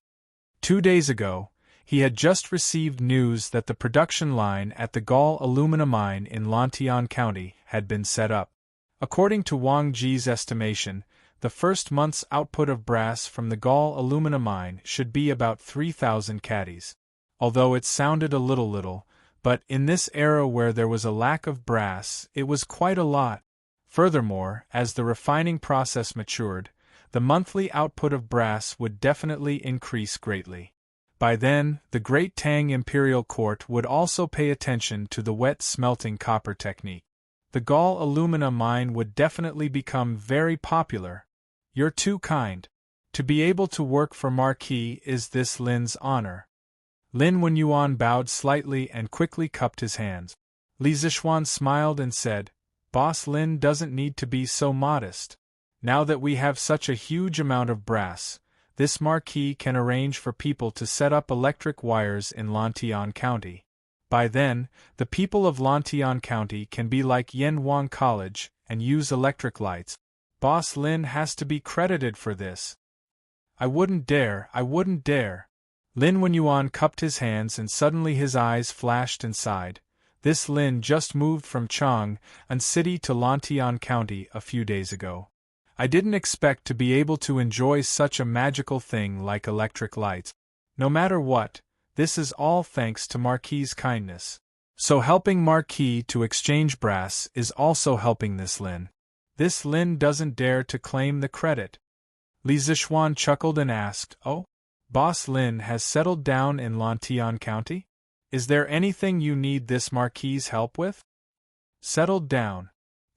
2 days ago, he had just received news that the production line at the Gall alumina mine in Lantian County had been set up. According to Wang Ji's estimation, the first month's output of brass from the Gall alumina mine should be about 3,000 caddies. Although it sounded a little, but in this era where there was a lack of brass, it was quite a lot. Furthermore, as the refining process matured, the monthly output of brass would definitely increase greatly. By then, the great Tang imperial court would also pay attention to the wet smelting copper technique. The Gall alumina mine would definitely become very popular. You're too kind. To be able to work for Marquis is this Lin's honor. Lin Wenyuan bowed slightly and quickly cupped his hands. Li Zishuan smiled and said, "Boss Lin doesn't need to be so modest. Now that we have such a huge amount of brass, this Marquis can arrange for people to set up electric wires in Lantian County. By then, the people of Lantian County can be like Yanhuang College and use electric lights. Boss Lin has to be credited for this." I wouldn't dare. Lin Wenyuan cupped his hands and suddenly his eyes flashed and sighed. This Lin just moved from Chang'an City to Lantian County a few days ago. I didn't expect to be able to enjoy such a magical thing like electric lights. No matter what, this is all thanks to Marquis's kindness. So helping Marquis to exchange brass is also helping this Lin. This Lin doesn't dare to claim the credit. Li Zishuan chuckled and asked, "Oh? Boss Lin has settled down in Lantian County? Is there anything you need this Marquis's help with?" Settled down.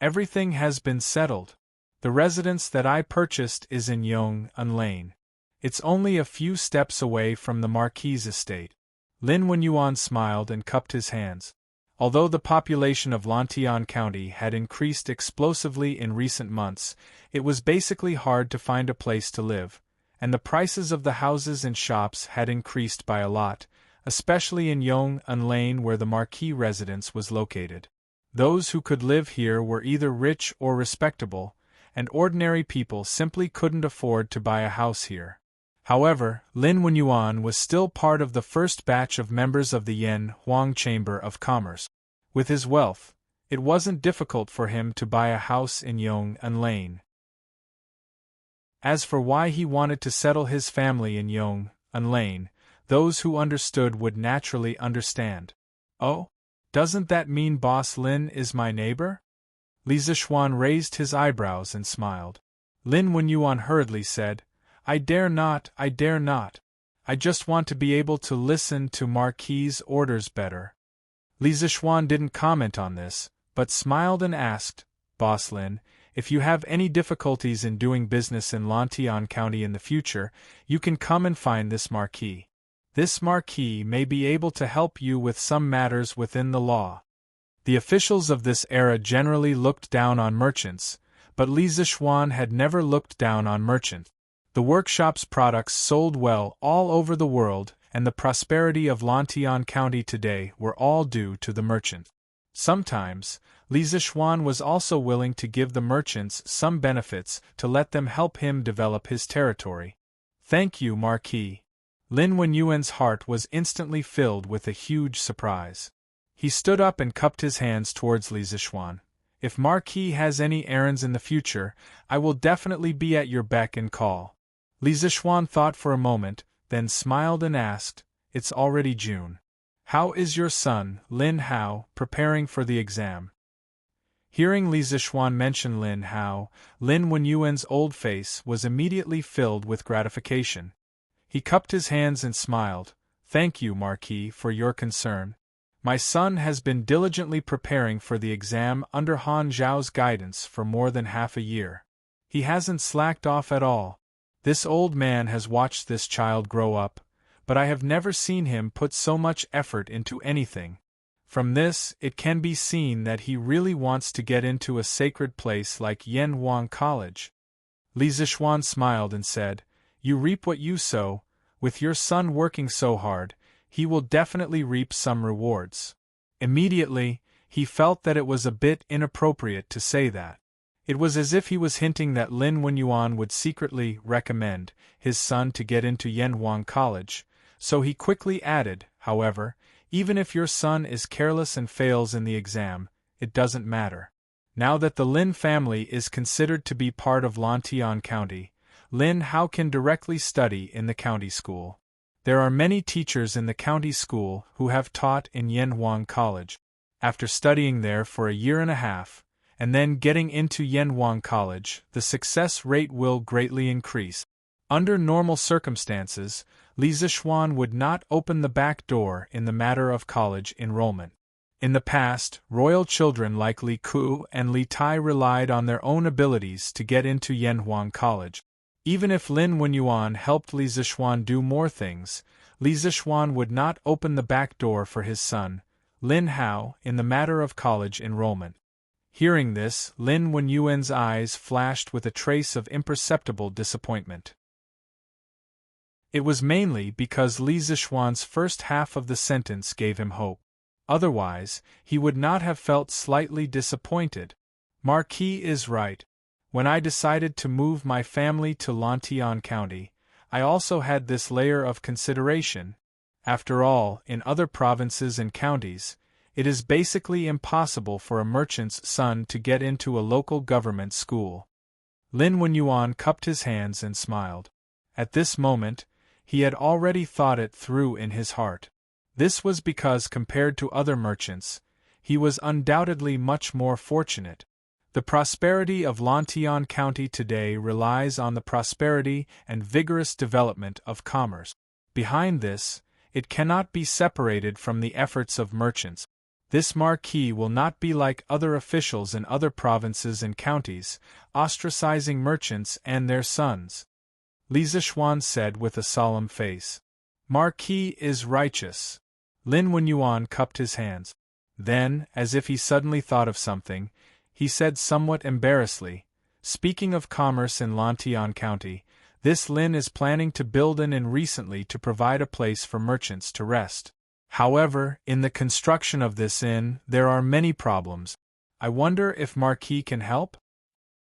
Everything has been settled. The residence that I purchased is in Yonge-un Lane. It's only a few steps away from the Marquis' estate. Lin Wenyuan smiled and cupped his hands. Although the population of Lantian County had increased explosively in recent months, it was basically hard to find a place to live, and the prices of the houses and shops had increased by a lot, especially in Yonge-un Lane where the Marquis residence was located. Those who could live here were either rich or respectable, and ordinary people simply couldn't afford to buy a house here. However, Lin Wenyuan was still part of the first batch of members of the Yan Huang Chamber of Commerce. With his wealth, it wasn't difficult for him to buy a house in Yonge-un Lane. As for why he wanted to settle his family in Yonge-un Lane, those who understood would naturally understand. Oh? Doesn't that mean Boss Lin is my neighbor? Li Zishuan raised his eyebrows and smiled. Lin Wenyuan hurriedly said, I dare not. I just want to be able to listen to Marquis' orders better. Li Zishuan didn't comment on this, but smiled and asked, Boss Lin, if you have any difficulties in doing business in Lantian County in the future, you can come and find this Marquis. This Marquis may be able to help you with some matters within the law. The officials of this era generally looked down on merchants, but Li Zishuan had never looked down on merchants. The workshop's products sold well all over the world, and the prosperity of Lantian County today were all due to the merchant. Sometimes, Li Zishuan was also willing to give the merchants some benefits to let them help him develop his territory. Thank you, Marquis. Lin Wenyuan's heart was instantly filled with a huge surprise. He stood up and cupped his hands towards Li Zishuan. If Marquis has any errands in the future, I will definitely be at your beck and call. Li Zishuan thought for a moment, then smiled and asked, It's already June. How is your son, Lin Hao, preparing for the exam? Hearing Li Zishuan mention Lin Hao, Lin Wenyuan's old face was immediately filled with gratification. He cupped his hands and smiled. Thank you, Marquis, for your concern. My son has been diligently preparing for the exam under Han Zhao's guidance for more than half a year. He hasn't slacked off at all. This old man has watched this child grow up, but I have never seen him put so much effort into anything. From this, it can be seen that he really wants to get into a sacred place like Yanhuang College. Li Zishuan smiled and said, You reap what you sow. With your son working so hard, he will definitely reap some rewards. Immediately, he felt that it was a bit inappropriate to say that. It was as if he was hinting that Lin Wenyuan would secretly recommend his son to get into Yanhuang College, so he quickly added, however, even if your son is careless and fails in the exam, it doesn't matter. Now that the Lin family is considered to be part of Lantian County, Lin Hao can directly study in the county school. There are many teachers in the county school who have taught in Yanhuang College. After studying there for a year and a half, and then getting into Yanhuang College, the success rate will greatly increase. Under normal circumstances, Li Zishuan would not open the back door in the matter of college enrollment. In the past, royal children like Li Ku and Li Tai relied on their own abilities to get into Yanhuang College. Even if Lin Wenyuan helped Li Zishuan do more things, Li Zishuan would not open the back door for his son, Lin Hao, in the matter of college enrollment. Hearing this, Lin Wenyuan's eyes flashed with a trace of imperceptible disappointment. It was mainly because Li Zishuan's first half of the sentence gave him hope. Otherwise, he would not have felt slightly disappointed. Marquis is right. When I decided to move my family to Lantian County, I also had this layer of consideration. After all, in other provinces and counties, it is basically impossible for a merchant's son to get into a local government school. Lin Wenyuan cupped his hands and smiled. At this moment, he had already thought it through in his heart. This was because compared to other merchants, he was undoubtedly much more fortunate. The prosperity of Lantian County today relies on the prosperity and vigorous development of commerce. Behind this, it cannot be separated from the efforts of merchants. This marquis will not be like other officials in other provinces and counties, ostracizing merchants and their sons. Li Zishuan said with a solemn face. Marquis is righteous. Lin Wenyuan cupped his hands. Then, as if he suddenly thought of something, he said somewhat embarrassedly, speaking of commerce in Lantian County, this Lin is planning to build an inn recently to provide a place for merchants to rest. However, in the construction of this inn, there are many problems. I wonder if Marquis can help?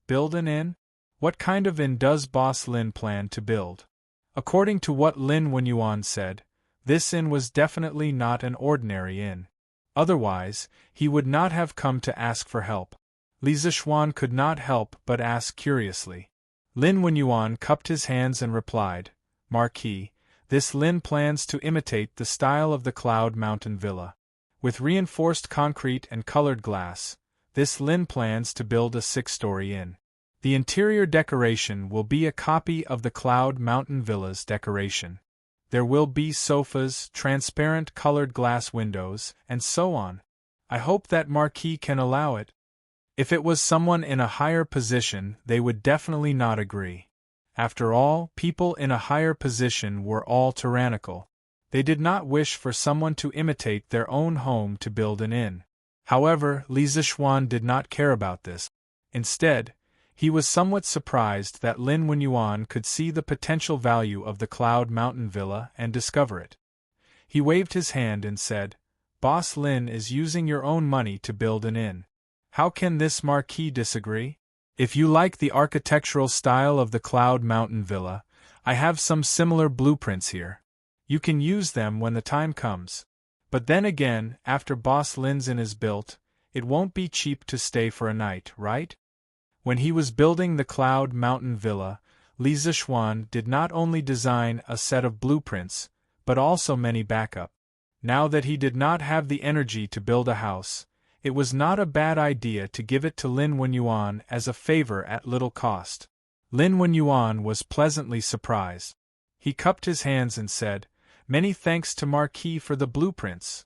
Build an inn? What kind of inn does Boss Lin plan to build? According to what Lin Wenyuan said, this inn was definitely not an ordinary inn. Otherwise, he would not have come to ask for help. Li Zishuan could not help but ask curiously. Lin Wenyuan cupped his hands and replied, Marquis, this Lin plans to imitate the style of the Cloud Mountain Villa. With reinforced concrete and colored glass, this Lin plans to build a 6-story inn. The interior decoration will be a copy of the Cloud Mountain Villa's decoration. There will be sofas, transparent colored glass windows, and so on. I hope that Marquis can allow it. If it was someone in a higher position, they would definitely not agree. After all, people in a higher position were all tyrannical. They did not wish for someone to imitate their own home to build an inn. However, Li Zishuan did not care about this. Instead, he was somewhat surprised that Lin Wenyuan could see the potential value of the Cloud Mountain Villa and discover it. He waved his hand and said, Boss Lin is using your own money to build an inn. How can this Marquis disagree? If you like the architectural style of the Cloud Mountain Villa, I have some similar blueprints here. You can use them when the time comes. But then again, after Boss Lin's inn is built, it won't be cheap to stay for a night, right? When he was building the Cloud Mountain Villa, Li Zishuan did not only design a set of blueprints, but also many backup. Now that he did not have the energy to build a house, it was not a bad idea to give it to Lin Wenyuan as a favor at little cost. Lin Wenyuan was pleasantly surprised. He cupped his hands and said, Many thanks to Marquis for the blueprints.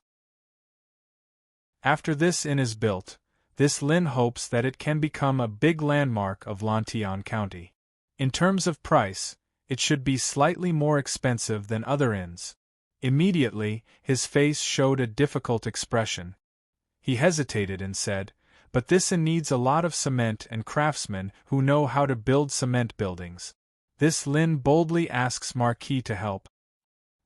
After this inn is built, this Lin hopes that it can become a big landmark of Lantian County. In terms of price, it should be slightly more expensive than other inns. Immediately, his face showed a difficult expression. He hesitated and said, But this inn needs a lot of cement and craftsmen who know how to build cement buildings. This Lin boldly asks Marquis to help.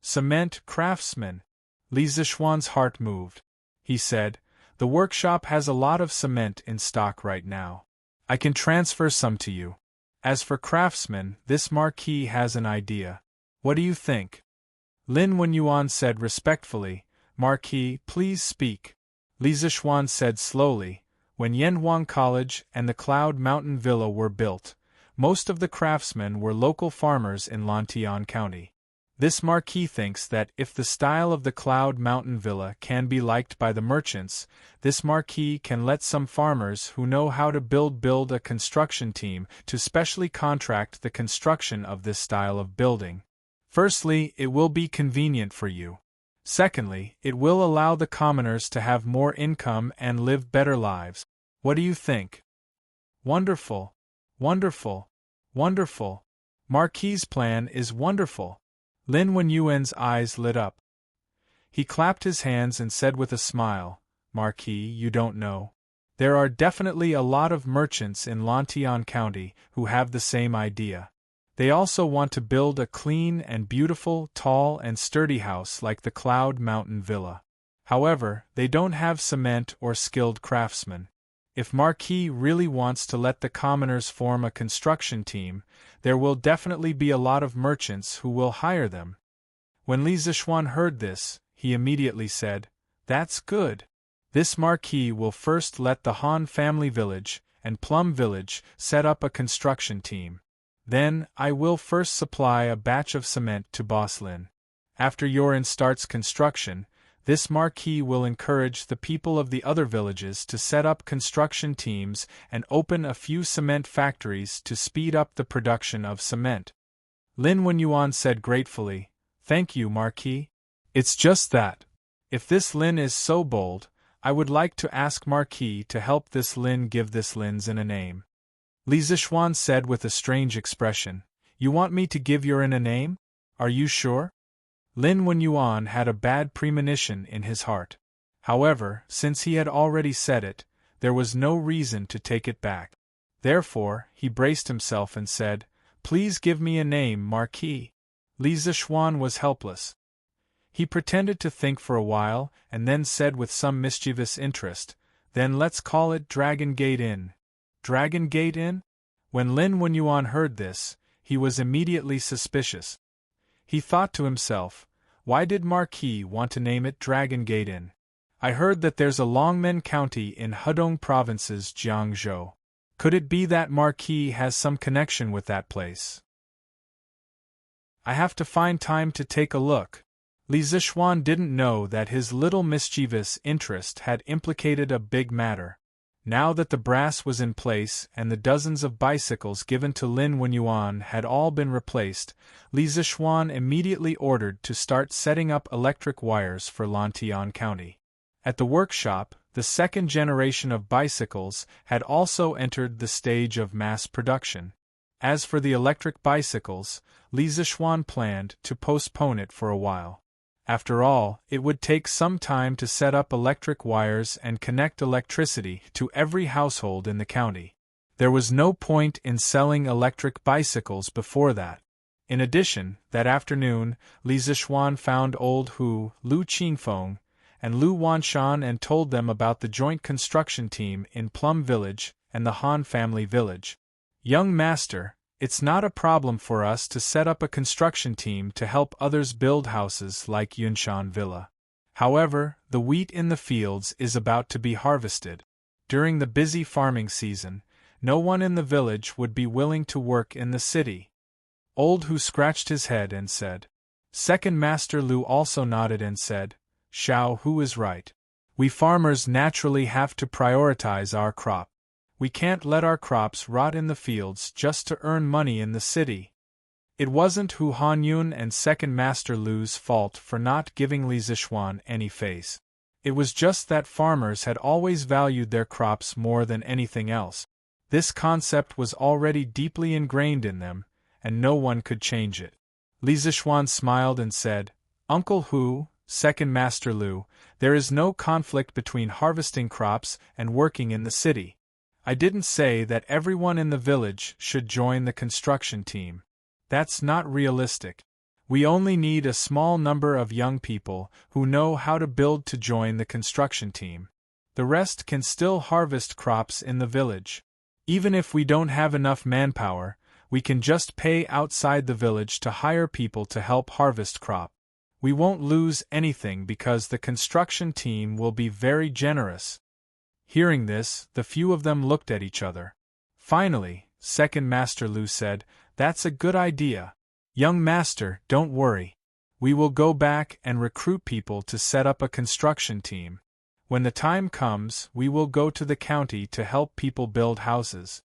Cement craftsmen. Li Zishuan's heart moved. He said, The workshop has a lot of cement in stock right now. I can transfer some to you. As for craftsmen, this Marquis has an idea. What do you think? Lin Wenyuan said respectfully, Marquis, please speak. Li Zishuan said slowly, When Yanhuang College and the Cloud Mountain Villa were built, most of the craftsmen were local farmers in Lantian County. This Marquis thinks that if the style of the Cloud Mountain Villa can be liked by the merchants, this Marquis can let some farmers who know how to build a construction team to specially contract the construction of this style of building. Firstly, it will be convenient for you. Secondly, it will allow the commoners to have more income and live better lives. What do you think? Wonderful. Wonderful. Wonderful. Marquis's plan is wonderful. Lin Wenyuan's eyes lit up. He clapped his hands and said with a smile, Marquis, you don't know. There are definitely a lot of merchants in Lantian County who have the same idea. They also want to build a clean and beautiful, tall and sturdy house like the Cloud Mountain Villa. However, they don't have cement or skilled craftsmen. If Marquis really wants to let the commoners form a construction team, there will definitely be a lot of merchants who will hire them. When Li Zishuan heard this, he immediately said, That's good. This Marquis will first let the Han Family Village and Plum Village set up a construction team. Then, I will first supply a batch of cement to Boss Lin. After your inn starts construction, this Marquis will encourage the people of the other villages to set up construction teams and open a few cement factories to speed up the production of cement. Lin Wenyuan said gratefully, Thank you, Marquis. It's just that. If this Lin is so bold, I would like to ask Marquis to help this Lin give this Lin's in a name. Li Zishuan said with a strange expression. You want me to give your in a name? Are you sure? Lin Wenyuan had a bad premonition in his heart. However, since he had already said it, there was no reason to take it back. Therefore, he braced himself and said, Please give me a name, Marquis. Li Zishuan was helpless. He pretended to think for a while, and then said with some mischievous interest, Then let's call it Dragon Gate Inn. Dragon Gate Inn? When Lin Wenyuan heard this, he was immediately suspicious. He thought to himself, Why did Marquis want to name it Dragon Gate Inn? I heard that there's a Longmen County in Hedong Province's Jiangzhou. Could it be that Marquis has some connection with that place? I have to find time to take a look. Li Zishuan didn't know that his little mischievous interest had implicated a big matter. Now that the brass was in place and the dozens of bicycles given to Lin Wenyuan had all been replaced, Li Zishuan immediately ordered to start setting up electric wires for Lantian County. At the workshop, the second generation of bicycles had also entered the stage of mass production. As for the electric bicycles, Li Zishuan planned to postpone it for a while. After all, it would take some time to set up electric wires and connect electricity to every household in the county. There was no point in selling electric bicycles before that. In addition, that afternoon, Li Zishuan found old Hu, Lu Qingfeng, and Lu Wanshan and told them about the joint construction team in Plum Village and the Han family village. Young master, it's not a problem for us to set up a construction team to help others build houses like Yunshan Villa. However, the wheat in the fields is about to be harvested. During the busy farming season, no one in the village would be willing to work in the city. Old Hu scratched his head and said. Second Master Lu also nodded and said, Xiao Hu is right. We farmers naturally have to prioritize our crop. We can't let our crops rot in the fields just to earn money in the city. It wasn't Hu Hanyun and Second Master Lu's fault for not giving Li Zishuan any face. It was just that farmers had always valued their crops more than anything else. This concept was already deeply ingrained in them, and no one could change it. Li Zishuan smiled and said, Uncle Hu, Second Master Lu, there is no conflict between harvesting crops and working in the city. I didn't say that everyone in the village should join the construction team. That's not realistic. We only need a small number of young people who know how to build to join the construction team. The rest can still harvest crops in the village. Even if we don't have enough manpower, we can just pay outside the village to hire people to help harvest crop. We won't lose anything because the construction team will be very generous. Hearing this, the few of them looked at each other. Finally, Second Master Lu said, That's a good idea. Young master, don't worry. We will go back and recruit people to set up a construction team. When the time comes, we will go to the county to help people build houses.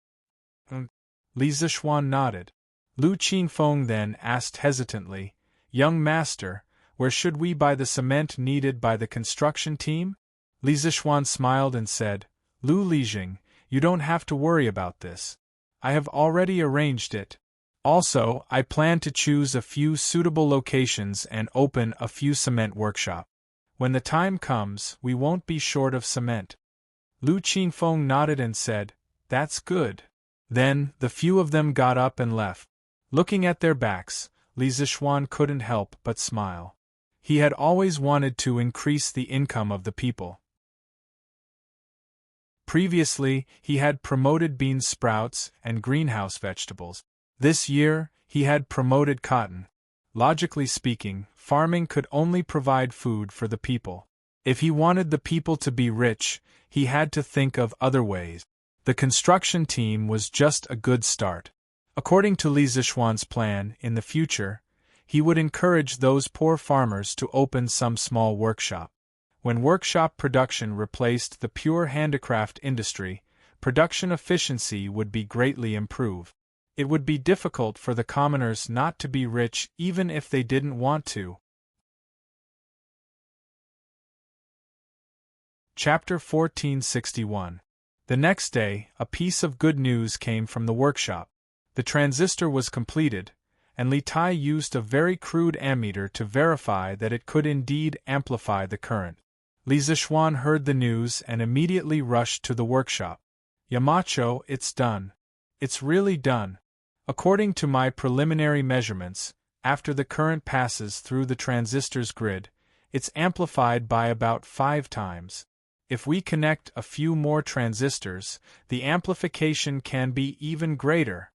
Li Zishuan nodded. Lu Qingfeng then asked hesitantly, Young master, where should we buy the cement needed by the construction team? Li Zishuan smiled and said, Lu Lijing, you don't have to worry about this. I have already arranged it. Also, I plan to choose a few suitable locations and open a few cement workshops. When the time comes, we won't be short of cement. Lu Qingfeng nodded and said, That's good. Then, the few of them got up and left. Looking at their backs, Li Zishuan couldn't help but smile. He had always wanted to increase the income of the people. Previously, he had promoted bean sprouts and greenhouse vegetables. This year, he had promoted cotton. Logically speaking, farming could only provide food for the people. If he wanted the people to be rich, he had to think of other ways. The construction team was just a good start. According to Li Zishuan's plan, in the future, he would encourage those poor farmers to open some small workshop. When workshop production replaced the pure handicraft industry, production efficiency would be greatly improved. It would be difficult for the commoners not to be rich even if they didn't want to. Chapter 1461. The next day, a piece of good news came from the workshop. The transistor was completed, and Li Tai used a very crude ammeter to verify that it could indeed amplify the current. Li Zixuan heard the news and immediately rushed to the workshop. Yamacho, it's done. It's really done. According to my preliminary measurements, after the current passes through the transistor's grid, it's amplified by about 5 times. If we connect a few more transistors, the amplification can be even greater.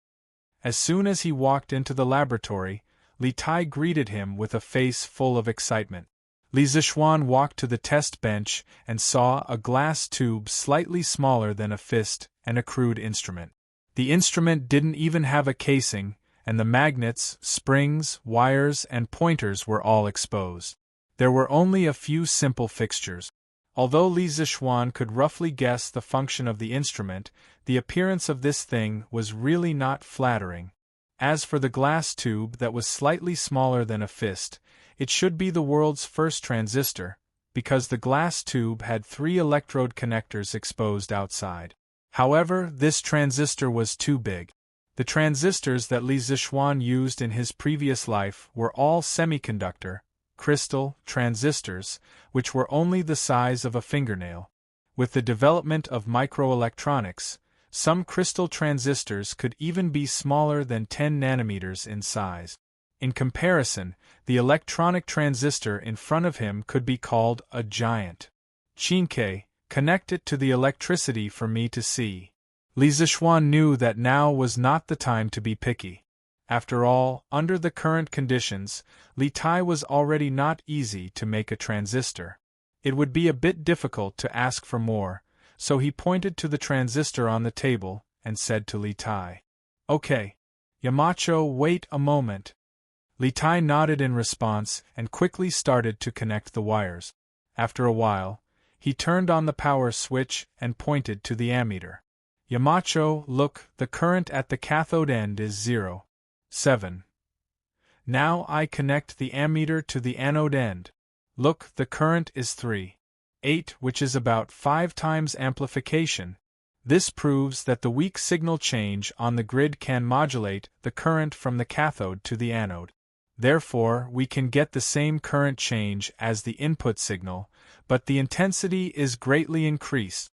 As soon as he walked into the laboratory, Li Tai greeted him with a face full of excitement. Li Zixuan walked to the test bench and saw a glass tube slightly smaller than a fist and a crude instrument. The instrument didn't even have a casing, and the magnets, springs, wires, and pointers were all exposed. There were only a few simple fixtures. Although Li Zixuan could roughly guess the function of the instrument, the appearance of this thing was really not flattering. As for the glass tube that was slightly smaller than a fist, it should be the world's first transistor, because the glass tube had 3 electrode connectors exposed outside. However, this transistor was too big. The transistors that Li Zixuan used in his previous life were all semiconductor, crystal, transistors, which were only the size of a fingernail. With the development of microelectronics, some crystal transistors could even be smaller than 10 nanometers in size. In comparison, the electronic transistor in front of him could be called a giant. Qinke, connect it to the electricity for me to see. Li Zixuan knew that now was not the time to be picky. After all, under the current conditions, Li Tai was already not easy to make a transistor. It would be a bit difficult to ask for more, so he pointed to the transistor on the table and said to Li Tai, "Okay. Yamacho, wait a moment." Li Tai nodded in response and quickly started to connect the wires. After a while, he turned on the power switch and pointed to the ammeter. "Yamacho, look, the current at the cathode end is 0.7. Now I connect the ammeter to the anode end. Look, the current is 3.8, which is about 5 times amplification. This proves that the weak signal change on the grid can modulate the current from the cathode to the anode. Therefore, we can get the same current change as the input signal, but the intensity is greatly increased."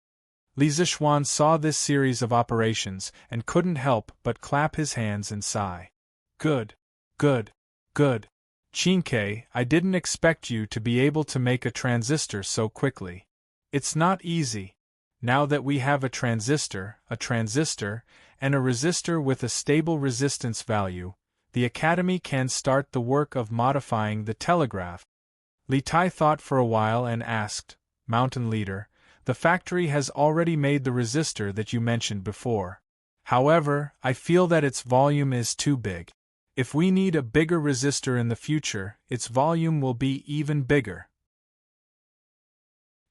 Li Zixuan saw this series of operations and couldn't help but clap his hands and sigh. "Good. Good. Good. Qinke, I didn't expect you to be able to make a transistor so quickly. It's not easy. Now that we have a transistor, and a resistor with a stable resistance value, the Academy can start the work of modifying the telegraph." Li Tai thought for a while and asked, "Mountain Leader, the factory has already made the resistor that you mentioned before. However, I feel that its volume is too big. If we need a bigger resistor in the future, its volume will be even bigger.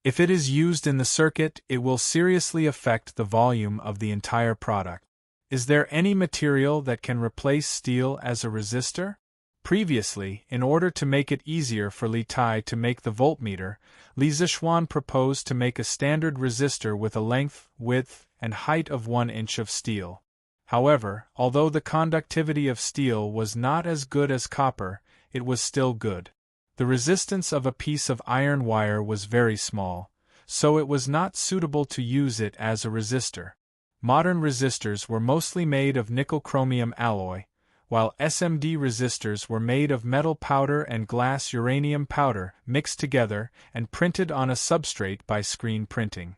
If it is used in the circuit, it will seriously affect the volume of the entire product. Is there any material that can replace steel as a resistor?" Previously, in order to make it easier for Li Tai to make the voltmeter, Li Zixuan proposed to make a standard resistor with a length, width, and height of 1 inch of steel. However, although the conductivity of steel was not as good as copper, it was still good. The resistance of a piece of iron wire was very small, so it was not suitable to use it as a resistor. Modern resistors were mostly made of nickel-chromium alloy, while SMD resistors were made of metal powder and glass uranium powder mixed together and printed on a substrate by screen printing.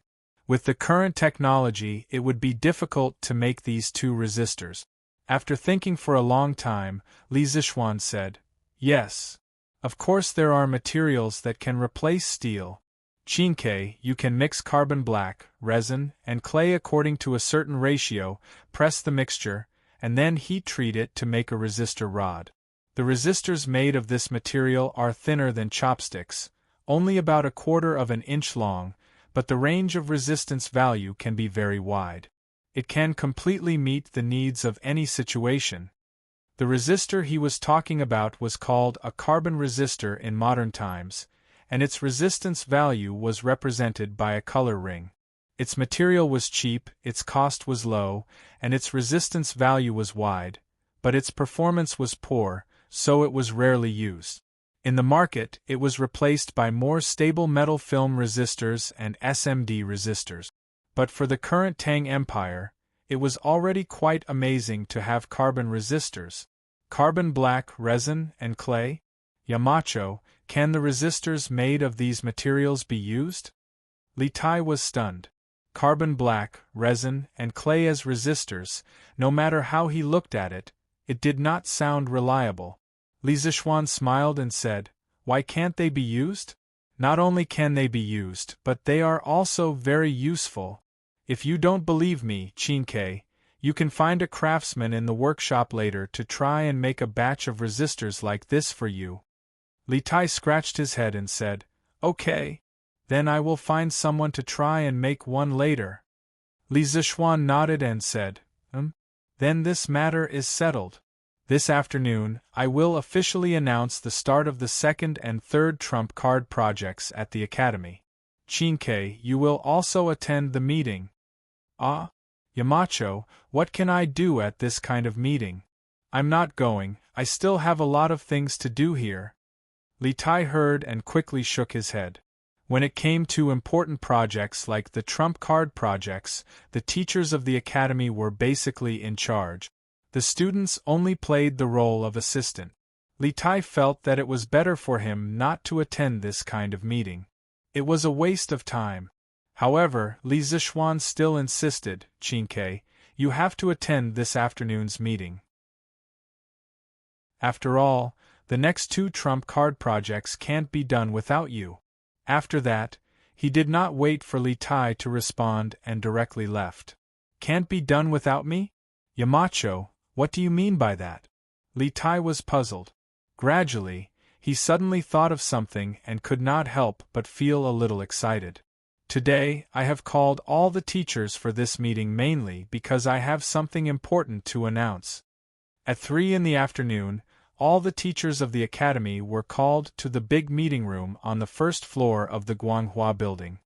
With the current technology, it would be difficult to make these 2 resistors. After thinking for a long time, Li Zixuan said, "Yes. Of course there are materials that can replace steel. Qinke, you can mix carbon black, resin, and clay according to a certain ratio, press the mixture, and then heat-treat it to make a resistor rod. The resistors made of this material are thinner than chopsticks, only about 1/4 of an inch long, but the range of resistance value can be very wide. It can completely meet the needs of any situation." The resistor he was talking about was called a carbon resistor in modern times, and its resistance value was represented by a color ring. Its material was cheap, its cost was low, and its resistance value was wide, but its performance was poor, so it was rarely used. In the market, it was replaced by more stable metal film resistors and SMD resistors. But for the current Tang Empire, it was already quite amazing to have carbon resistors. Carbon black resin and clay? Yamacho, can the resistors made of these materials be used? Li Tai was stunned. Carbon black, resin, and clay as resistors, no matter how he looked at it, it did not sound reliable. Li Zishuan smiled and said, "Why can't they be used? Not only can they be used, but they are also very useful. If you don't believe me, Qinke, you can find a craftsman in the workshop later to try and make a batch of resistors like this for you." Li Tai scratched his head and said, "Okay. Then I will find someone to try and make one later." Li Zishuan nodded and said, Then this matter is settled. This afternoon, I will officially announce the start of the second and third trump card projects at the Academy. Qinke, you will also attend the meeting." "Ah? Yamacho, what can I do at this kind of meeting? I'm not going, I still have a lot of things to do here." Li Tai heard and quickly shook his head. When it came to important projects like the trump card projects, the teachers of the Academy were basically in charge. The students only played the role of assistant. Li Tai felt that it was better for him not to attend this kind of meeting. It was a waste of time. However, Li Zishuan still insisted, "Qinke, you have to attend this afternoon's meeting. After all, the next 2 trump card projects can't be done without you." After that, he did not wait for Li Tai to respond and directly left. "Can't be done without me? Yamacho, what do you mean by that?" Li Tai was puzzled. Gradually, he suddenly thought of something and could not help but feel a little excited. "Today, I have called all the teachers for this meeting mainly because I have something important to announce." At 3 in the afternoon, all the teachers of the Academy were called to the big meeting room on the first floor of the Guanghua building.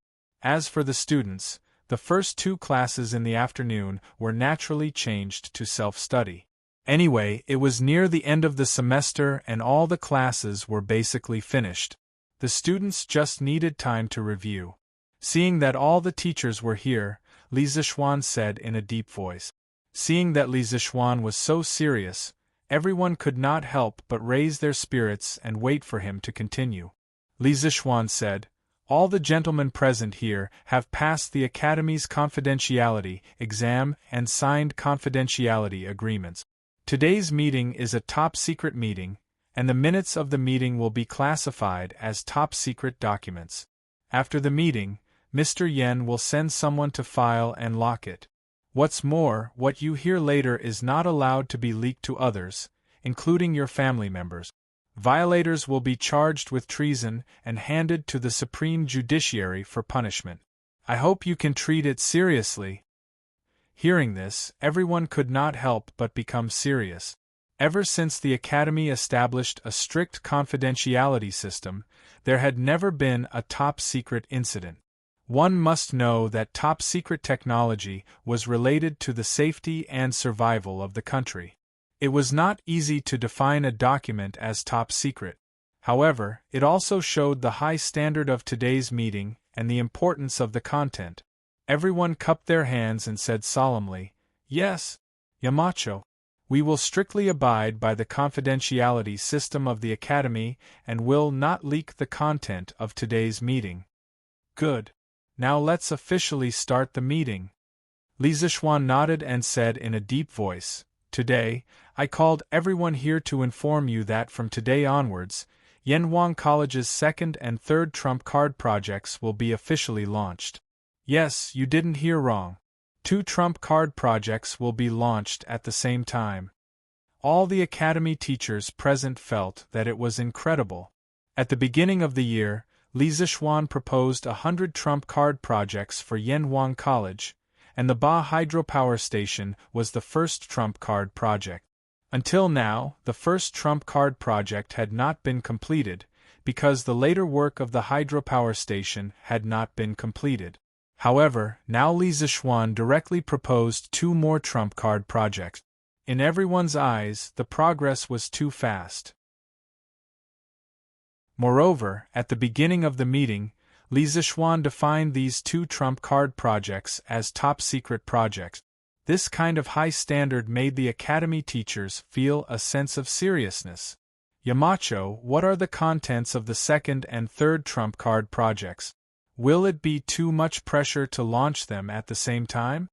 As for the students, the first 2 classes in the afternoon were naturally changed to self-study. Anyway, it was near the end of the semester and all the classes were basically finished. The students just needed time to review. Seeing that all the teachers were here, Li Zishuan said in a deep voice. Seeing that Li Zishuan was so serious, everyone could not help but raise their spirits and wait for him to continue. Li Zishuan said, "All the gentlemen present here have passed the Academy's confidentiality exam and signed confidentiality agreements. Today's meeting is a top-secret meeting, and the minutes of the meeting will be classified as top-secret documents. After the meeting, Mr. Yen will send someone to file and lock it. What's more, what you hear later is not allowed to be leaked to others, including your family members. Violators will be charged with treason and handed to the Supreme Judiciary for punishment. I hope you can treat it seriously." Hearing this, everyone could not help but become serious. Ever since the Academy established a strict confidentiality system, there had never been a top-secret incident. One must know that top-secret technology was related to the safety and survival of the country. It was not easy to define a document as top-secret. However, it also showed the high standard of today's meeting and the importance of the content. Everyone cupped their hands and said solemnly, "Yes, Yamacho. We will strictly abide by the confidentiality system of the Academy and will not leak the content of today's meeting." "Good. Now let's officially start the meeting." Li Zishuan nodded and said in a deep voice, "Today, I called everyone here to inform you that from today onwards, Yanwang College's second and third trump card projects will be officially launched. Yes, you didn't hear wrong. 2 trump card projects will be launched at the same time." All the Academy teachers present felt that it was incredible. At the beginning of the year, Li Zishuan proposed 100 trump card projects for Yanwang College, and the Ba hydropower station was the first trump card project. Until now, the first trump card project had not been completed, because the later work of the hydropower station had not been completed. However, now Li Zishuan directly proposed 2 more trump card projects. In everyone's eyes, the progress was too fast. Moreover, at the beginning of the meeting, Li Zishuan defined these 2 trump card projects as top-secret projects. This kind of high standard made the academy teachers feel a sense of seriousness. Yamacho, what are the contents of the second and third trump card projects? Will it be too much pressure to launch them at the same time?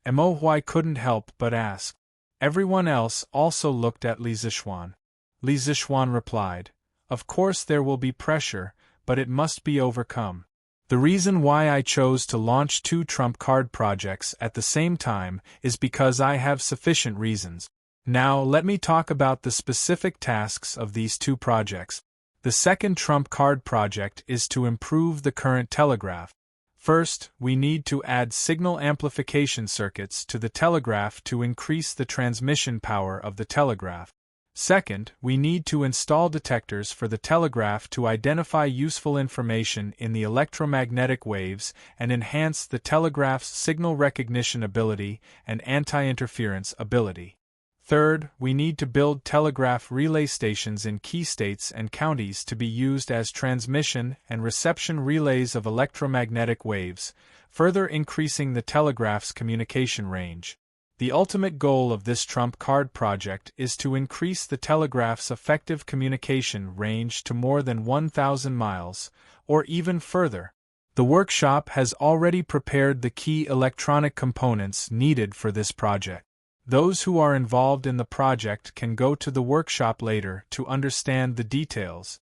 Mo Huai couldn't help but ask. Everyone else also looked at Li Zishuan. Li Zishuan replied, "Of course there will be pressure, but it must be overcome. The reason why I chose to launch 2 trump card projects at the same time is because I have sufficient reasons. Now let me talk about the specific tasks of these 2 projects. The second trump card project is to improve the current telegraph. First, we need to add signal amplification circuits to the telegraph to increase the transmission power of the telegraph. Second, we need to install detectors for the telegraph to identify useful information in the electromagnetic waves and enhance the telegraph's signal recognition ability and anti-interference ability. Third, we need to build telegraph relay stations in key states and counties to be used as transmission and reception relays of electromagnetic waves, further increasing the telegraph's communication range. The ultimate goal of this trump card project is to increase the telegraph's effective communication range to more than 1,000 miles, or even further. The workshop has already prepared the key electronic components needed for this project. Those who are involved in the project can go to the workshop later to understand the details.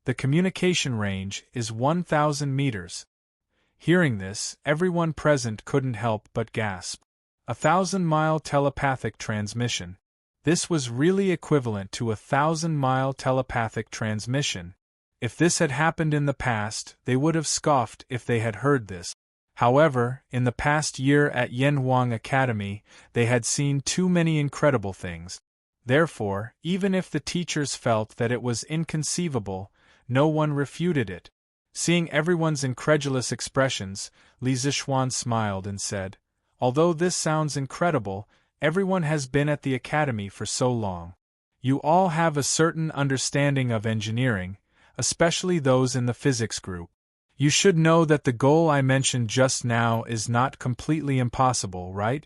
The communication range is 1,000 meters. Hearing this, everyone present couldn't help but gasp. 1,000-mile telepathic transmission. This was really equivalent to 1,000-mile telepathic transmission. If this had happened in the past, they would have scoffed if they had heard this. However, in the past year at Yanhuang Academy, they had seen too many incredible things. Therefore, even if the teachers felt that it was inconceivable, no one refuted it. Seeing everyone's incredulous expressions, Li Zishuan smiled and said, "Although this sounds incredible, everyone has been at the academy for so long. You all have a certain understanding of engineering, especially those in the physics group. You should know that the goal I mentioned just now is not completely impossible, right?"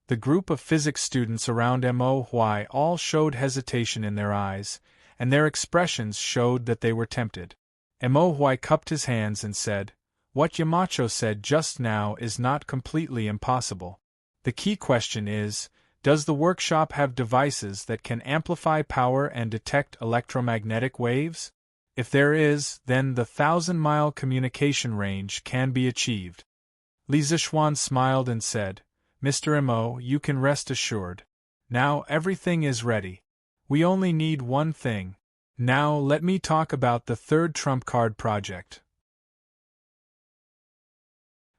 The group of physics students around Mo Huai all showed hesitation in their eyes, and their expressions showed that they were tempted. Mo Huai cupped his hands and said, "What Yamacho said just now is not completely impossible. The key question is, does the workshop have devices that can amplify power and detect electromagnetic waves? If there is, then the 1,000-mile communication range can be achieved." Li Zishuan smiled and said, "Mr. Mo, you can rest assured. Now everything is ready. We only need one thing. Now let me talk about the third trump card project.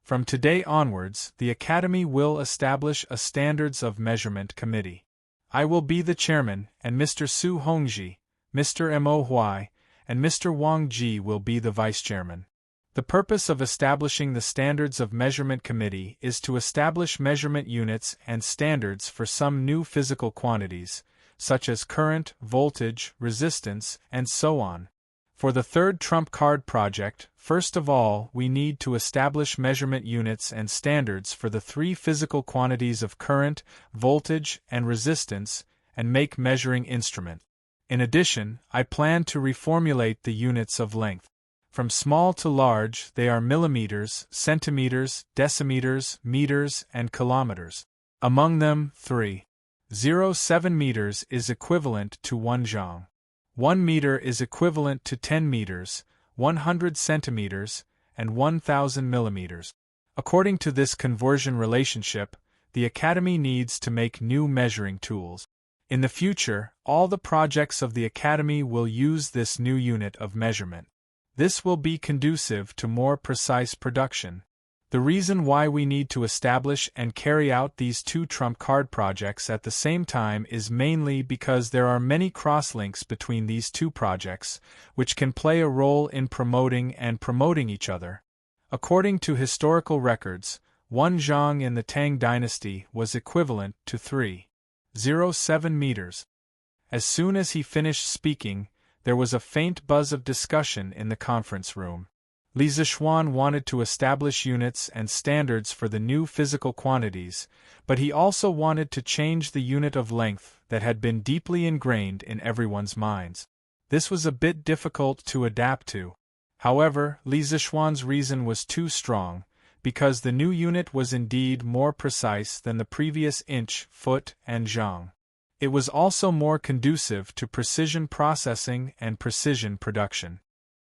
From today onwards, the Academy will establish a Standards of Measurement Committee. I will be the chairman, and Mr. Su Hongji, Mr. Mo Huai, and Mr. Wang Ji will be the vice-chairman. The purpose of establishing the Standards of Measurement Committee is to establish measurement units and standards for some new physical quantities, such as current, voltage, resistance, and so on. For the third trump card project, first of all, we need to establish measurement units and standards for the 3 physical quantities of current, voltage, and resistance, and make measuring instrument. In addition, I plan to reformulate the units of length. From small to large, they are millimeters, centimeters, decimeters, meters, and kilometers. Among them, 3.07 meters is equivalent to 1 zhang. 1 meter is equivalent to 10 meters, 100 centimeters, and 1,000 millimeters. According to this conversion relationship, the Academy needs to make new measuring tools. In the future, all the projects of the Academy will use this new unit of measurement. This will be conducive to more precise production. The reason why we need to establish and carry out these two trump card projects at the same time is mainly because there are many cross-links between these two projects, which can play a role in promoting each other. According to historical records, one zhang in the Tang Dynasty was equivalent to 3.07 meters. As soon as he finished speaking, there was a faint buzz of discussion in the conference room. Li Zixuan wanted to establish units and standards for the new physical quantities, but he also wanted to change the unit of length that had been deeply ingrained in everyone's minds. This was a bit difficult to adapt to. However, Li Zixuan's reason was too strong, because the new unit was indeed more precise than the previous inch, foot, and zhang. It was also more conducive to precision processing and precision production.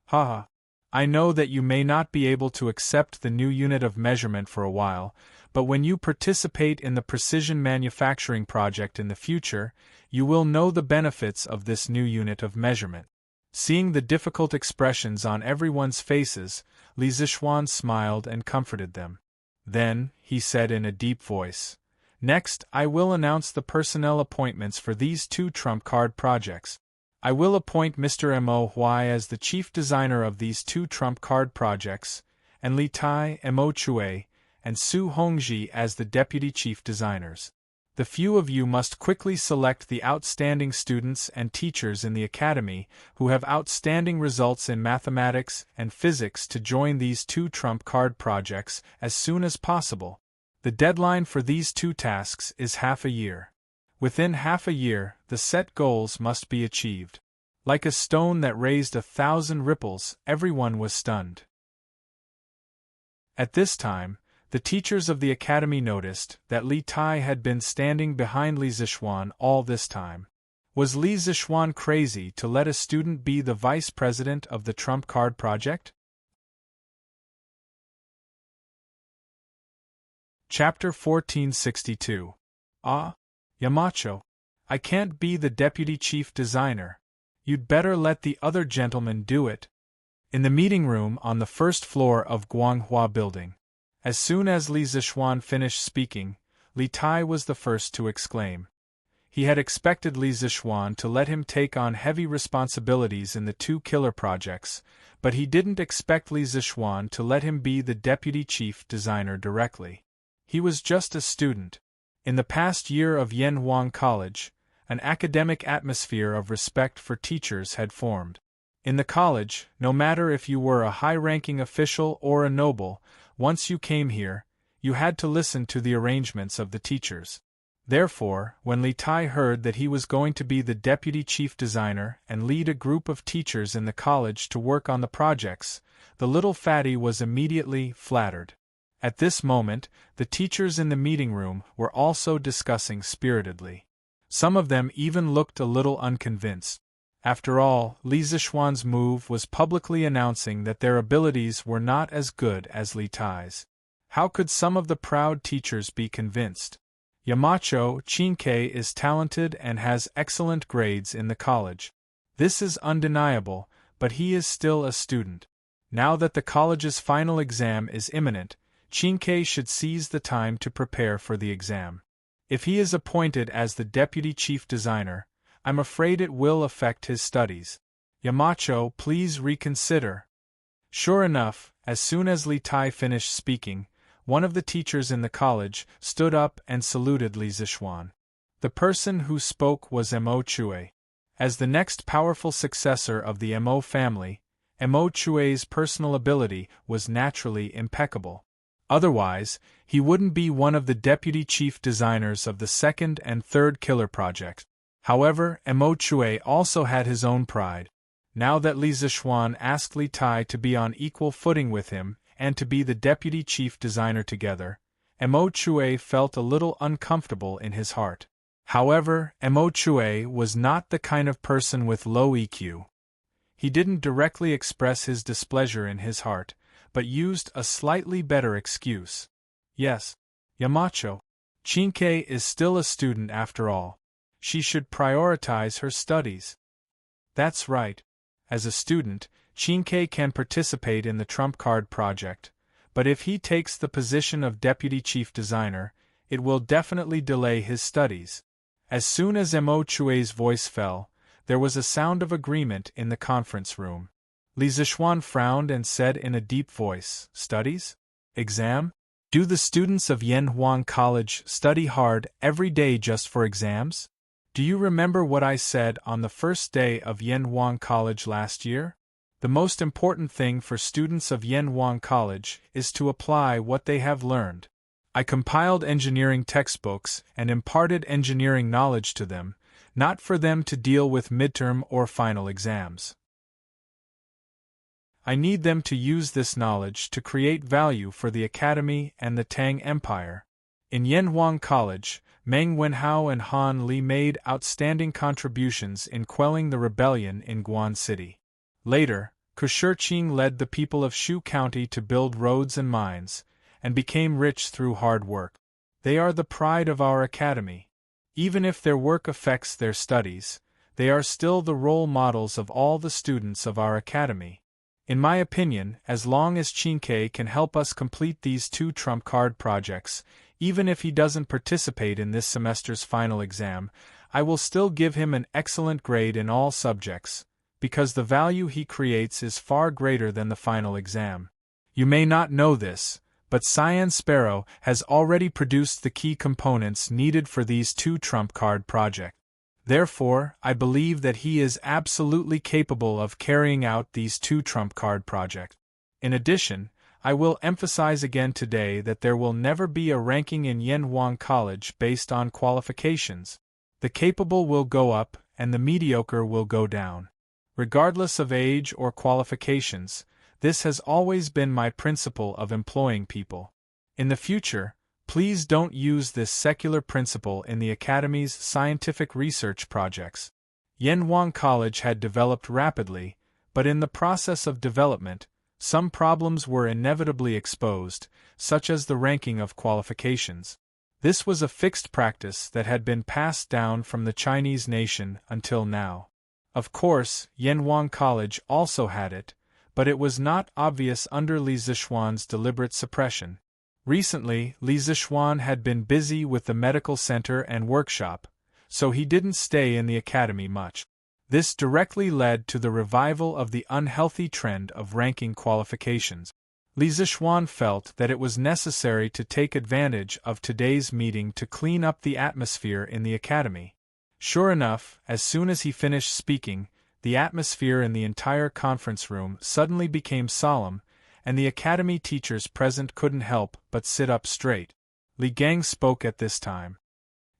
Haha. I know that you may not be able to accept the new unit of measurement for a while, but when you participate in the precision manufacturing project in the future, you will know the benefits of this new unit of measurement. Seeing the difficult expressions on everyone's faces, Li Zixuan smiled and comforted them. Then, he said in a deep voice, "Next, I will announce the personnel appointments for these two trump card projects. I will appoint Mr. Mo Huai as the chief designer of these two trump card projects, and Li Tai, Mo Chui, and Su Hongji as the deputy chief designers. The few of you must quickly select the outstanding students and teachers in the academy who have outstanding results in mathematics and physics to join these two trump card projects as soon as possible. The deadline for these two tasks is half a year. Within half a year, the set goals must be achieved." Like a stone that raised 1,000 ripples, everyone was stunned. At this time, the teachers of the academy noticed that Li Tai had been standing behind Li Zixuan all this time. Was Li Zixuan crazy to let a student be the vice president of the trump card project? Chapter 1462. Yamacho, I can't be the deputy chief designer. You'd better let the other gentleman do it. In the meeting room on the first floor of Guanghua Building. As soon as Li Zixuan finished speaking, Li Tai was the first to exclaim. He had expected Li Zixuan to let him take on heavy responsibilities in the two killer projects, but he didn't expect Li Zixuan to let him be the deputy chief designer directly. He was just a student. In the past year of Yanhuang College, an academic atmosphere of respect for teachers had formed. In the college, no matter if you were a high-ranking official or a noble, once you came here, you had to listen to the arrangements of the teachers. Therefore, when Li Tai heard that he was going to be the deputy chief designer and lead a group of teachers in the college to work on the projects, the little fatty was immediately flattered. At this moment, the teachers in the meeting room were also discussing spiritedly. Some of them even looked a little unconvinced. After all, Li Zixuan's move was publicly announcing that their abilities were not as good as Li Tai's. How could some of the proud teachers be convinced? Yamacho Chinke is talented and has excellent grades in the college. This is undeniable, but he is still a student. Now that the college's final exam is imminent, Chinke should seize the time to prepare for the exam. If he is appointed as the deputy chief designer, I'm afraid it will affect his studies. Yamacho, please reconsider. Sure enough, as soon as Li Tai finished speaking, one of the teachers in the college stood up and saluted Li Zixuan. The person who spoke was Mo Chui. As the next powerful successor of the Mo family, Mo Chui's personal ability was naturally impeccable. Otherwise, he wouldn't be one of the deputy chief designers of the second and third killer projects. However, Mo Chui also had his own pride. Now that Li Zixuan asked Li Tai to be on equal footing with him and to be the deputy chief designer together, Mo Chui felt a little uncomfortable in his heart. However, Mo Chui was not the kind of person with low EQ. He didn't directly express his displeasure in his heart, but used a slightly better excuse. Yes, Yamacho. Chinke is still a student after all. She should prioritize her studies. That's right. As a student, Chinke can participate in the trump card project, but if he takes the position of deputy chief designer, it will definitely delay his studies. As soon as Mo Chue's voice fell, there was a sound of agreement in the conference room. Li Zixuan frowned and said in a deep voice, "Studies? Exam? Do the students of Yanhuang College study hard every day just for exams? Do you remember what I said on the first day of Yanhuang College last year? The most important thing for students of Yanhuang College is to apply what they have learned. I compiled engineering textbooks and imparted engineering knowledge to them, not for them to deal with midterm or final exams. I need them to use this knowledge to create value for the Academy and the Tang Empire. In Yanhuang College, Meng Wenhao and Han Li made outstanding contributions in quelling the rebellion in Guan City. Later, Ku Shiqing led the people of Shu County to build roads and mines, and became rich through hard work. They are the pride of our academy. Even if their work affects their studies, they are still the role models of all the students of our academy. In my opinion, as long as Qingke can help us complete these 2 trump card projects, even if he doesn't participate in this semester's final exam, I will still give him an excellent grade in all subjects, because the value he creates is far greater than the final exam. You may not know this, but Cyan Sparrow has already produced the key components needed for these 2 trump card projects. Therefore, I believe that he is absolutely capable of carrying out these 2 trump card projects. In addition, I will emphasize again today that there will never be a ranking in Yanhuang College based on qualifications. The capable will go up, and the mediocre will go down. Regardless of age or qualifications, this has always been my principle of employing people. In the future, please don't use this secular principle in the Academy's scientific research projects. Yanhuang College had developed rapidly, but in the process of development, some problems were inevitably exposed, such as the ranking of qualifications. This was a fixed practice that had been passed down from the Chinese nation until now. Of course, Yanhuang College also had it, but it was not obvious under Li Zixuan's deliberate suppression. Recently, Li Zixuan had been busy with the medical center and workshop, so he didn't stay in the academy much. This directly led to the revival of the unhealthy trend of ranking qualifications. Li Zixuan felt that it was necessary to take advantage of today's meeting to clean up the atmosphere in the academy. Sure enough, as soon as he finished speaking, the atmosphere in the entire conference room suddenly became solemn, and the academy teachers present couldn't help but sit up straight. Li Gang spoke at this time.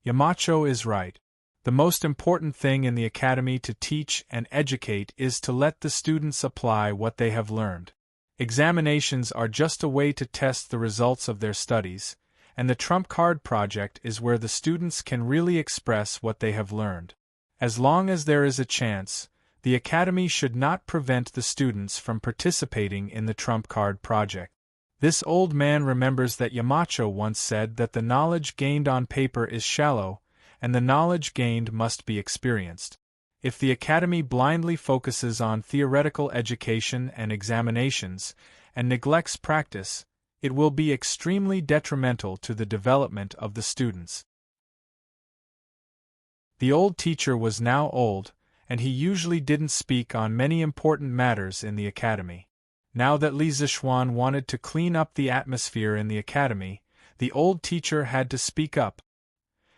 Yamacho is right. The most important thing in the academy to teach and educate is to let the students apply what they have learned. Examinations are just a way to test the results of their studies, and the trump card project is where the students can really express what they have learned. As long as there is a chance, the academy should not prevent the students from participating in the trump card project. This old man remembers that Yamacho once said that the knowledge gained on paper is shallow, and the knowledge gained must be experienced. If the academy blindly focuses on theoretical education and examinations, and neglects practice, it will be extremely detrimental to the development of the students. The old teacher was now old, and he usually didn't speak on many important matters in the academy. Now that Li Zixuan wanted to clean up the atmosphere in the academy, the old teacher had to speak up.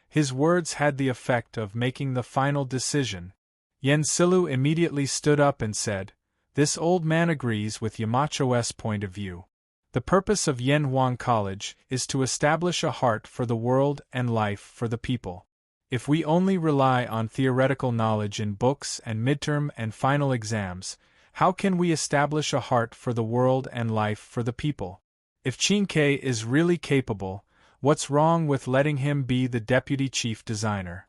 His words had the effect of making the final decision. Yen Silu immediately stood up and said, "This old man agrees with Yamacho's point of view. The purpose of Yanhuang College is to establish a heart for the world and life for the people. If we only rely on theoretical knowledge in books and midterm and final exams, how can we establish a heart for the world and life for the people? If Qingke is really capable, what's wrong with letting him be the deputy chief designer?"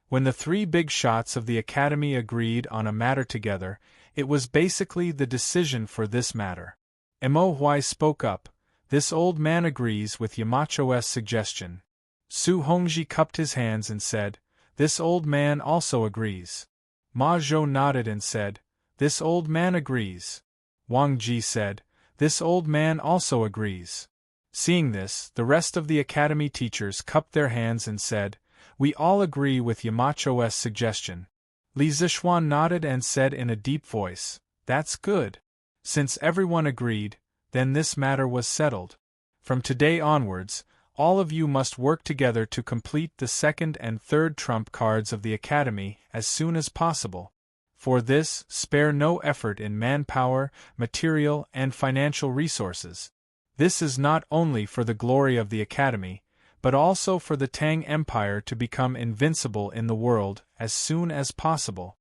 When the 3 big shots of the academy agreed on a matter together, it was basically the decision for this matter. Mo Huai spoke up, "This old man agrees with Yamacho's suggestion." Su Hongji cupped his hands and said, "This old man also agrees." Ma Zhou nodded and said, "This old man agrees." Wang Ji said, This old man also agrees. Seeing this, the rest of the academy teachers cupped their hands and said, "We all agree with Yamacho's suggestion." Li Zishuan nodded and said in a deep voice, "That's good." Since everyone agreed, then this matter was settled. From today onwards, all of you must work together to complete the second and third trump cards of the academy as soon as possible. For this, spare no effort in manpower, material, and financial resources. This is not only for the glory of the academy, but also for the Tang Empire to become invincible in the world as soon as possible.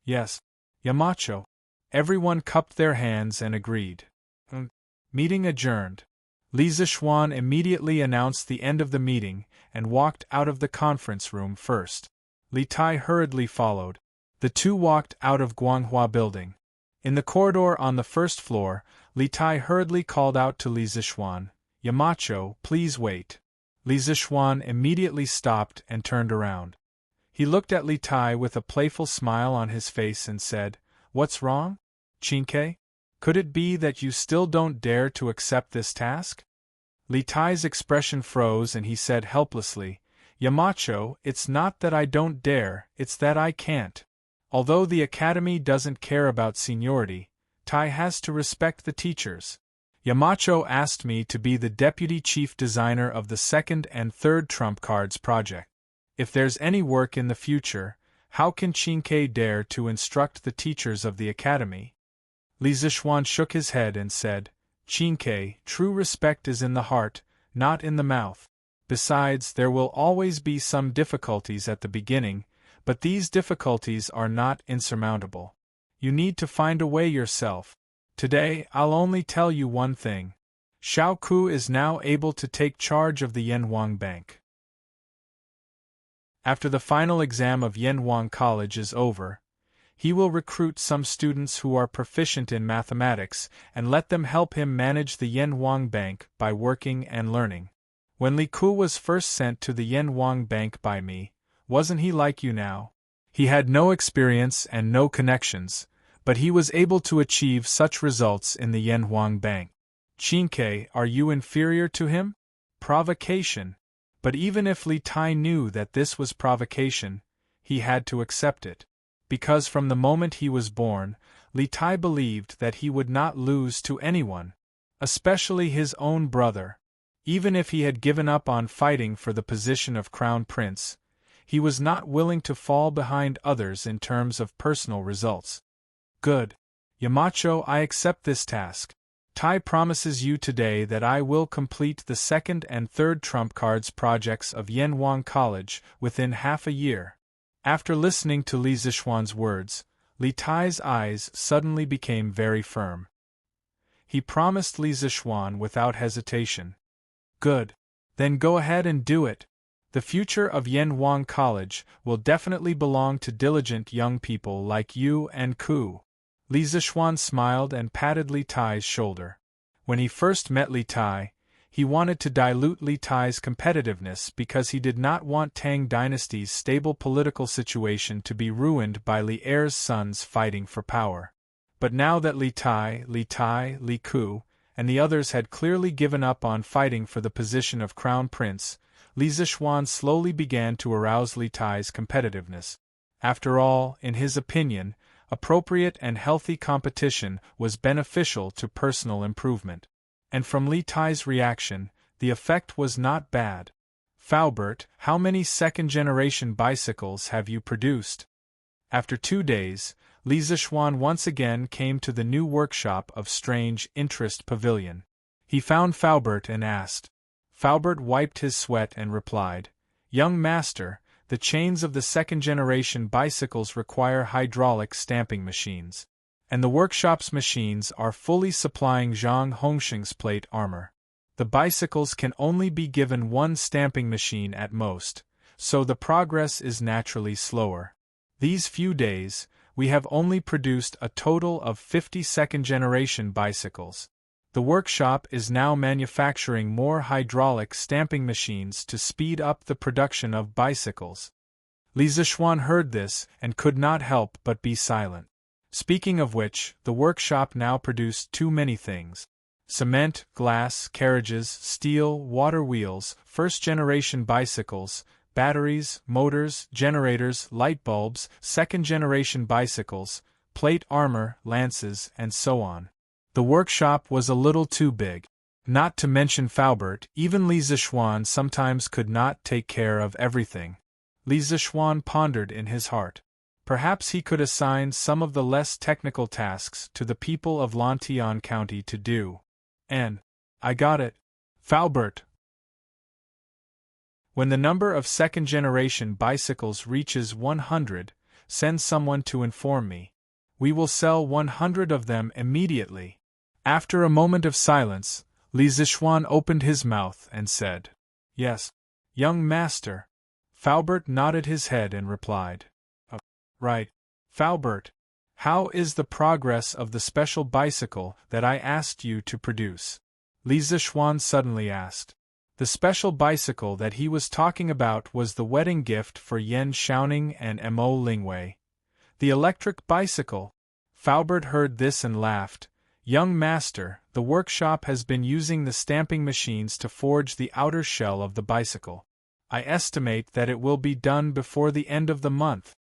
Yes, Yamacho. Everyone cupped their hands and agreed. Meeting adjourned. Li Zishuan immediately announced the end of the meeting and walked out of the conference room first. Li Tai hurriedly followed. The two walked out of Guanghua Building. In the corridor on the first floor, Li Tai hurriedly called out to Li Zishuan, "Yamacho, please wait." Li Zishuan immediately stopped and turned around. He looked at Li Tai with a playful smile on his face and said, "What's wrong, Qingke? Could it be that you still don't dare to accept this task?" Li Tai's expression froze and he said helplessly, "Yamacho, it's not that I don't dare, it's that I can't. Although the academy doesn't care about seniority, Tai has to respect the teachers. Yamacho asked me to be the deputy chief designer of the second and third trump cards project. If there's any work in the future, how can Qingke dare to instruct the teachers of the academy?" Li Zishuan shook his head and said, "Qingke, true respect is in the heart, not in the mouth. Besides, there will always be some difficulties at the beginning, but these difficulties are not insurmountable. You need to find a way yourself. Today, I'll only tell you one thing. Xiao Ku is now able to take charge of the Yanwang Bank. After the final exam of Yanwang College is over, he will recruit some students who are proficient in mathematics and let them help him manage the Yanwang Bank by working and learning. When Li Ku was first sent to the Yanwang Bank by me, wasn't he like you now? He had no experience and no connections, but he was able to achieve such results in the Yanwang Bank. Qingke, are you inferior to him? Provocation. But even if Li Tai knew that this was provocation, he had to accept it. Because from the moment he was born, Li Tai believed that he would not lose to anyone, especially his own brother. Even if he had given up on fighting for the position of Crown Prince, he was not willing to fall behind others in terms of personal results. Good. Yamacho, I accept this task. Tai promises you today that I will complete the second and third trump cards projects of Yanwang College within half a year. After listening to Li Zishuan's words, Li Tai's eyes suddenly became very firm. He promised Li Zishuan without hesitation. Good. Then go ahead and do it. The future of Yanwang College will definitely belong to diligent young people like you and Ku. Li Zishuan smiled and patted Li Tai's shoulder. When he first met Li Tai, he wanted to dilute Li Tai's competitiveness because he did not want Tang Dynasty's stable political situation to be ruined by Li Er's sons fighting for power. But now that Li Tai, Li Ku, and the others had clearly given up on fighting for the position of Crown Prince, Li Zishuan slowly began to arouse Li Tai's competitiveness. After all, in his opinion, appropriate and healthy competition was beneficial to personal improvement. And from Li Tai's reaction, the effect was not bad. Faubert, how many second-generation bicycles have you produced? After 2 days, Li Zishuan once again came to the new workshop of Strange Interest Pavilion. He found Faubert and asked. Faubert wiped his sweat and replied, "Young master, the chains of the second-generation bicycles require hydraulic stamping machines, and the workshop's machines are fully supplying Zhang Hongsheng's plate armor. The bicycles can only be given one stamping machine at most, so the progress is naturally slower. These few days, we have only produced a total of 50 second-generation bicycles. The workshop is now manufacturing more hydraulic stamping machines to speed up the production of bicycles." Li Zishuan heard this and could not help but be silent. Speaking of which, the workshop now produced too many things. Cement, glass, carriages, steel, water wheels, first-generation bicycles, batteries, motors, generators, light bulbs, second-generation bicycles, plate armor, lances, and so on. The workshop was a little too big. Not to mention Faubert, even Li Zishuan sometimes could not take care of everything. Li Zishuan pondered in his heart. Perhaps he could assign some of the less technical tasks to the people of Lantian County to do. And I got it. Faubert. When the number of second-generation bicycles reaches 100, send someone to inform me. We will sell 100 of them immediately. After a moment of silence, Li Zishuan opened his mouth and said, "Yes, young master." Faubert nodded his head and replied, "Right. Faubert, how is the progress of the special bicycle that I asked you to produce?" Li Zishuan suddenly asked. The special bicycle that he was talking about was the wedding gift for Yan Xiaoning and Mo Lingwei. The electric bicycle. Faubert heard this and laughed. "Young master, the workshop has been using the stamping machines to forge the outer shell of the bicycle. I estimate that it will be done before the end of the month."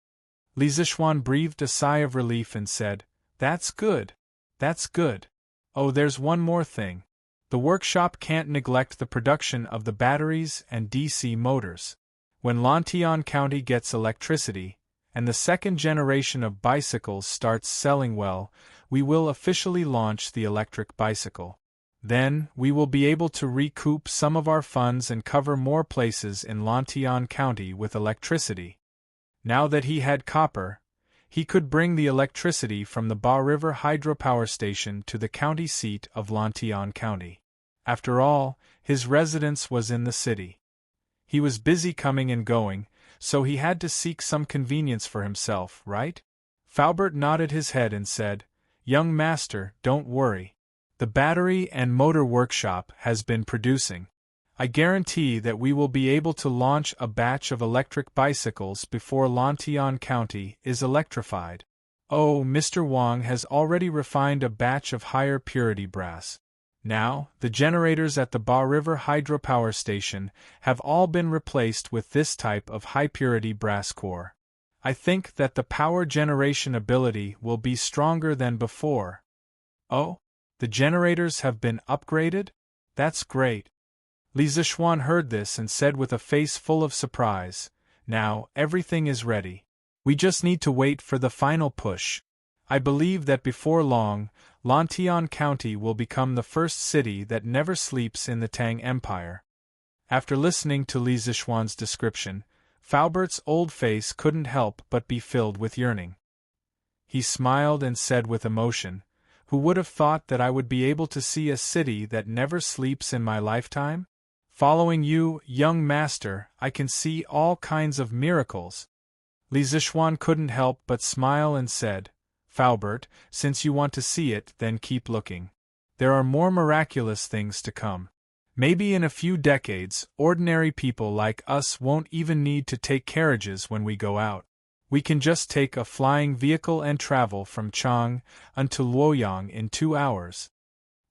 Li Zishuan breathed a sigh of relief and said, "That's good. That's good. Oh, there's one more thing. The workshop can't neglect the production of the batteries and DC motors. When Lantian County gets electricity, and the second generation of bicycles starts selling well, we will officially launch the electric bicycle. Then, we will be able to recoup some of our funds and cover more places in Lantian County with electricity." Now that he had copper, he could bring the electricity from the Ba River hydropower station to the county seat of Lantian County. After all, his residence was in the city. He was busy coming and going, so he had to seek some convenience for himself, right? Faubert nodded his head and said, "Young master, don't worry. The battery and motor workshop has been producing. I guarantee that we will be able to launch a batch of electric bicycles before Lantian County is electrified. Oh, Mr. Wang has already refined a batch of higher purity brass. Now, the generators at the Ba River hydropower station have all been replaced with this type of high-purity brass core. I think that the power generation ability will be stronger than before." "Oh? The generators have been upgraded? That's great." Li Zishuan heard this and said with a face full of surprise, "Now, everything is ready. We just need to wait for the final push. I believe that before long, Lantian County will become the first city that never sleeps in the Tang Empire." After listening to Li Zishuan's description, Faubert's old face couldn't help but be filled with yearning. He smiled and said with emotion, "Who would have thought that I would be able to see a city that never sleeps in my lifetime? Following you, young master, I can see all kinds of miracles." Li Zishuan couldn't help but smile and said, "Faubert, since you want to see it, then keep looking. There are more miraculous things to come. Maybe in a few decades, ordinary people like us won't even need to take carriages when we go out. We can just take a flying vehicle and travel from Chang unto Luoyang in 2 hours."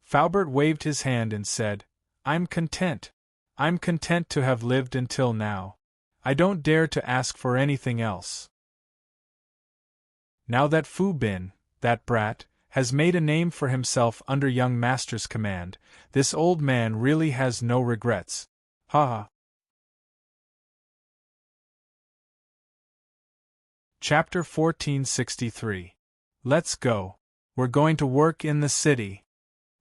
Faubert waved his hand and said, "I'm content. I'm content to have lived until now. I don't dare to ask for anything else." Now that Fu Bin, that brat, has made a name for himself under young master's command, this old man really has no regrets. Ha ha. Chapter 1463. Let's go. We're going to work in the city.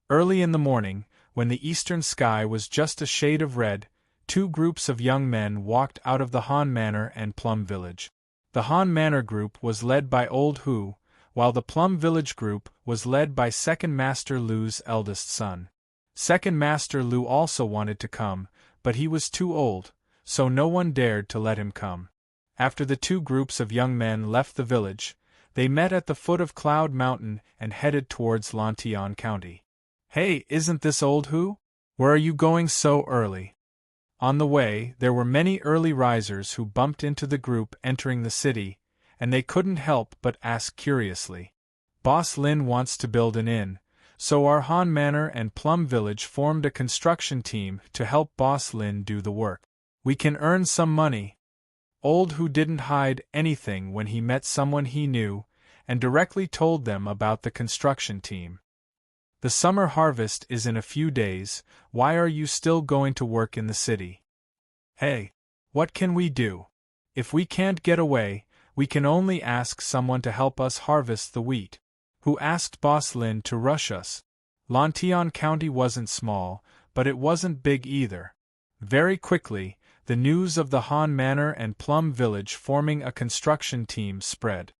Early in the morning, when the eastern sky was just a shade of red, 2 groups of young men walked out of the Han Manor and Plum Village. The Han Manor group was led by Old Hu, while the Plum Village group was led by Second Master Lu's eldest son. Second Master Lu also wanted to come, but he was too old, so no one dared to let him come. After the 2 groups of young men left the village, they met at the foot of Cloud Mountain and headed towards Lantian County. "Hey, isn't this Old Hu? Where are you going so early?" On the way, there were many early risers who bumped into the group entering the city, and they couldn't help but ask curiously. "Boss Lin wants to build an inn, So our Han Manor and Plum Village formed a construction team to help Boss Lin do the work. We can earn some money. Old Who didn't hide anything when he met someone he knew, and directly told them about the construction team. The summer harvest is in a few days. Why are you still going to work in the city? Hey, what can we do? If we can't get away, we can only ask someone to help us harvest the wheat. Who asked Boss Lin to rush us? Lantian County wasn't small, but it wasn't big either. Very quickly, the news of the Han Manor and Plum Village forming a construction team spread.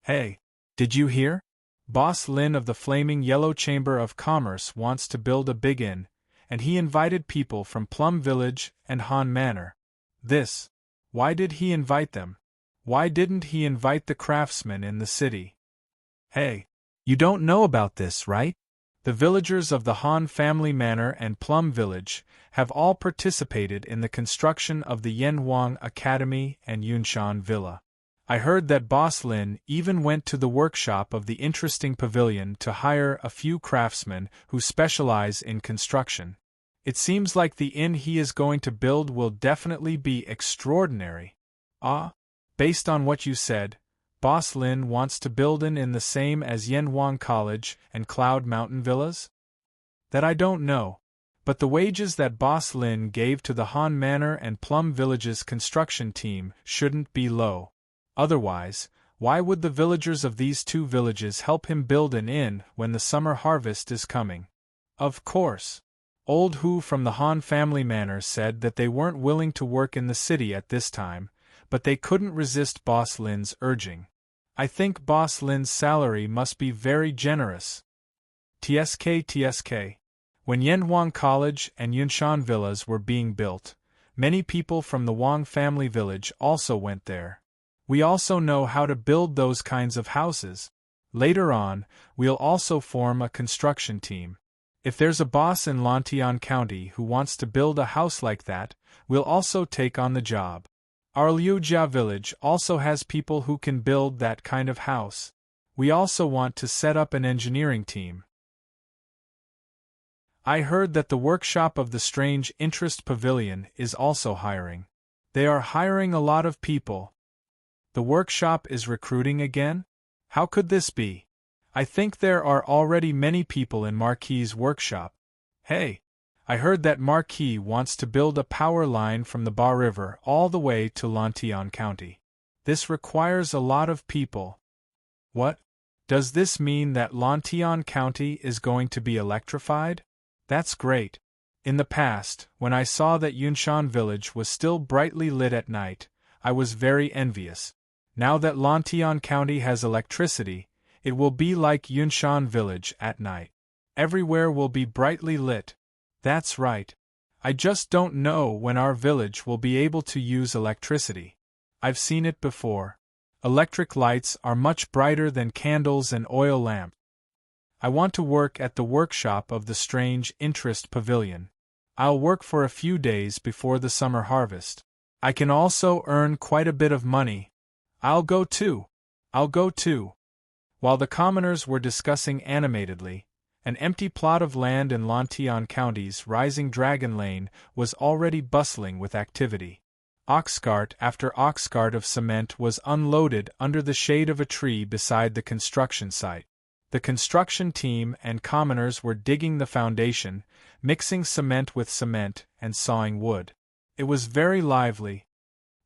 Hey, did you hear? Boss Lin of the Flaming Yellow Chamber of Commerce wants to build a big inn, and he invited people from Plum Village and Han Manor. Why did he invite them? Why didn't he invite the craftsmen in the city? Hey, you don't know about this, right? The villagers of the Han family manor and Plum Village have all participated in the construction of the Yanhuang Academy and Yunshan Villa. I heard that Boss Lin even went to the workshop of the interesting pavilion to hire a few craftsmen who specialize in construction. It seems like the inn he is going to build will definitely be extraordinary. Based on what you said, Boss Lin wants to build an inn the same as Yanhuang College and Cloud Mountain Villas? That I don't know. But the wages that Boss Lin gave to the Han Manor and Plum Village's construction team shouldn't be low. Otherwise, why would the villagers of these two villages help him build an inn when the summer harvest is coming? Of course. Old Who from the Han family manor said that they weren't willing to work in the city at this time, but they couldn't resist Boss Lin's urging. I think Boss Lin's salary must be very generous. TSK. When Yanhuang College and Yunshan Villas were being built, many people from the Wang family village also went there. We also know how to build those kinds of houses. Later on, we'll also form a construction team. If there's a boss in Lantian County who wants to build a house like that, we'll also take on the job. Our Liujia village also has people who can build that kind of house. We also want to set up an engineering team. I heard that the workshop of the Strange Interest Pavilion is also hiring. They are hiring a lot of people. The workshop is recruiting again? How could this be? I think there are already many people in Marquis's workshop. Hey, I heard that Marquis wants to build a power line from the Ba River all the way to Lantian County. This requires a lot of people. What? Does this mean that Lantian County is going to be electrified? That's great. In the past, when I saw that Yunshan Village was still brightly lit at night, I was very envious. Now that Lantian County has electricity, it will be like Yunshan Village at night. Everywhere will be brightly lit. That's right. I just don't know when our village will be able to use electricity. I've seen it before. Electric lights are much brighter than candles and oil lamps. I want to work at the workshop of the Strange Interest Pavilion. I'll work for a few days before the summer harvest. I can also earn quite a bit of money. I'll go too. While the commoners were discussing animatedly, an empty plot of land in Lantian County's rising Dragon Lane was already bustling with activity. Oxcart after oxcart of cement was unloaded under the shade of a tree beside the construction site. The construction team and commoners were digging the foundation, mixing cement with cement, and sawing wood. It was very lively.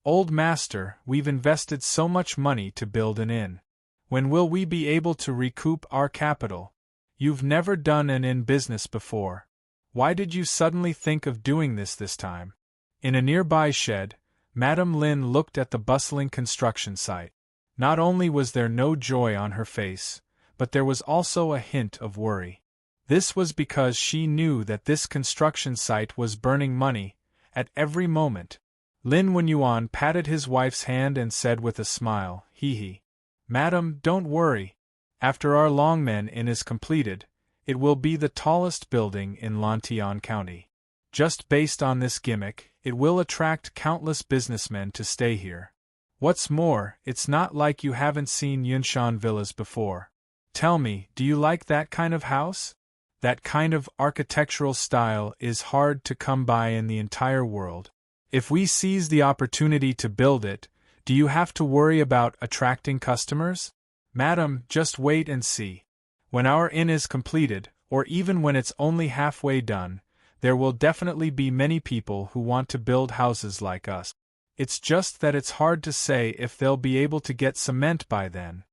Old Master, we've invested so much money to build an inn. When will we be able to recoup our capital? You've never done an inn business before. Why did you suddenly think of doing this time? In a nearby shed, Madame Lin looked at the bustling construction site. Not only was there no joy on her face, but there was also a hint of worry. This was because she knew that this construction site was burning money at every moment. Lin Wenyuan patted his wife's hand and said with a smile, "Hee. Madam, don't worry. After our Longmen Inn is completed, it will be the tallest building in Lantian County. Just based on this gimmick, it will attract countless businessmen to stay here. What's more, it's not like you haven't seen Yunshan villas before. Tell me, do you like that kind of house?" That kind of architectural style is hard to come by in the entire world. If we seize the opportunity to build it, do you have to worry about attracting customers? Madam, just wait and see. When our inn is completed, or even when it's only halfway done, there will definitely be many people who want to build houses like us. It's just that it's hard to say if they'll be able to get cement by then.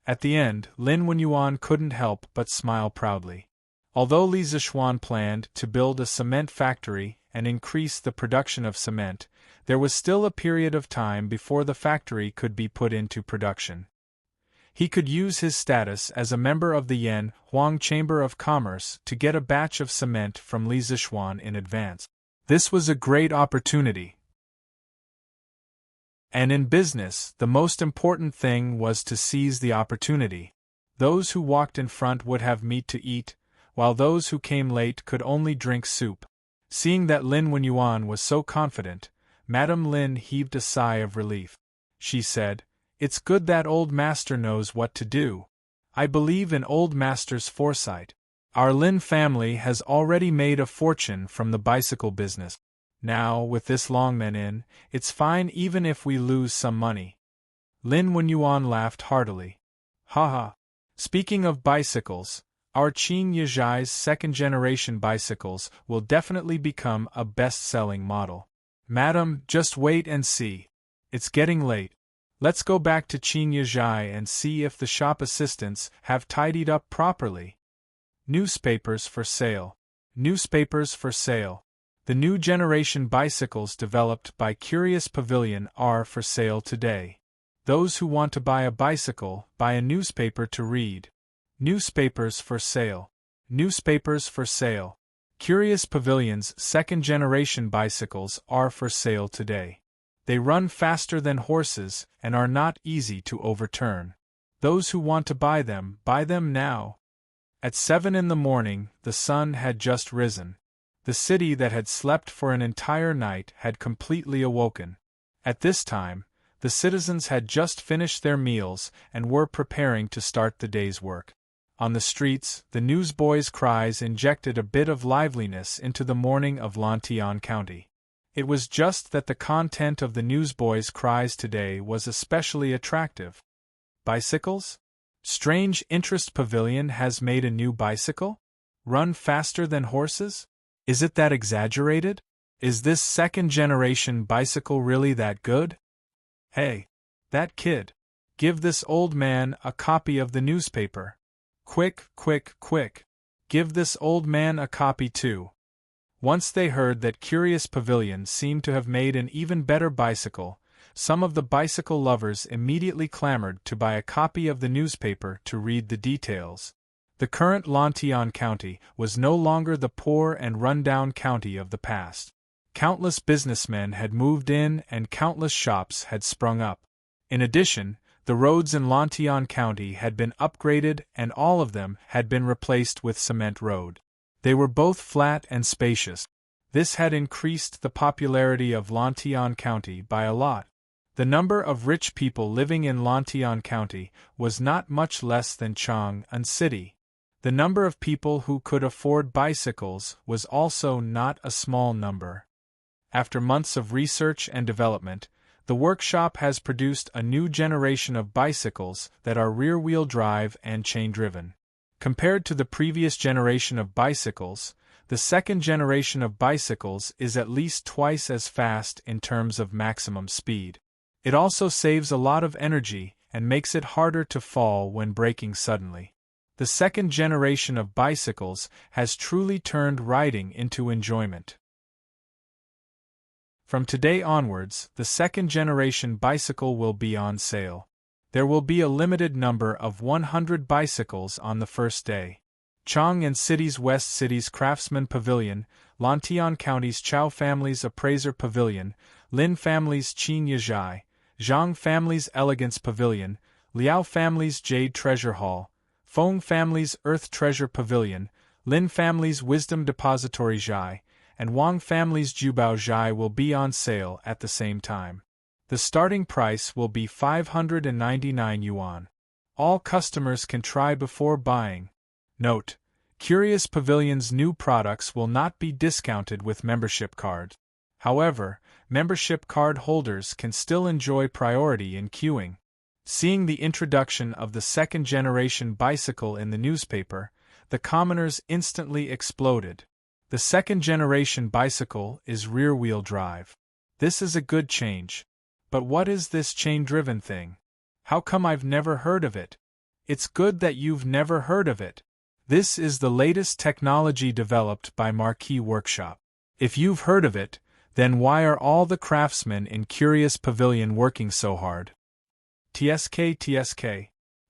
At the end, Lin Wenyuan couldn't help but smile proudly. Although Li Zixuan planned to build a cement factory and increase the production of cement, there was still a period of time before the factory could be put into production. He could use his status as a member of the Yan Huang Chamber of Commerce to get a batch of cement from Li Zixuan in advance. This was a great opportunity. And in business, the most important thing was to seize the opportunity. Those who walked in front would have meat to eat, while those who came late could only drink soup. Seeing that Lin Wenyuan was so confident, Madame Lin heaved a sigh of relief. She said, "It's good that old master knows what to do. I believe in old master's foresight. Our Lin family has already made a fortune from the bicycle business. Now, with this Longmen in, it's fine even if we lose some money." Lin Wenyuan laughed heartily. "Haha. Speaking of bicycles, our Qin Yizhai's second-generation bicycles will definitely become a best-selling model. Madam, just wait and see. It's getting late. Let's go back to Qin Yizhai and see if the shop assistants have tidied up properly." Newspapers for sale. Newspapers for sale. The new generation bicycles developed by Curious Pavilion are for sale today. Those who want to buy a bicycle, buy a newspaper to read. Newspapers for sale. Newspapers for sale. Curious Pavilion's second-generation bicycles are for sale today. They run faster than horses and are not easy to overturn. Those who want to buy them now. At 7 in the morning, the sun had just risen. The city that had slept for an entire night had completely awoken. At this time, the citizens had just finished their meals and were preparing to start the day's work. On the streets, the newsboys' cries injected a bit of liveliness into the morning of Lantian County. It was just that the content of the newsboys' cries today was especially attractive. Bicycles? Strange Interest Pavilion has made a new bicycle? Run faster than horses? Is it that exaggerated? Is this second-generation bicycle really that good? Hey, that kid. Give this old man a copy of the newspaper. Quick, quick, quick. Give this old man a copy too. Once they heard that Curious Pavilion seemed to have made an even better bicycle, some of the bicycle lovers immediately clamored to buy a copy of the newspaper to read the details. The current Lantian County was no longer the poor and run-down county of the past. Countless businessmen had moved in and countless shops had sprung up. In addition, the roads in Lantian County had been upgraded and all of them had been replaced with cement road. They were both flat and spacious. This had increased the popularity of Lantian County by a lot. The number of rich people living in Lantian County was not much less than Chang'an City. The number of people who could afford bicycles was also not a small number. After months of research and development, the workshop has produced a new generation of bicycles that are rear-wheel drive and chain-driven. Compared to the previous generation of bicycles, the second generation of bicycles is at least twice as fast in terms of maximum speed. It also saves a lot of energy and makes it harder to fall when braking suddenly. The second generation of bicycles has truly turned riding into enjoyment. From today onwards, the second generation bicycle will be on sale. There will be a limited number of 100 bicycles on the first day. Chang'an City's West City's Craftsman Pavilion, Lantian County's Chao Family's Appraiser Pavilion, Lin Family's Qin Yizhai, Zhang Family's Elegance Pavilion, Liao Family's Jade Treasure Hall, Feng Family's Earth Treasure Pavilion, Lin Family's Wisdom Depository Zhai, and Wang Family's Jubao Zhai will be on sale at the same time. The starting price will be 599 yuan. All customers can try before buying. Note: Curious Pavilion's new products will not be discounted with membership card. However, membership card holders can still enjoy priority in queuing. Seeing the introduction of the second-generation bicycle in the newspaper, the commoners instantly exploded. The second-generation bicycle is rear-wheel drive. This is a good change. But what is this chain-driven thing? How come I've never heard of it? It's good that you've never heard of it. This is the latest technology developed by Marquee Workshop. If you've heard of it, then why are all the craftsmen in Curious Pavilion working so hard? TSK.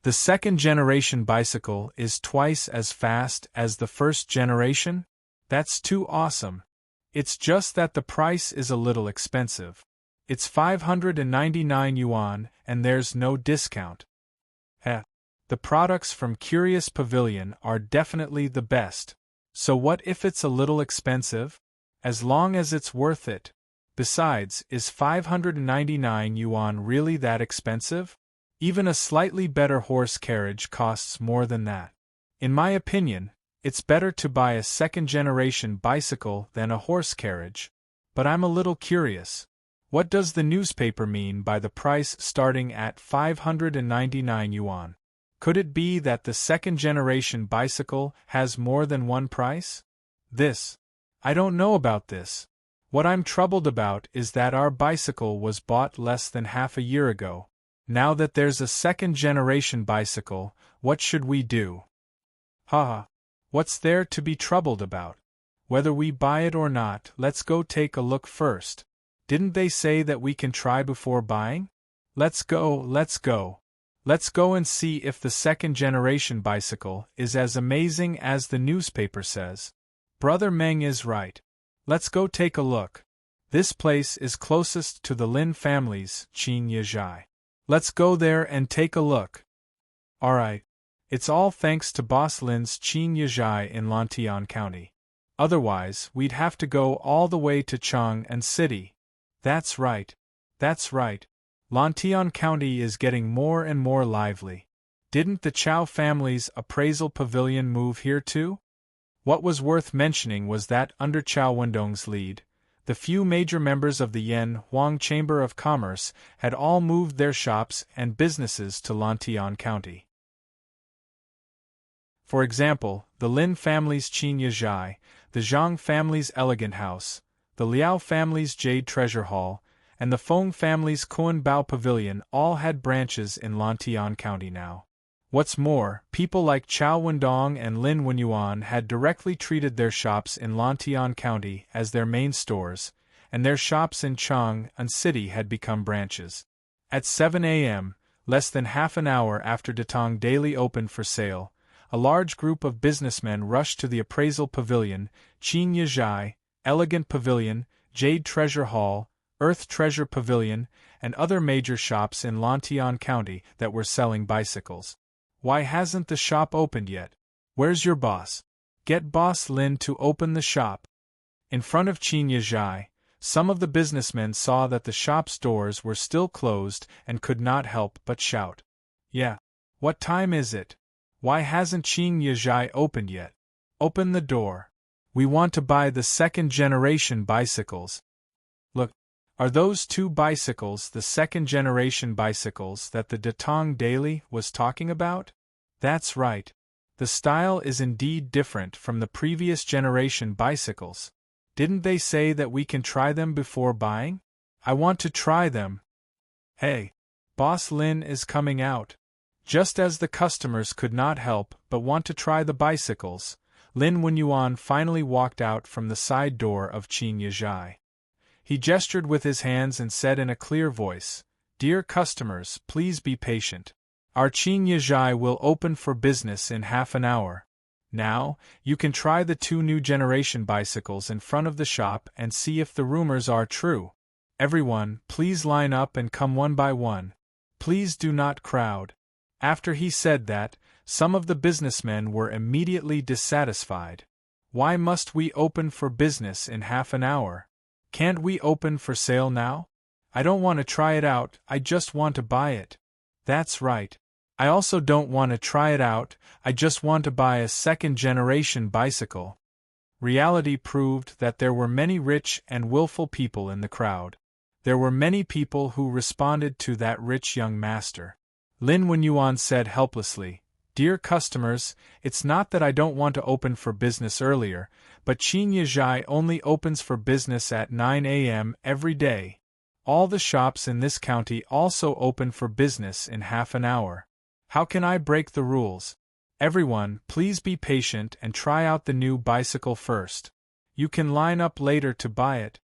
The second-generation bicycle is twice as fast as the first generation? That's too awesome. It's just that the price is a little expensive. It's 599 yuan and there's no discount. The products from Curious Pavilion are definitely the best. So what if it's a little expensive? As long as it's worth it. Besides, is 599 yuan really that expensive? Even a slightly better horse carriage costs more than that. In my opinion, it's better to buy a second-generation bicycle than a horse carriage. But I'm a little curious. What does the newspaper mean by the price starting at 599 yuan? Could it be that the second-generation bicycle has more than one price? I don't know about this. What I'm troubled about is that our bicycle was bought less than half a year ago. Now that there's a second-generation bicycle, what should we do? Haha. What's there to be troubled about? Whether we buy it or not, let's go take a look first. Didn't they say that we can try before buying? Let's go. Let's go and see if the second-generation bicycle is as amazing as the newspaper says. Brother Meng is right. Let's go take a look. This place is closest to the Lin family's Qin Yizhai. Let's go there and take a look. Alright. It's all thanks to Boss Lin's Qin Yizhai in Lantian County. Otherwise, we'd have to go all the way to Chang'an City. That's right. Lantian County is getting more and more lively. Didn't the Chow family's appraisal pavilion move here too? What was worth mentioning was that under Chow Wendong's lead, the few major members of the Yan Huang Chamber of Commerce had all moved their shops and businesses to Lantian County. For example, the Lin family's Qin Yizhai, the Zhang family's Elegant House, the Liao family's Jade Treasure Hall, and the Feng family's Kuan Bao Pavilion all had branches in Lantian County now. What's more, people like Chow Wendong and Lin Wenyuan had directly treated their shops in Lantian County as their main stores, and their shops in Chang'an City had become branches. At 7 a.m., less than half an hour after Datang Daily opened for sale, a large group of businessmen rushed to the appraisal pavilion, Qin Yizhai, Elegant Pavilion, Jade Treasure Hall, Earth Treasure Pavilion, and other major shops in Lantian County that were selling bicycles. Why hasn't the shop opened yet? Where's your boss? Get Boss Lin to open the shop. In front of Qin Yizhai, some of the businessmen saw that the shop's doors were still closed and could not help but shout. Yeah. What time is it? Why hasn't Qin Yizhai opened yet? Open the door. We want to buy the second-generation bicycles. Look, are those two bicycles the second-generation bicycles that the Datang Daily was talking about? That's right. The style is indeed different from the previous generation bicycles. Didn't they say that we can try them before buying? I want to try them. Hey, Boss Lin is coming out. Just as the customers could not help but want to try the bicycles, Lin Wenyuan finally walked out from the side door of Qin Yizhai. He gestured with his hands and said in a clear voice, "Dear customers, please be patient. Our Qin Yizhai will open for business in half an hour. Now, you can try the two new generation bicycles in front of the shop and see if the rumors are true. Everyone, please line up and come one by one. Please do not crowd." After he said that, some of the businessmen were immediately dissatisfied. Why must we open for business in half an hour? Can't we open for sale now? I don't want to try it out, I just want to buy it. That's right. I also don't want to try it out, I just want to buy a second-generation bicycle. Reality proved that there were many rich and willful people in the crowd. There were many people who responded to that rich young master. Lin Wenyuan said helplessly, "Dear customers, it's not that I don't want to open for business earlier, but Qin Yizhai only opens for business at 9 a.m. every day. All the shops in this county also open for business in half an hour. How can I break the rules? Everyone, please be patient and try out the new bicycle first. You can line up later to buy it."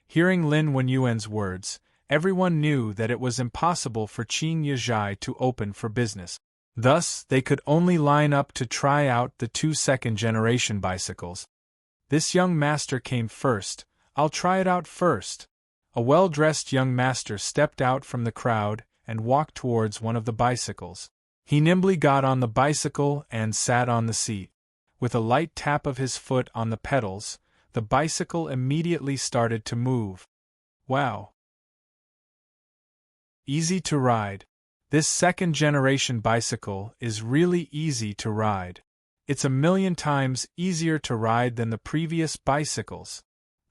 Hearing Lin Wenyuan's words, everyone knew that it was impossible for Qin Yizhai to open for business. Thus, they could only line up to try out the 2 second-generation bicycles. This young master came first. "I'll try it out first." A well-dressed young master stepped out from the crowd and walked towards one of the bicycles. He nimbly got on the bicycle and sat on the seat. With a light tap of his foot on the pedals, the bicycle immediately started to move. Wow! Easy to ride. This second-generation bicycle is really easy to ride. It's 1,000,000 times easier to ride than the previous bicycles.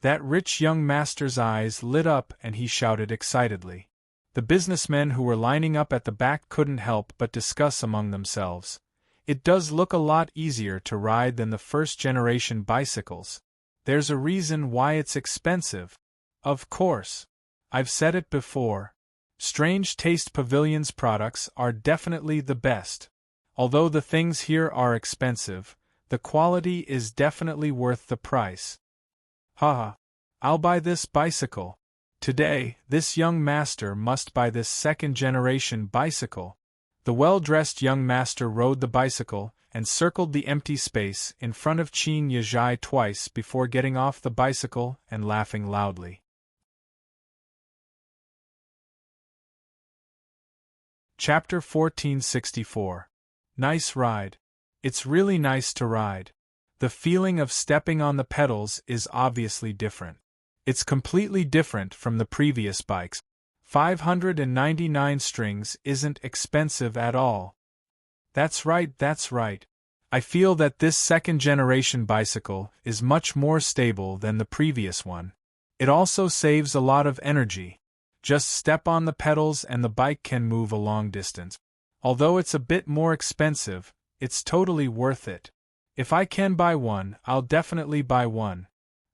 That rich young master's eyes lit up and he shouted excitedly. The businessmen who were lining up at the back couldn't help but discuss among themselves. It does look a lot easier to ride than the first-generation bicycles. There's a reason why it's expensive. Of course. I've said it before. Strange Taste Pavilion's products are definitely the best. Although the things here are expensive, the quality is definitely worth the price. Haha. I'll buy this bicycle. Today, this young master must buy this second-generation bicycle. The well-dressed young master rode the bicycle and circled the empty space in front of Qin Yizhai twice before getting off the bicycle and laughing loudly. Chapter 1464. Nice ride. It's really nice to ride. The feeling of stepping on the pedals is obviously different. It's completely different from the previous bikes. 599 strings isn't expensive at all. That's right, that's right. I feel that this second-generation bicycle is much more stable than the previous one. It also saves a lot of energy. Just step on the pedals and the bike can move a long distance. Although it's a bit more expensive, it's totally worth it. If I can buy one, I'll definitely buy one.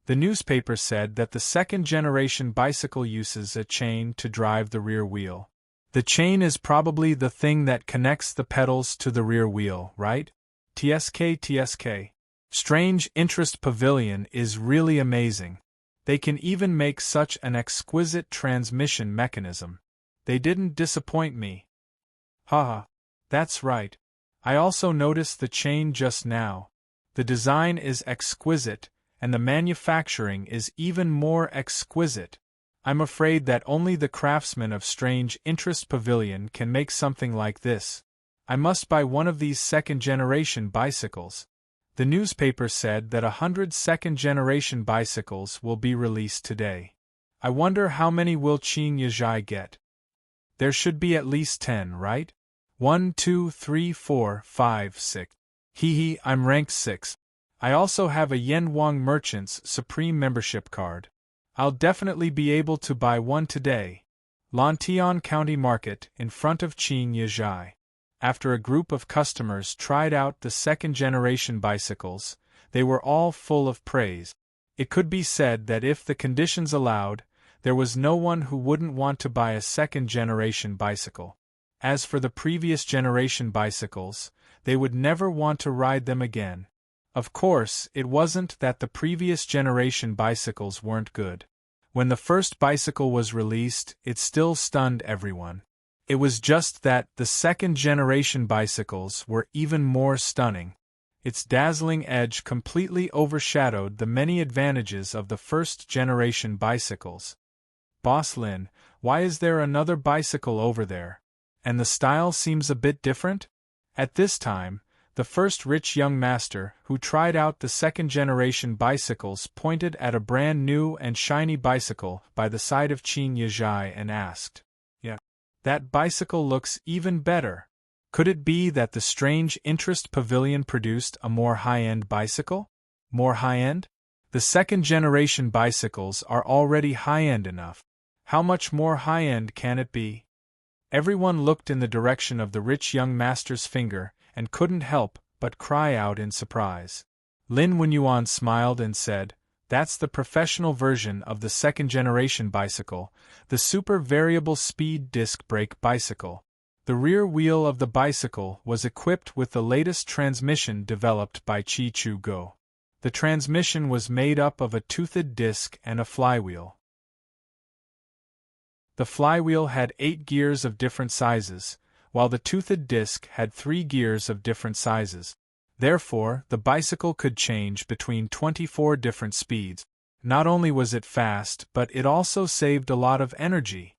The newspaper said that the second-generation bicycle uses a chain to drive the rear wheel. The chain is probably the thing that connects the pedals to the rear wheel, right? TSK. Strange Interest Pavilion is really amazing. They can even make such an exquisite transmission mechanism. They didn't disappoint me. Haha. That's right. I also noticed the chain just now. The design is exquisite, and the manufacturing is even more exquisite. I'm afraid that only the craftsmen of Strange Interest Pavilion can make something like this. I must buy one of these second-generation bicycles. The newspaper said that 100 second-generation bicycles will be released today. I wonder how many will Qin Yizhai get? There should be at least 10, right? 1, 2, 3, 4, 5, 6. Hee, I'm ranked 6. I also have a Yanwang Merchant's Supreme membership card. I'll definitely be able to buy one today. Lantian County Market in front of Qin Yizhai. After a group of customers tried out the second-generation bicycles, they were all full of praise. It could be said that if the conditions allowed, there was no one who wouldn't want to buy a second-generation bicycle. As for the previous generation bicycles, they would never want to ride them again. Of course, it wasn't that the previous generation bicycles weren't good. When the first bicycle was released, it still stunned everyone. It was just that the second-generation bicycles were even more stunning. Its dazzling edge completely overshadowed the many advantages of the first-generation bicycles. Boss Lin, why is there another bicycle over there? And the style seems a bit different? At this time, the first rich young master who tried out the second-generation bicycles pointed at a brand new and shiny bicycle by the side of Qin Yizhai and asked, "Yeah, that bicycle looks even better. Could it be that the strange interest pavilion produced a more high-end bicycle? More high-end? The second-generation bicycles are already high-end enough. How much more high-end can it be? Everyone looked in the direction of the rich young master's finger and couldn't help but cry out in surprise. Lin Wenyuan smiled and said, "That's the professional version of the second-generation bicycle, the super variable speed disc brake bicycle." The rear wheel of the bicycle was equipped with the latest transmission developed by Chi Chu Go. The transmission was made up of a toothed disc and a flywheel. The flywheel had 8 gears of different sizes, while the toothed disc had 3 gears of different sizes. Therefore, the bicycle could change between 24 different speeds. Not only was it fast, but it also saved a lot of energy.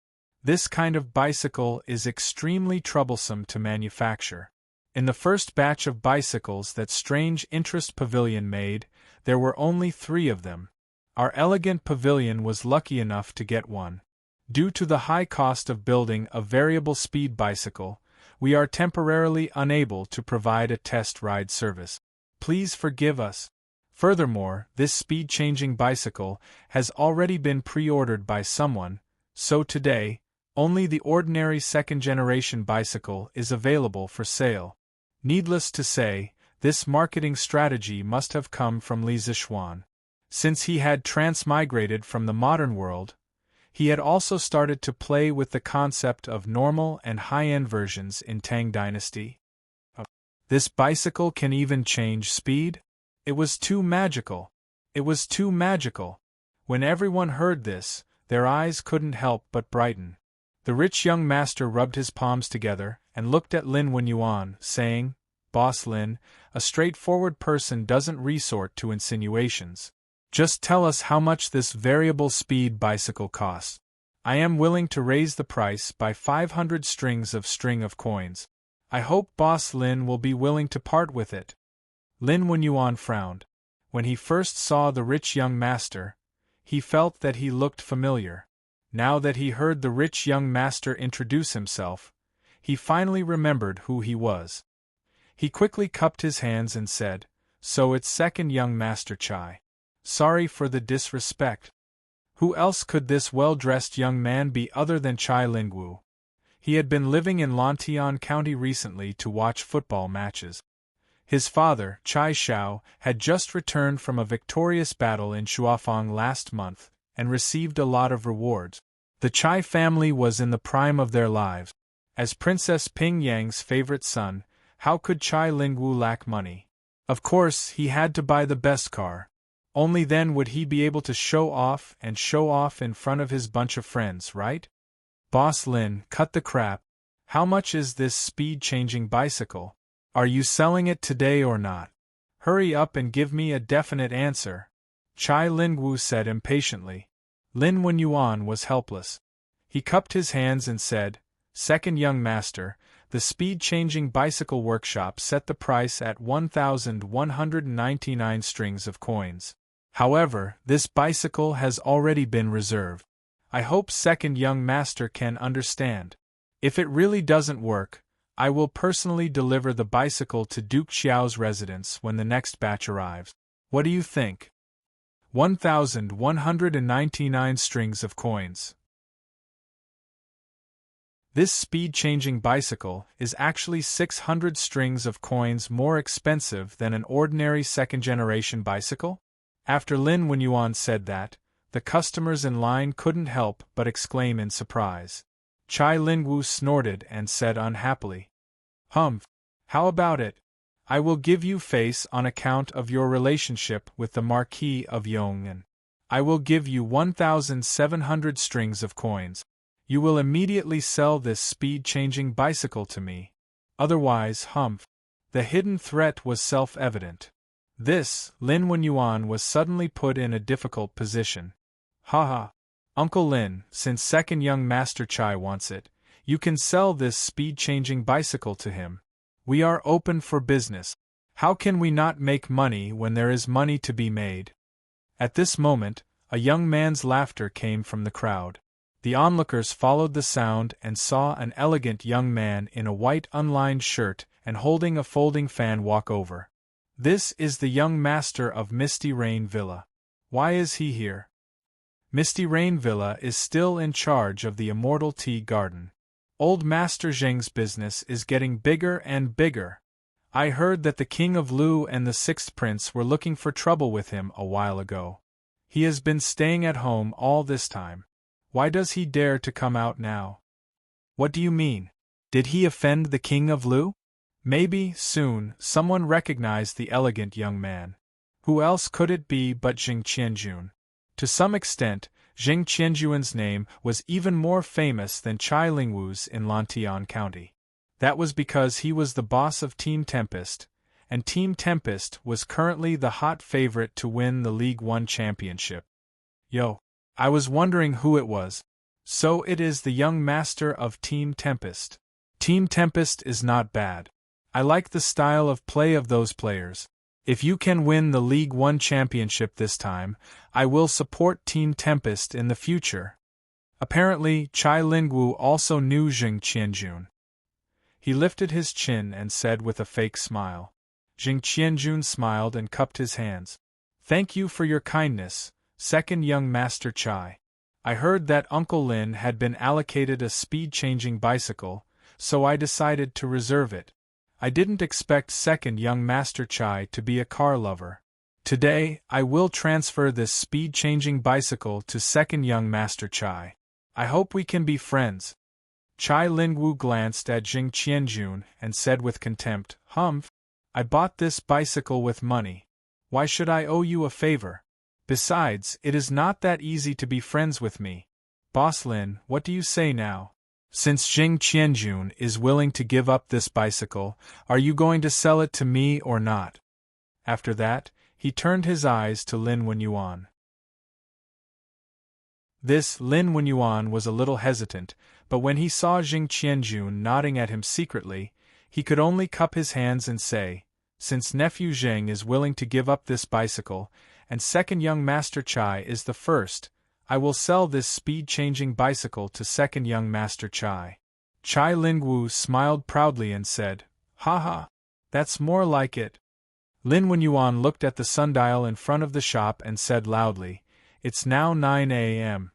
This kind of bicycle is extremely troublesome to manufacture. In the first batch of bicycles that Strange Interest Pavilion made, there were only 3 of them. Our elegant pavilion was lucky enough to get one. Due to the high cost of building a variable speed bicycle, we are temporarily unable to provide a test ride service. Please forgive us. Furthermore, this speed-changing bicycle has already been pre-ordered by someone, so today, only the ordinary second-generation bicycle is available for sale. Needless to say, this marketing strategy must have come from Li Zixuan. Since he had transmigrated from the modern world, he had also started to play with the concept of normal and high-end versions in Tang Dynasty. This bicycle can even change speed? It was too magical. It was too magical. When everyone heard this, their eyes couldn't help but brighten. The rich young master rubbed his palms together and looked at Lin Wenyuan, saying, "Boss Lin, a straightforward person doesn't resort to insinuations. Just tell us how much this variable speed bicycle costs. I am willing to raise the price by 500 strings of coins. I hope Boss Lin will be willing to part with it." Lin Wenyuan frowned. When he first saw the rich young master, he felt that he looked familiar. Now that he heard the rich young master introduce himself, he finally remembered who he was. He quickly cupped his hands and said, "So it's second young master Chai. Sorry for the disrespect." Who else could this well-dressed young man be other than Chai Lingwu? He had been living in Lantian County recently to watch football matches. His father, Chai Xiao, had just returned from a victorious battle in Shuafang last month, and received a lot of rewards. The Chai family was in the prime of their lives. As Princess Ping Yang's favorite son, how could Chai Lingwu lack money? Of course, he had to buy the best car. Only then would he be able to show off in front of his bunch of friends, right? Boss Lin, cut the crap. How much is this speed-changing bicycle? Are you selling it today or not? Hurry up and give me a definite answer. Chai Lingwu said impatiently. Lin Wenyuan was helpless. He cupped his hands and said, "Second young master, the speed-changing bicycle workshop set the price at 1,199 strings of coins. However, this bicycle has already been reserved. I hope second young master can understand. If it really doesn't work, I will personally deliver the bicycle to Duke Xiao's residence when the next batch arrives. What do you think?" 1,199 strings of coins. This speed-changing bicycle is actually 600 strings of coins more expensive than an ordinary second-generation bicycle? After Lin Wenyuan said that, the customers in line couldn't help but exclaim in surprise. Chai Lingwu snorted and said unhappily, "Humph, how about it? I will give you face on account of your relationship with the Marquis of Yong'an. I will give you 1,700 strings of coins. You will immediately sell this speed-changing bicycle to me. Otherwise, humph." The hidden threat was self-evident. This, Lin Wenyuan was suddenly put in a difficult position. "Haha. Uncle Lin, since second young master Chai wants it, you can sell this speed-changing bicycle to him. We are open for business. How can we not make money when there is money to be made?" At this moment, a young man's laughter came from the crowd. The onlookers followed the sound and saw an elegant young man in a white unlined shirt and holding a folding fan walk over. This is the young master of Misty Rain Villa. Why is he here? Misty Rain Villa is still in charge of the Immortal Tea Garden. Old Master Zheng's business is getting bigger and bigger. I heard that the King of Lu and the Sixth Prince were looking for trouble with him a while ago. He has been staying at home all this time. Why does he dare to come out now? What do you mean? Did he offend the King of Lu? Maybe, soon, someone recognized the elegant young man. Who else could it be but Jing Qianjun? To some extent, Jing Qianjun's name was even more famous than Chai Lingwu's in Lantian County. That was because he was the boss of Team Tempest, and Team Tempest was currently the hot favorite to win the League One championship. Yo! I was wondering who it was. So it is the young master of Team Tempest. Team Tempest is not bad. I like the style of play of those players. If you can win the League One championship this time, I will support Team Tempest in the future. Apparently, Chai Lingwu also knew Jing Qianjun. He lifted his chin and said with a fake smile. Jing Qianjun smiled and cupped his hands. Thank you for your kindness, second young Master Chai. I heard that Uncle Lin had been allocated a speed-changing bicycle, so I decided to reserve it. I didn't expect second young Master Chai to be a car lover. Today, I will transfer this speed-changing bicycle to second young Master Chai. I hope we can be friends. Chai Lingwu glanced at Jing Qianjun and said with contempt, Humph! I bought this bicycle with money. Why should I owe you a favor? Besides, it is not that easy to be friends with me. Boss Lin, what do you say now? Since Jing Qianjun is willing to give up this bicycle, are you going to sell it to me or not? After that, he turned his eyes to Lin Wenyuan. This Lin Wenyuan was a little hesitant, but when he saw Jing Qianjun nodding at him secretly, he could only cup his hands and say, since nephew Zheng is willing to give up this bicycle, and second young Master Chai is the first, I will sell this speed-changing bicycle to second young Master Chai. Chai Lingwu smiled proudly and said, Ha ha! That's more like it. Lin Wenyuan looked at the sundial in front of the shop and said loudly, It's now 9 a.m.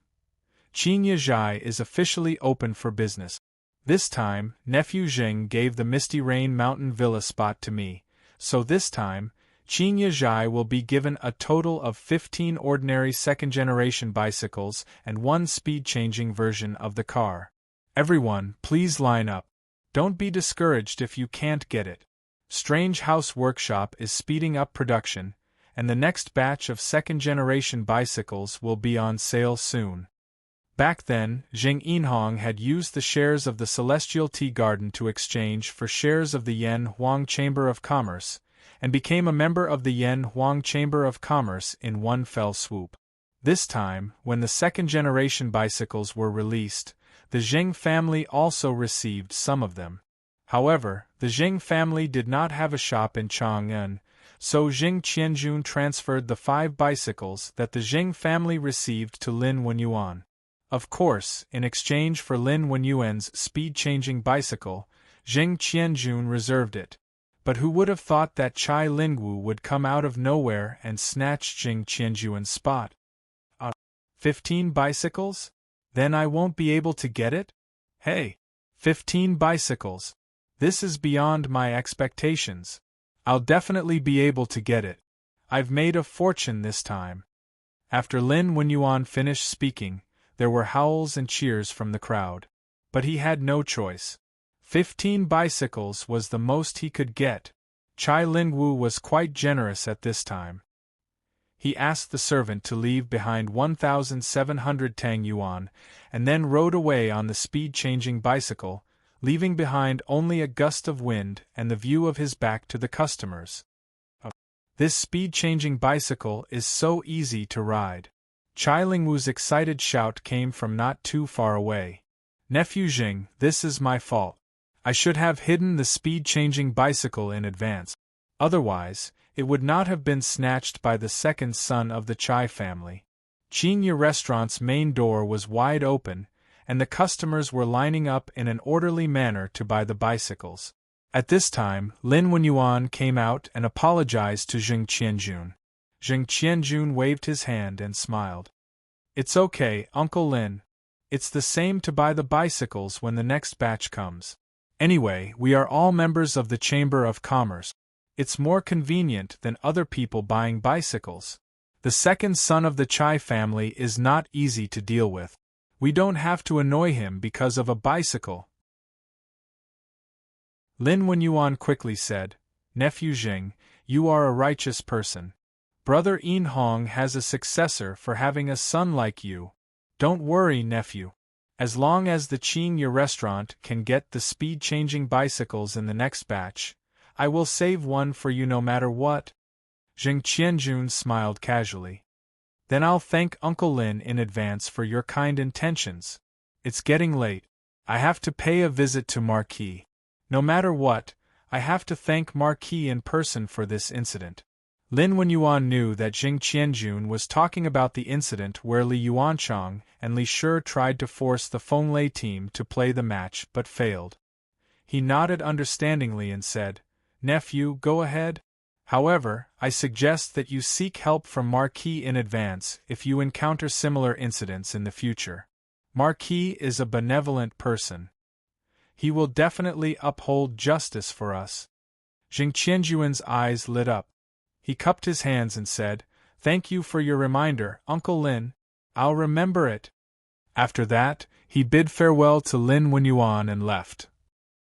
Qingye Zhai is officially open for business. This time, nephew Zheng gave the Misty Rain Mountain Villa spot to me, so this time, Qingye Zhai will be given a total of 15 ordinary second-generation bicycles and one speed-changing version of the car. Everyone, please line up. Don't be discouraged if you can't get it. Strange House Workshop is speeding up production, and the next batch of second-generation bicycles will be on sale soon. Back then, Jing Yinhong had used the shares of the Celestial Tea Garden to exchange for shares of the Yan Huang Chamber of Commerce, and became a member of the Yan Huang Chamber of Commerce in one fell swoop. This time, when the second-generation bicycles were released, the Zheng family also received some of them. However, the Zheng family did not have a shop in Chang'an, so Jing Qianjun transferred the 5 bicycles that the Zheng family received to Lin Wenyuan. Of course, in exchange for Lin Wenyuan's speed-changing bicycle, Jing Qianjun reserved it. But who would have thought that Chai Lingwu would come out of nowhere and snatch Jing Qianjuan's spot? 15 bicycles? Then I won't be able to get it? Hey! 15 bicycles! This is beyond my expectations. I'll definitely be able to get it. I've made a fortune this time. After Lin Wenyuan finished speaking, there were howls and cheers from the crowd. But he had no choice. 15 bicycles was the most he could get. Chai Lingwu was quite generous at this time. He asked the servant to leave behind 1,700 Tang yuan, and then rode away on the speed-changing bicycle, leaving behind only a gust of wind and the view of his back to the customers. This speed-changing bicycle is so easy to ride. Chai Lingwu's excited shout came from not too far away. Nephew Jing, this is my fault. I should have hidden the speed-changing bicycle in advance. Otherwise, it would not have been snatched by the second son of the Chai family. Qingye restaurant's main door was wide open, and the customers were lining up in an orderly manner to buy the bicycles. At this time, Lin Wenyuan came out and apologized to Zheng Qianjun. Zheng Qianjun waved his hand and smiled. "It's okay, Uncle Lin. It's the same to buy the bicycles when the next batch comes. Anyway, we are all members of the Chamber of Commerce. It's more convenient than other people buying bicycles. The second son of the Chai family is not easy to deal with. We don't have to annoy him because of a bicycle." Lin Wenyuan quickly said, "Nephew Jing, you are a righteous person. Brother Yin Hong has a successor for having a son like you. Don't worry, nephew. As long as the Qingye restaurant can get the speed-changing bicycles in the next batch, I will save one for you no matter what." Zheng Qianjun smiled casually. "Then I'll thank Uncle Lin in advance for your kind intentions. It's getting late. I have to pay a visit to Marquis. No matter what, I have to thank Marquis in person for this incident." Lin Wenyuan knew that Zheng Qianjun was talking about the incident where Li Yuanchang and Li Shi tried to force the Fenglei team to play the match but failed. He nodded understandingly and said, "Nephew, go ahead. However, I suggest that you seek help from Marquis in advance if you encounter similar incidents in the future. Marquis is a benevolent person. He will definitely uphold justice for us." Zheng Qianjuan's eyes lit up. He cupped his hands and said, "Thank you for your reminder, Uncle Lin. I'll remember it." After that, he bid farewell to Lin Wenyuan and left.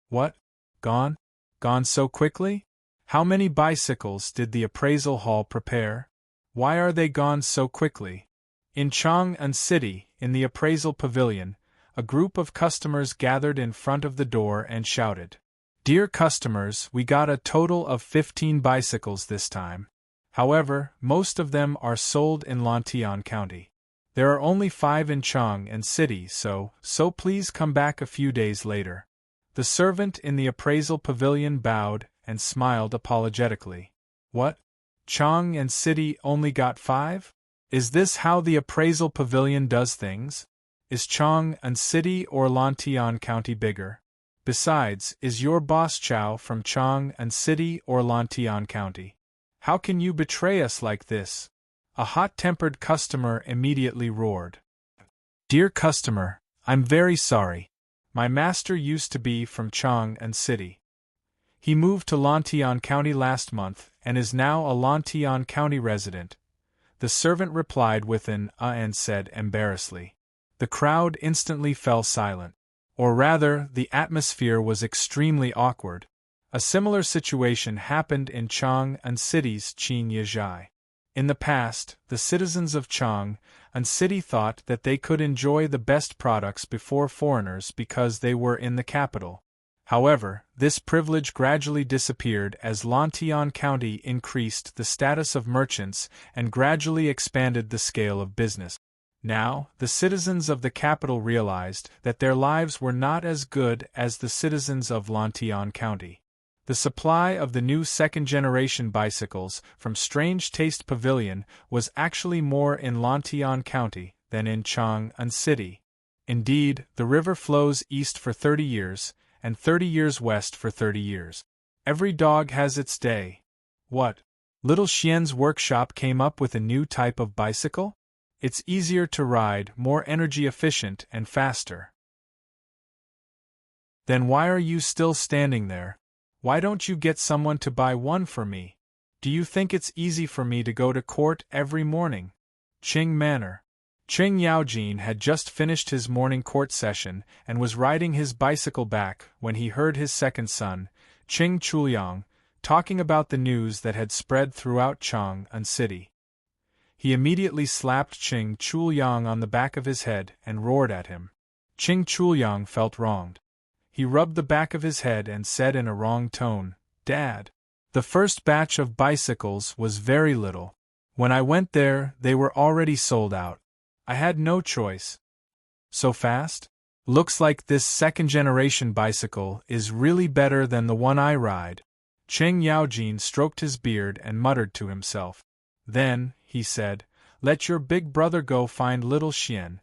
"What? Gone? Gone so quickly? How many bicycles did the appraisal hall prepare? Why are they gone so quickly?" In Chang'an City, in the appraisal pavilion, a group of customers gathered in front of the door and shouted, "Dear customers, we got a total of 15 bicycles this time. However, most of them are sold in Lantian County. There are only 5 in Chang'an City, so please come back a few days later." The servant in the appraisal pavilion bowed and smiled apologetically. "What? Chang'an City only got 5? Is this how the appraisal pavilion does things? Is Chang'an City or Lantian County bigger? Besides, is your boss Chow from Chang'an City or Lantian County? How can you betray us like this?" A hot-tempered customer immediately roared. "Dear customer, I'm very sorry. My master used to be from Chang'an City. He moved to Lantian County last month and is now a Lantian County resident." The servant replied with an and said embarrassedly. The crowd instantly fell silent. Or rather, the atmosphere was extremely awkward. A similar situation happened in Chang'an City's Qingyezhai. In the past, the citizens of Chang'an City thought that they could enjoy the best products before foreigners because they were in the capital. However, this privilege gradually disappeared as Lantian County increased the status of merchants and gradually expanded the scale of business. Now, the citizens of the capital realized that their lives were not as good as the citizens of Lantian County. The supply of the new second-generation bicycles from Strange Taste Pavilion was actually more in Lantian County than in Chang'an City. Indeed, the river flows east for 30 years, and 30 years west for 30 years. Every dog has its day. What? Little Xian's workshop came up with a new type of bicycle? It's easier to ride, more energy efficient, and faster. Then why are you still standing there? Why don't you get someone to buy one for me? Do you think it's easy for me to go to court every morning? Qing Manor. Qing Yaojin had just finished his morning court session and was riding his bicycle back when he heard his second son, Qing Chuliang, talking about the news that had spread throughout Chang'an City. He immediately slapped Qing Chuliang on the back of his head and roared at him. Qing Chuliang felt wronged. He rubbed the back of his head and said in a wrong tone, "Dad, the first batch of bicycles was very little. When I went there, they were already sold out. I had no choice." "So fast? Looks like this second-generation bicycle is really better than the one I ride." Qing Yaojin stroked his beard and muttered to himself. Then, he said, "Let your big brother go find little Xian.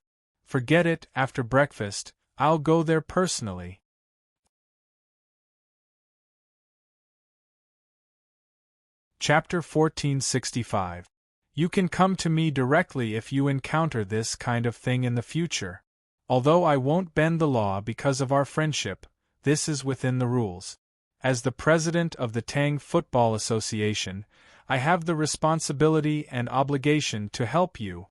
Forget it, after breakfast, I'll go there personally. Chapter 1465. You can come to me directly if you encounter this kind of thing in the future. Although I won't bend the law because of our friendship, this is within the rules. As the president of the Tang Football Association, I have the responsibility and obligation to help you.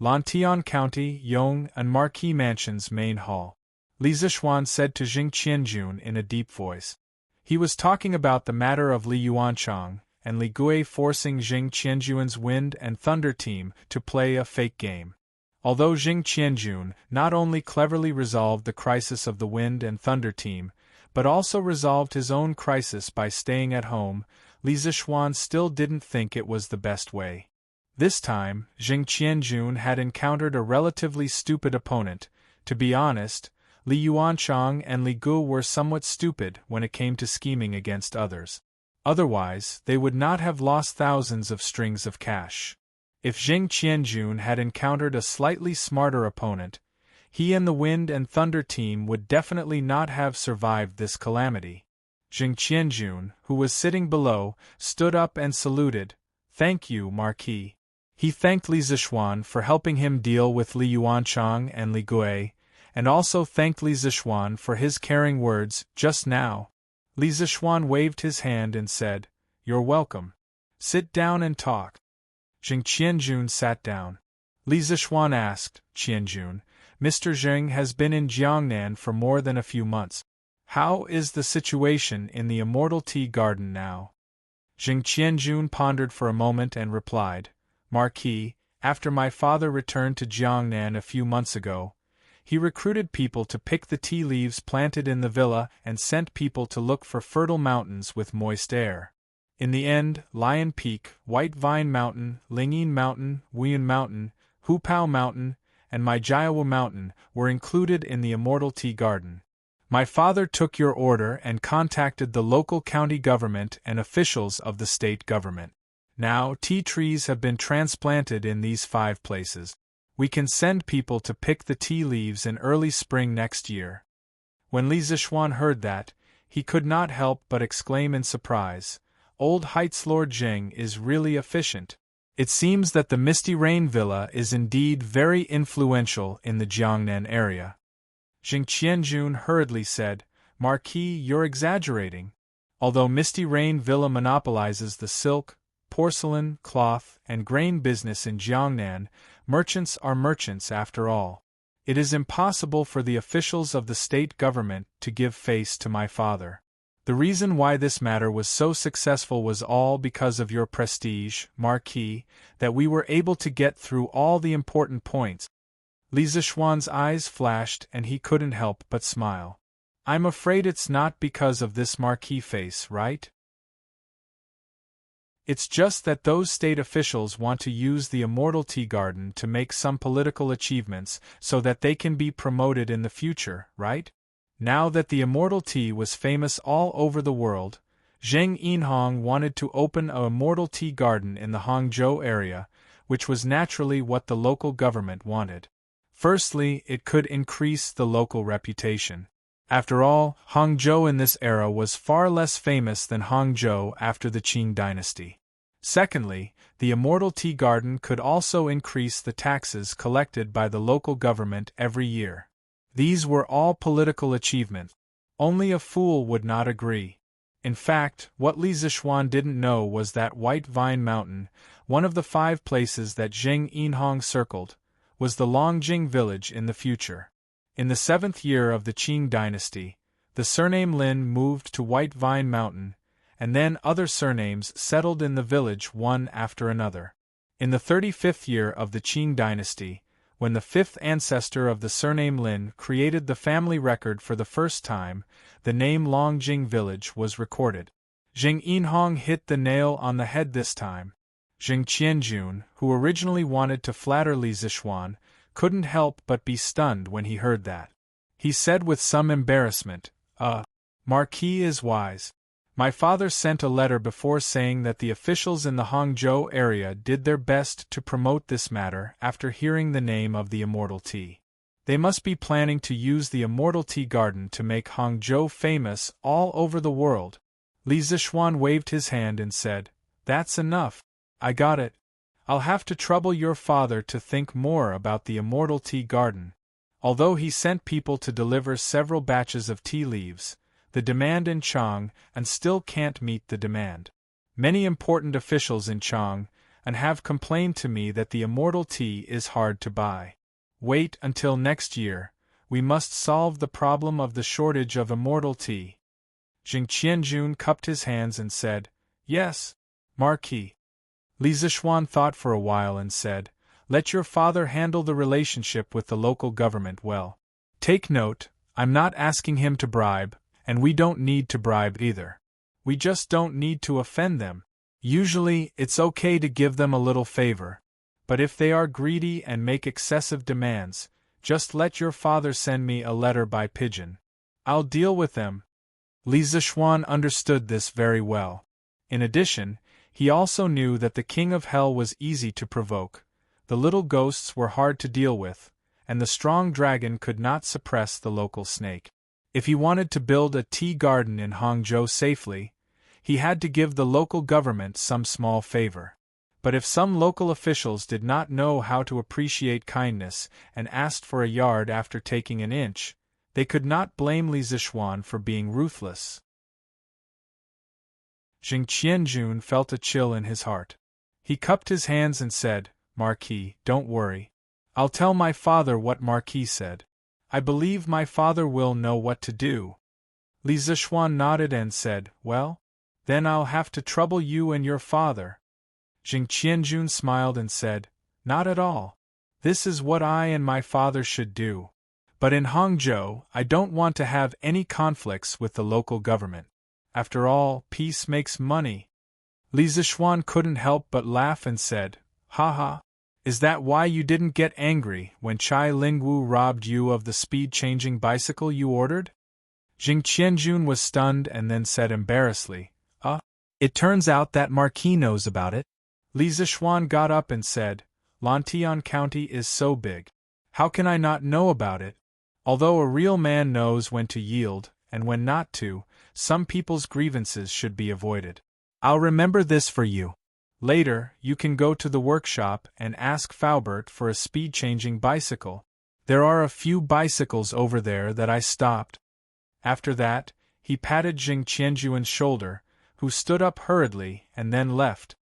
Lantian County, Yong and Marquis Mansion's main hall. Li Zixuan said to Jing Qianjun in a deep voice. He was talking about the matter of Li Yuanchang and Li Gui forcing Jing Qianjun's Wind and Thunder team to play a fake game. Although Jing Qianjun not only cleverly resolved the crisis of the Wind and Thunder team, but also resolved his own crisis by staying at home, Li Zixuan still didn't think it was the best way. This time, Jing Qianjun had encountered a relatively stupid opponent. To be honest, Li Yuanchang and Li Gu were somewhat stupid when it came to scheming against others. Otherwise, they would not have lost thousands of strings of cash. If Jing Qianjun had encountered a slightly smarter opponent, he and the Wind and Thunder team would definitely not have survived this calamity. Jing Qianjun, who was sitting below, stood up and saluted. Thank you, Marquis. He thanked Li Zixuan for helping him deal with Li Yuanchang and Li Gui, and also thanked Li Zixuan for his caring words just now. Li Zixuan waved his hand and said, You're welcome. Sit down and talk. Jing Qianjun sat down. Li Zixuan asked, Qianjun, Mr. Jing has been in Jiangnan for more than a few months. How is the situation in the Immortal Tea Garden now? Jing Qianjun pondered for a moment and replied, Marquis, after my father returned to Jiangnan a few months ago, he recruited people to pick the tea leaves planted in the villa and sent people to look for fertile mountains with moist air. In the end, Lion Peak, White Vine Mountain, Lingyin Mountain, Wuyan Mountain, Hupao Mountain, and Maijiawu Mountain were included in the Immortal Tea Garden. My father took your order and contacted the local county government and officials of the state government. Now, tea trees have been transplanted in these 5 places. We can send people to pick the tea leaves in early spring next year. When Li Zixuan heard that, he could not help but exclaim in surprise, Old Heights Lord Jing is really efficient. It seems that the Misty Rain Villa is indeed very influential in the Jiangnan area. Jing Qianjun hurriedly said, Marquis, you're exaggerating. Although Misty Rain Villa monopolizes the silk, porcelain, cloth, and grain business in Jiangnan, merchants are merchants after all. It is impossible for the officials of the state government to give face to my father. The reason why this matter was so successful was all because of your prestige, Marquis, that we were able to get through all the important points. Li Zixuan's eyes flashed and he couldn't help but smile. I'm afraid it's not because of this Marquis face, right? It's just that those state officials want to use the Immortal Tea Garden to make some political achievements so that they can be promoted in the future, right? Now that the Immortal Tea was famous all over the world, Zheng Yinhong wanted to open a Immortal Tea Garden in the Hangzhou area, which was naturally what the local government wanted. Firstly, it could increase the local reputation. After all, Hangzhou in this era was far less famous than Hangzhou after the Qing Dynasty. Secondly, the Immortal Tea Garden could also increase the taxes collected by the local government every year. These were all political achievements. Only a fool would not agree. In fact, what Li Zixuan didn't know was that White Vine Mountain, one of the 5 places that Zheng Yinhong circled, was the Longjing village in the future. In the 7th year of the Qing Dynasty, the surname Lin moved to White Vine Mountain, and then other surnames settled in the village one after another. In the 35th year of the Qing Dynasty, when the 5th ancestor of the surname Lin created the family record for the first time, the name Longjing village was recorded. Zheng Yinhong hit the nail on the head this time. Jing Qianjun, who originally wanted to flatter Li Zixuan, couldn't help but be stunned when he heard that. He said with some embarrassment, Marquis is wise. My father sent a letter before saying that the officials in the Hangzhou area did their best to promote this matter after hearing the name of the Immortal Tea. They must be planning to use the immortal tea garden to make Hangzhou famous all over the world. Li Zishuan waved his hand and said, "That's enough. I got it. I'll have to trouble your father to think more about the immortal tea garden." Although he sent people to deliver several batches of tea leaves, the demand in Chang and still can't meet the demand. Many important officials in Chang and have complained to me that the immortal tea is hard to buy. Wait until next year, we must solve the problem of the shortage of immortal tea. Jing Qianjun cupped his hands and said, "Yes, Marquis." Li Zishuan thought for a while and said, "Let your father handle the relationship with the local government well. Take note, I'm not asking him to bribe, and we don't need to bribe either. We just don't need to offend them. Usually, it's okay to give them a little favor. But if they are greedy and make excessive demands, just let your father send me a letter by pigeon. I'll deal with them." Li Zishuan understood this very well. In addition, he also knew that the king of hell was easy to provoke, the little ghosts were hard to deal with, and the strong dragon could not suppress the local snake. If he wanted to build a tea garden in Hangzhou safely, he had to give the local government some small favor. But if some local officials did not know how to appreciate kindness and asked for a yard after taking an inch, they could not blame Li Zishuan for being ruthless. Jing Qianjun felt a chill in his heart. He cupped his hands and said, "Marquis, don't worry. I'll tell my father what Marquis said. I believe my father will know what to do." Li Zishuan nodded and said, "Well, then I'll have to trouble you and your father." Jing Qianjun smiled and said, "Not at all. This is what I and my father should do. But in Hangzhou, I don't want to have any conflicts with the local government. After all, peace makes money." Li Zishuan couldn't help but laugh and said, "Haha, is that why you didn't get angry when Chai Lingwu robbed you of the speed-changing bicycle you ordered?" Jing Qianjun was stunned and then said embarrassedly, It turns out that Marquis knows about it." Li Zishuan got up and said, "Lantian County is so big. How can I not know about it? Although a real man knows when to yield, and when not to, some people's grievances should be avoided. I'll remember this for you. Later, you can go to the workshop and ask Faubert for a speed-changing bicycle. There are a few bicycles over there that I stopped." After that, he patted Jing Qianjuan's shoulder, who stood up hurriedly and then left.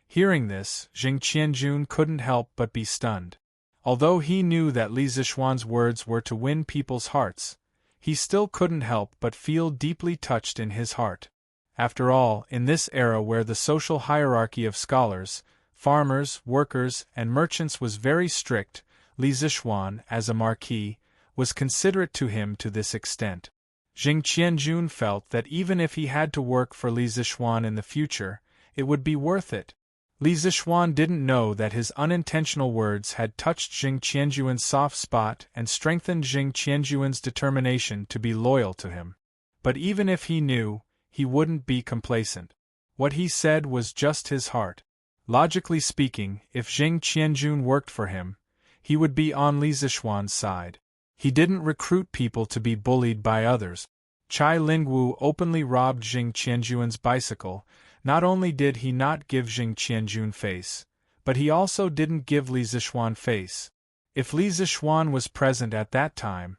Hearing this, Jing Qianjun couldn't help but be stunned. Although he knew that Li Zishuan's words were to win people's hearts, he still couldn't help but feel deeply touched in his heart. After all, in this era where the social hierarchy of scholars, farmers, workers, and merchants was very strict, Li Zishuan, as a marquis, was considerate to him to this extent. Jing Qianjun felt that even if he had to work for Li Zishuan in the future, it would be worth it. Li Zishuan didn't know that his unintentional words had touched Jing Qianjuan's soft spot and strengthened Jing Qianjuan's determination to be loyal to him. But even if he knew, he wouldn't be complacent. What he said was just his heart. Logically speaking, if Jing Qianjun worked for him, he would be on Li Zishuan's side. He didn't recruit people to be bullied by others. Chai Lingwu openly robbed Jing Qianjuan's bicycle. Not only did he not give Jing Qianjun face, but he also didn't give Li Zishuan face. If Li Zishuan was present at that time,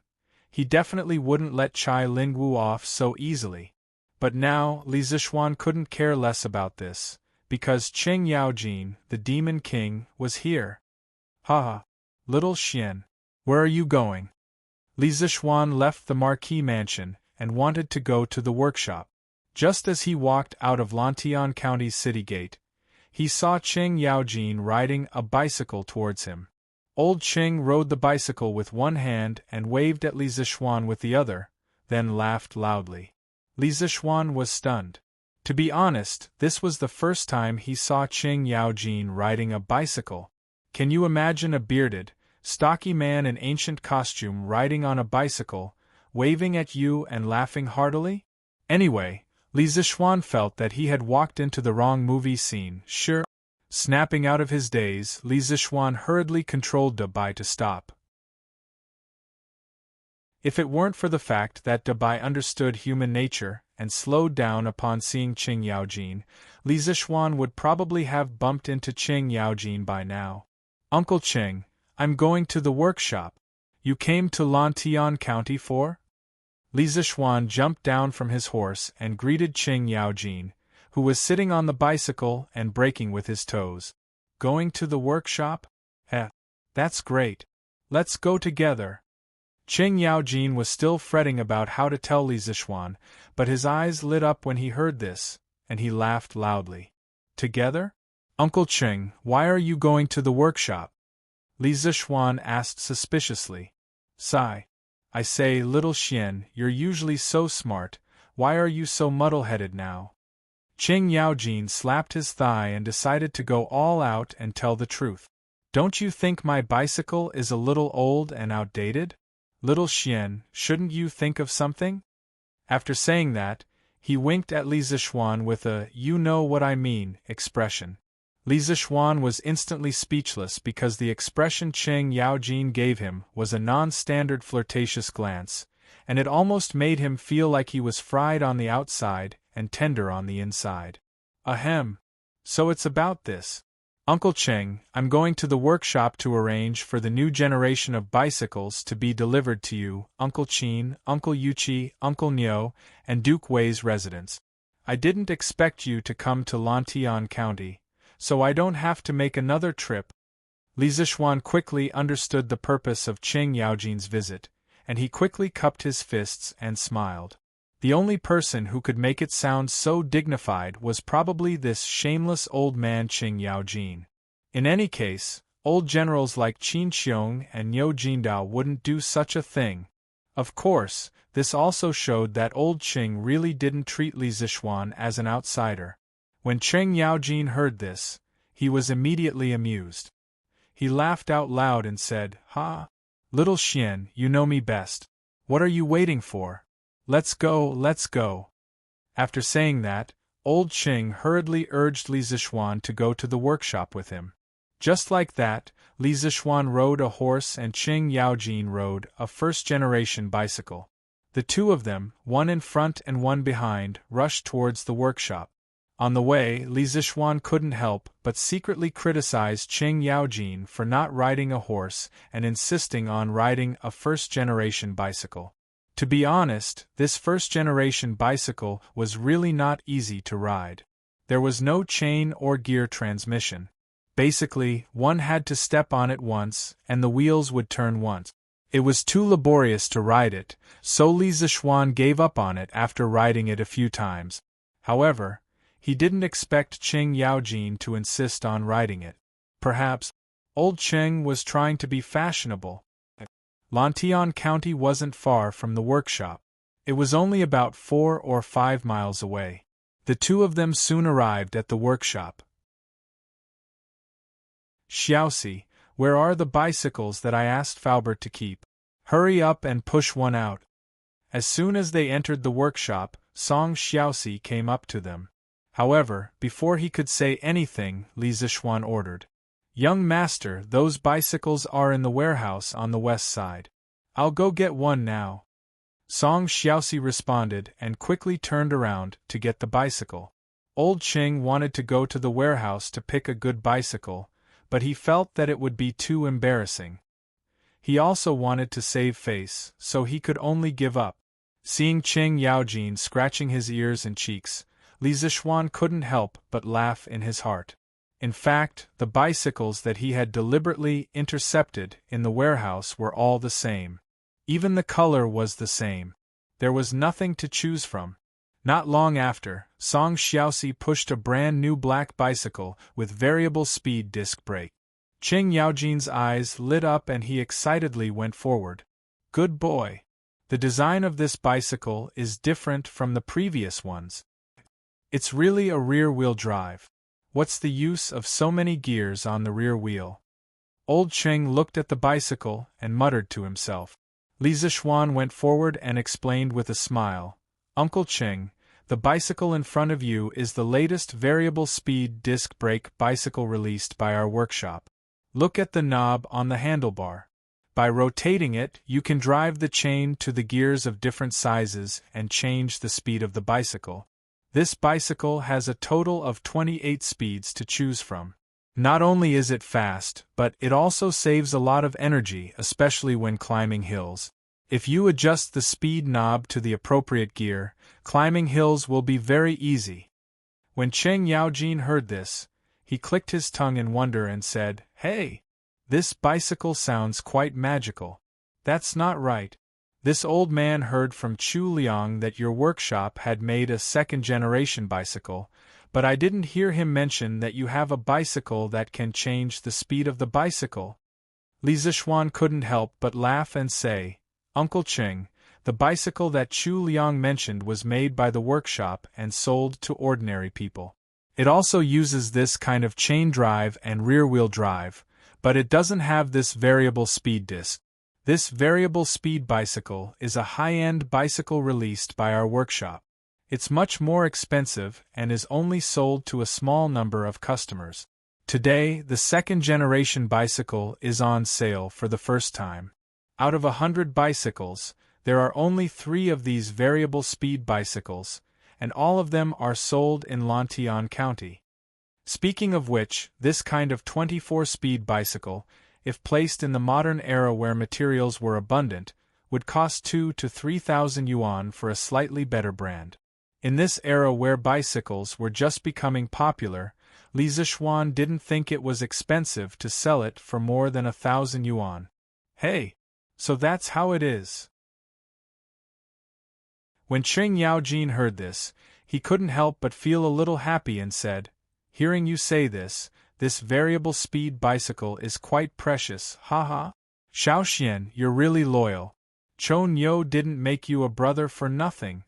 he definitely wouldn't let Chai Lingwu off so easily. But now, Li Zishuan couldn't care less about this, because Cheng Yaojin, the Demon King, was here. "Haha, little Xian, where are you going?" Li Zishuan left the Marquis mansion and wanted to go to the workshop. Just as he walked out of Lantian County's city gate, he saw Cheng Yaojin riding a bicycle towards him. Old Cheng rode the bicycle with one hand and waved at Li Zishuan with the other, then laughed loudly. Li Zishuan was stunned. To be honest, this was the first time he saw Cheng Yaojin riding a bicycle. Can you imagine a bearded, stocky man in ancient costume riding on a bicycle, waving at you and laughing heartily? Anyway, Li Zishuan felt that he had walked into the wrong movie scene. Sure. Snapping out of his daze, Li Zishuan hurriedly controlled Da Bai to stop. If it weren't for the fact that Dabai understood human nature and slowed down upon seeing Qing Yaojin, Li Zixuan would probably have bumped into Qing Yaojin by now. Uncle Qing, I'm going to the workshop. You came to Lantian County for? Li Zixuan jumped down from his horse and greeted Qing Yaojin, who was sitting on the bicycle and braking with his toes. Going to the workshop? That's great. Let's go together. Qing Yaojin was still fretting about how to tell Li Zixuan, but his eyes lit up when he heard this, and he laughed loudly. Together? Uncle Qing, why are you going to the workshop? Li Zixuan asked suspiciously. Sigh. I say, little Xian, you're usually so smart, why are you so muddle-headed now? Qing Yaojin slapped his thigh and decided to go all out and tell the truth. Don't you think my bicycle is a little old and outdated? Little Xian, shouldn't you think of something? After saying that, he winked at Li Zixuan with a you-know-what-I-mean expression. Li Zixuan was instantly speechless because the expression Qing Yaojin gave him was a non-standard flirtatious glance, and it almost made him feel like he was fried on the outside and tender on the inside. Ahem. So it's about this. Uncle Qing, I'm going to the workshop to arrange for the new generation of bicycles to be delivered to you, Uncle Qin, Uncle Yuqi, Uncle Niu, and Duke Wei's residence. I didn't expect you to come to Lantian County, so I don't have to make another trip. Li Zixuan quickly understood the purpose of Qing Yaojin's visit, and he quickly cupped his fists and smiled. The only person who could make it sound so dignified was probably this shameless old man Qing Yaojin. In any case, old generals like Qin Xiong and Niu Jindao wouldn't do such a thing. Of course, this also showed that old Qing really didn't treat Li Zixuan as an outsider. When Qing Yaojin heard this, he was immediately amused. He laughed out loud and said, Ha! Little Xian, you know me best. What are you waiting for? Let's go, let's go. After saying that, old Qing hurriedly urged Li Zixuan to go to the workshop with him. Just like that, Li Zixuan rode a horse and Qing Yaojin rode a first-generation bicycle. The two of them, one in front and one behind, rushed towards the workshop. On the way, Li Zixuan couldn't help but secretly criticize Qing Yaojin for not riding a horse and insisting on riding a first-generation bicycle. To be honest, this first-generation bicycle was really not easy to ride. There was no chain or gear transmission. Basically, one had to step on it once, and the wheels would turn once. It was too laborious to ride it, so Li Zixuan gave up on it after riding it a few times. However, he didn't expect Qing Yaojin to insist on riding it. Perhaps, old Qing was trying to be fashionable. Lantian County wasn't far from the workshop. It was only about 4 or 5 miles away. The two of them soon arrived at the workshop. Xiaoxi, where are the bicycles that I asked Faubert to keep? Hurry up and push one out. As soon as they entered the workshop, Song Xiaoxi came up to them. However, before he could say anything, Li Zixuan ordered. Young master, those bicycles are in the warehouse on the west side. I'll go get one now. Song Xiaoxi responded and quickly turned around to get the bicycle. Old Qing wanted to go to the warehouse to pick a good bicycle, but he felt that it would be too embarrassing. He also wanted to save face, so he could only give up. Seeing Qing Yaojin scratching his ears and cheeks, Li Zixuan couldn't help but laugh in his heart. In fact, the bicycles that he had deliberately intercepted in the warehouse were all the same. Even the color was the same. There was nothing to choose from. Not long after, Song Xiaoxi pushed a brand new black bicycle with variable speed disc brake. Qing Yaojin's eyes lit up and he excitedly went forward. Good boy! The design of this bicycle is different from the previous ones. It's really a rear-wheel drive. What's the use of so many gears on the rear wheel? Old Qing looked at the bicycle and muttered to himself. Li Zixuan went forward and explained with a smile. Uncle Qing, the bicycle in front of you is the latest variable speed disc brake bicycle released by our workshop. Look at the knob on the handlebar. By rotating it, you can drive the chain to the gears of different sizes and change the speed of the bicycle. This bicycle has a total of 28 speeds to choose from. Not only is it fast, but it also saves a lot of energy, especially when climbing hills. If you adjust the speed knob to the appropriate gear, climbing hills will be very easy. When Cheng Yaojin heard this, he clicked his tongue in wonder and said, "Hey! This bicycle sounds quite magical." "That's not right. This old man heard from Chu Liang that your workshop had made a second-generation bicycle, but I didn't hear him mention that you have a bicycle that can change the speed of the bicycle." Li Zishuan couldn't help but laugh and say, "Uncle Cheng, the bicycle that Chu Liang mentioned was made by the workshop and sold to ordinary people. It also uses this kind of chain drive and rear-wheel drive, but it doesn't have this variable speed disc. This variable speed bicycle is a high-end bicycle released by our workshop. It's much more expensive and is only sold to a small number of customers. Today, the second-generation bicycle is on sale for the first time. Out of 100 bicycles, there are only 3 of these variable speed bicycles, and all of them are sold in Lantian County. Speaking of which, this kind of 24-speed bicycle, if placed in the modern era where materials were abundant, would cost 2,000 to 3,000 yuan for a slightly better brand. In this era where bicycles were just becoming popular, Li Zishuan didn't think it was expensive to sell it for more than 1,000 yuan. Hey! So that's how it is. When Cheng Yaojin heard this, he couldn't help but feel a little happy and said, "Hearing you say this variable speed bicycle is quite precious, haha. Xiaoxian, you're really loyal. Chou Nyo didn't make you a brother for nothing.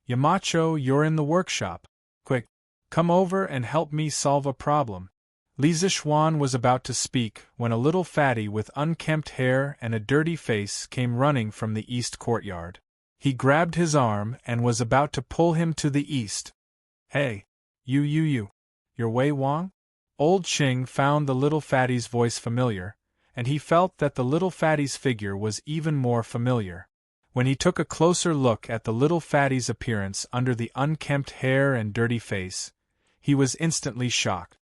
Yamacho, you're in the workshop. Quick, come over and help me solve a problem." Li Zishuan was about to speak when a little fatty with unkempt hair and a dirty face came running from the east courtyard. He grabbed his arm and was about to pull him to the east. "Hey, you. You're Wei Wang?" Old Ching found the little fatty's voice familiar, and he felt that the little fatty's figure was even more familiar. When he took a closer look at the little fatty's appearance under the unkempt hair and dirty face, he was instantly shocked.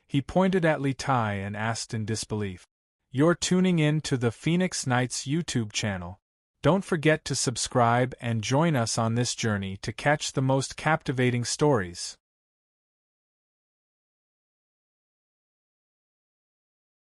He pointed at Li Tai and asked in disbelief, "You're tuning in to the Phoenix Knights YouTube channel. Don't forget to subscribe and join us on this journey to catch the most captivating stories."